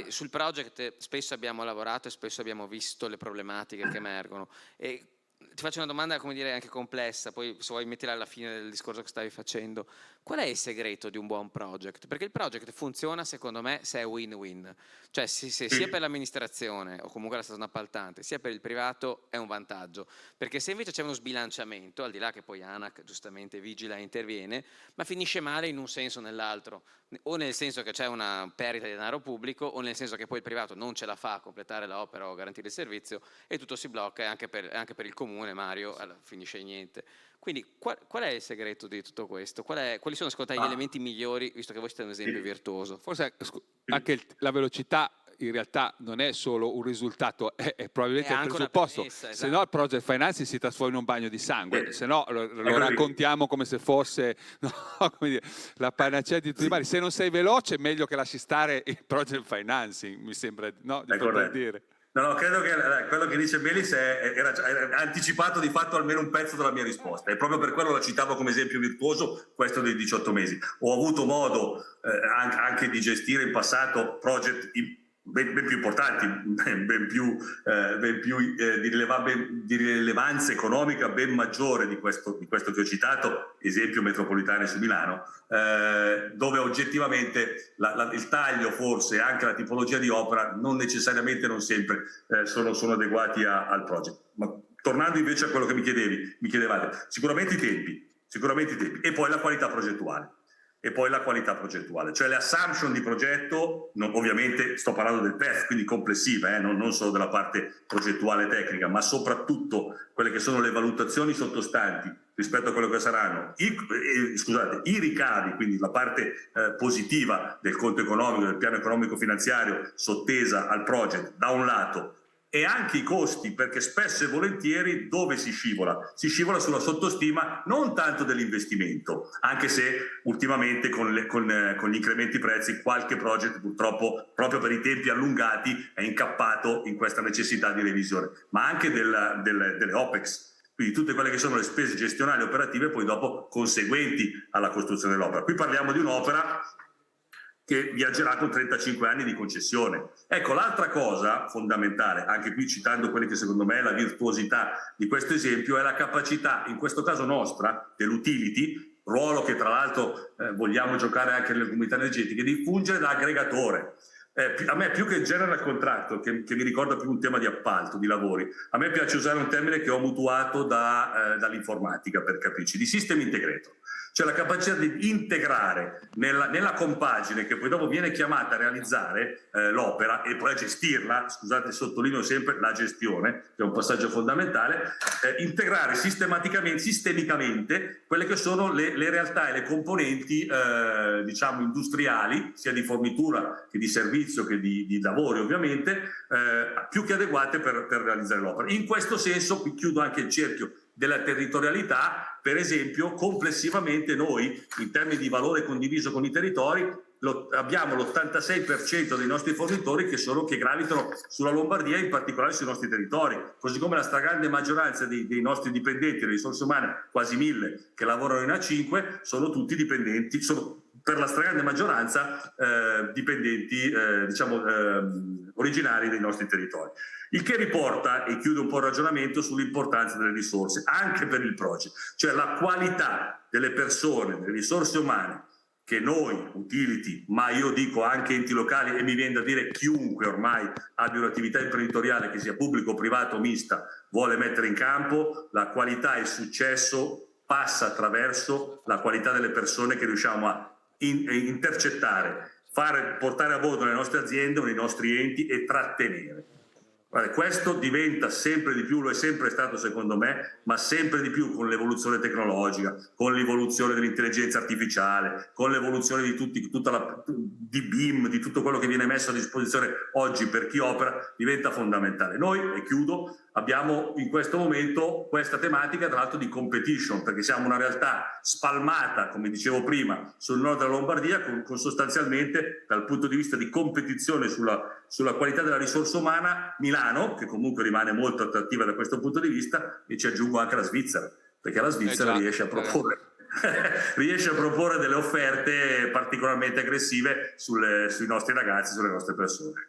sul project spesso abbiamo lavorato e spesso abbiamo visto le problematiche che emergono. E ti faccio una domanda, come dire, anche complessa, poi se vuoi mettila alla fine del discorso che stavi facendo. Qual è il segreto di un buon project? Perché il project funziona, secondo me, se è win-win. Cioè, se sia per l'amministrazione o comunque la stazione appaltante, sia per il privato, è un vantaggio. Perché se invece c'è uno sbilanciamento, al di là che poi ANAC giustamente vigila e interviene, ma finisce male in un senso o nell'altro. O nel senso che c'è una perdita di denaro pubblico, o nel senso che poi il privato non ce la fa a completare l'opera o garantire il servizio e tutto si blocca, e anche per il comune, Mario, finisce in niente. Quindi qual è il segreto di tutto questo? Quali sono secondo te gli elementi migliori, visto che voi siete un esempio virtuoso? Forse anche la velocità in realtà non è solo un risultato, è probabilmente il presupposto. Premessa, se no il project financing si trasforma in un bagno di sangue, se no lo raccontiamo come se fosse come dire, la panacea di tutti i mali. Se non sei veloce è meglio che lasci stare il project financing, mi sembra, no, di poter dire. No, credo che quello che dice Belis era anticipato di fatto almeno un pezzo della mia risposta, e proprio per quello la citavo come esempio virtuoso, questo dei 18 mesi. Ho avuto modo anche di gestire in passato project ben più importanti, ben più di rilevanza economica ben maggiore di questo che ho citato, esempio metropolitane su Milano, dove oggettivamente il taglio forse, anche la tipologia di opera, non necessariamente, non sempre sono adeguati al project. Ma tornando invece a quello che mi chiedevate, sicuramente i tempi, e poi la qualità progettuale. Cioè le assumption di progetto, ovviamente sto parlando del PEF, quindi complessiva, non solo della parte progettuale tecnica, ma soprattutto quelle che sono le valutazioni sottostanti rispetto a quello che saranno i ricavi, quindi la parte positiva del conto economico, del piano economico finanziario sottesa al project da un lato, e anche i costi, perché spesso e volentieri dove si scivola? Si scivola sulla sottostima non tanto dell'investimento, anche se ultimamente con gli incrementi prezzi qualche project purtroppo, proprio per i tempi allungati, è incappato in questa necessità di revisione, ma anche delle OPEX, quindi tutte quelle che sono le spese gestionali operative poi dopo conseguenti alla costruzione dell'opera. Qui parliamo di un'opera che viaggerà con 35 anni di concessione. Ecco, l'altra cosa fondamentale, anche qui citando quelli che secondo me è la virtuosità di questo esempio, è la capacità, in questo caso nostra, dell'utility, ruolo che tra l'altro vogliamo giocare anche nelle comunità energetiche, di fungere da aggregatore. A me più che general contractor, che mi ricorda più un tema di appalto, di lavori, a me piace usare un termine che ho mutuato dall'informatica, per capirci, di system integrator. Cioè la capacità di integrare nella compagine che poi dopo viene chiamata a realizzare l'opera e poi a gestirla, scusate, sottolineo sempre la gestione, che è un passaggio fondamentale, integrare sistemicamente quelle che sono le realtà e le componenti diciamo industriali, sia di fornitura che di servizio che di lavori ovviamente, più che adeguate per realizzare l'opera. In questo senso, qui chiudo anche il cerchio della territorialità, per esempio complessivamente noi in termini di valore condiviso con i territori abbiamo l'86% dei nostri fornitori che gravitano sulla Lombardia, in particolare sui nostri territori, così come la stragrande maggioranza dei nostri dipendenti, le risorse umane, quasi 1000 che lavorano in A5, sono tutti dipendenti, sono per la stragrande maggioranza dipendenti originari dei nostri territori. Il che riporta, e chiude un po' il ragionamento, sull'importanza delle risorse, anche per il project, cioè la qualità delle persone, delle risorse umane, che noi, utility, ma io dico anche enti locali, e mi viene da dire chiunque ormai abbia un'attività imprenditoriale, che sia pubblico, privato o mista, vuole mettere in campo, la qualità e il successo passa attraverso la qualità delle persone che riusciamo a intercettare, portare a bordo nelle nostre aziende o nei nostri enti e trattenere. Questo diventa sempre di più, lo è sempre stato secondo me, ma sempre di più con l'evoluzione tecnologica, con l'evoluzione dell'intelligenza artificiale, con l'evoluzione di di BIM, di tutto quello che viene messo a disposizione oggi per chi opera, diventa fondamentale. Noi, e chiudo, abbiamo in questo momento questa tematica tra l'altro di competition, perché siamo una realtà spalmata, come dicevo prima, sul nord della Lombardia, con sostanzialmente dal punto di vista di competizione sulla qualità della risorsa umana, Milano, che comunque rimane molto attrattiva da questo punto di vista, e ci aggiungo anche la Svizzera, perché la Svizzera riesce a proporre delle offerte particolarmente aggressive sui nostri ragazzi, sulle nostre persone.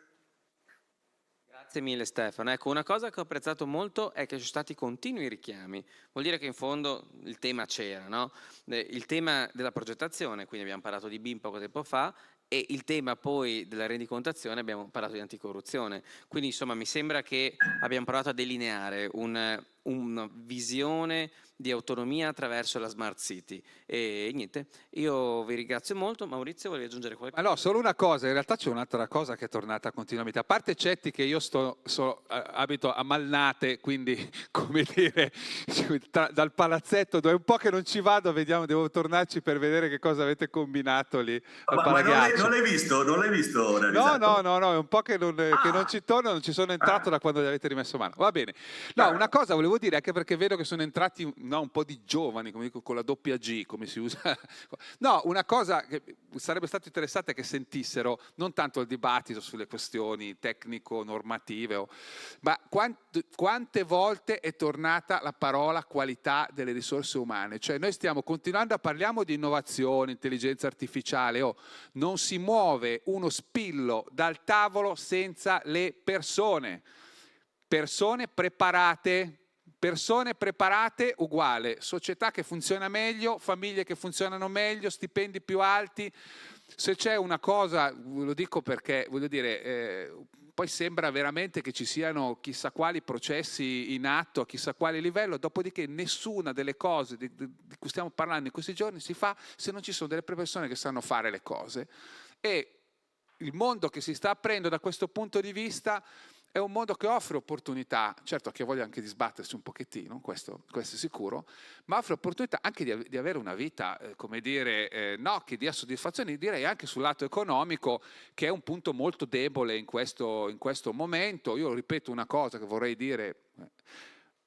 Grazie mille Stefano. Ecco, una cosa che ho apprezzato molto è che ci sono stati continui richiami, vuol dire che in fondo il tema c'era, no? Il tema della progettazione, quindi abbiamo parlato di BIM poco tempo fa, e il tema poi della rendicontazione, abbiamo parlato di anticorruzione, quindi insomma mi sembra che abbiamo provato a delineare una visione di autonomia attraverso la Smart City. E niente, io vi ringrazio molto. Maurizio, volevi aggiungere qualcosa? No, solo una cosa, in realtà c'è un'altra cosa che è tornata continuamente, a parte Cetti che io abito a Malnate, quindi come dire, dal palazzetto dove un po' che non ci vado, vediamo, devo tornarci per vedere che cosa avete combinato lì al Palaghiaccio. Non l'hai visto realizzato? No, è un po' che non ci torno, non ci sono entrato da quando gli avete rimesso mano. Va bene. No, una cosa volevo devo dire anche perché vedo che sono entrati un po' di giovani, come dico, con la doppia G, come si usa. No, una cosa che sarebbe stato interessante che sentissero, non tanto il dibattito sulle questioni tecnico-normative, ma quante volte è tornata la parola qualità delle risorse umane. Cioè noi stiamo continuando a parlare di innovazione, intelligenza artificiale, non si muove uno spillo dal tavolo senza le persone preparate uguale, società che funziona meglio, famiglie che funzionano meglio, stipendi più alti. Se c'è una cosa, lo dico perché, voglio dire, poi sembra veramente che ci siano chissà quali processi in atto, a chissà quale livello, dopodiché nessuna delle cose di cui stiamo parlando in questi giorni si fa se non ci sono delle persone che sanno fare le cose. E il mondo che si sta aprendo da questo punto di vista è un mondo che offre opportunità, certo che voglia anche di sbattersi un pochettino, questo è sicuro, ma offre opportunità anche di avere una vita, come dire, che dia soddisfazioni, direi anche sul lato economico, che è un punto molto debole in questo momento. Io ripeto una cosa che vorrei dire,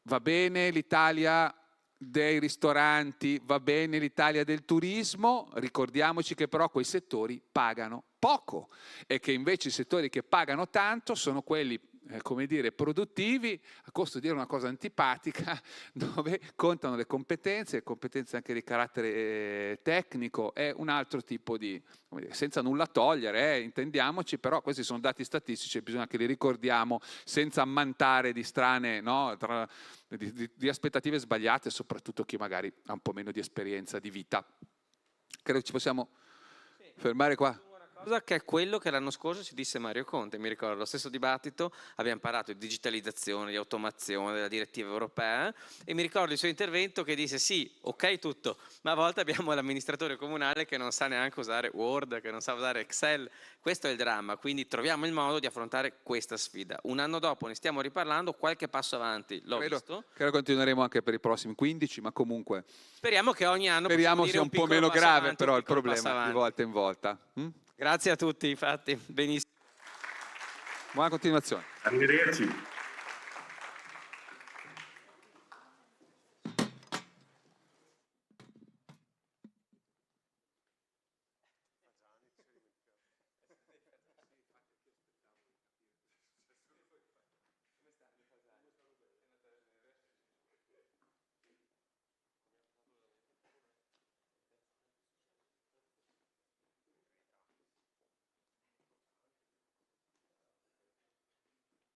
va bene l'Italia dei ristoranti, va bene l'Italia del turismo, ricordiamoci che però quei settori pagano poco e che invece i settori che pagano tanto sono quelli come dire, produttivi, a costo di dire una cosa antipatica, dove contano le competenze anche di carattere tecnico, è un altro tipo di, come dire, senza nulla togliere, intendiamoci, però questi sono dati statistici e bisogna che li ricordiamo senza ammantare di strane, no, di aspettative sbagliate, soprattutto chi magari ha un po' meno di esperienza di vita. Credo ci possiamo fermare qua. Cosa che è quello che l'anno scorso ci disse Mario Conte, mi ricordo, lo stesso dibattito, abbiamo parlato di digitalizzazione, di automazione, della direttiva europea, e mi ricordo il suo intervento che disse sì, ok tutto, ma a volte abbiamo l'amministratore comunale che non sa neanche usare Word, che non sa usare Excel, questo è il dramma, quindi troviamo il modo di affrontare questa sfida. Un anno dopo ne stiamo riparlando, qualche passo avanti l'ho visto. Credo continueremo anche per i prossimi 15, ma comunque speriamo che ogni anno sia un po' meno grave però il problema di volta in volta. Grazie a tutti, infatti, benissimo. Buona continuazione. Arrivederci.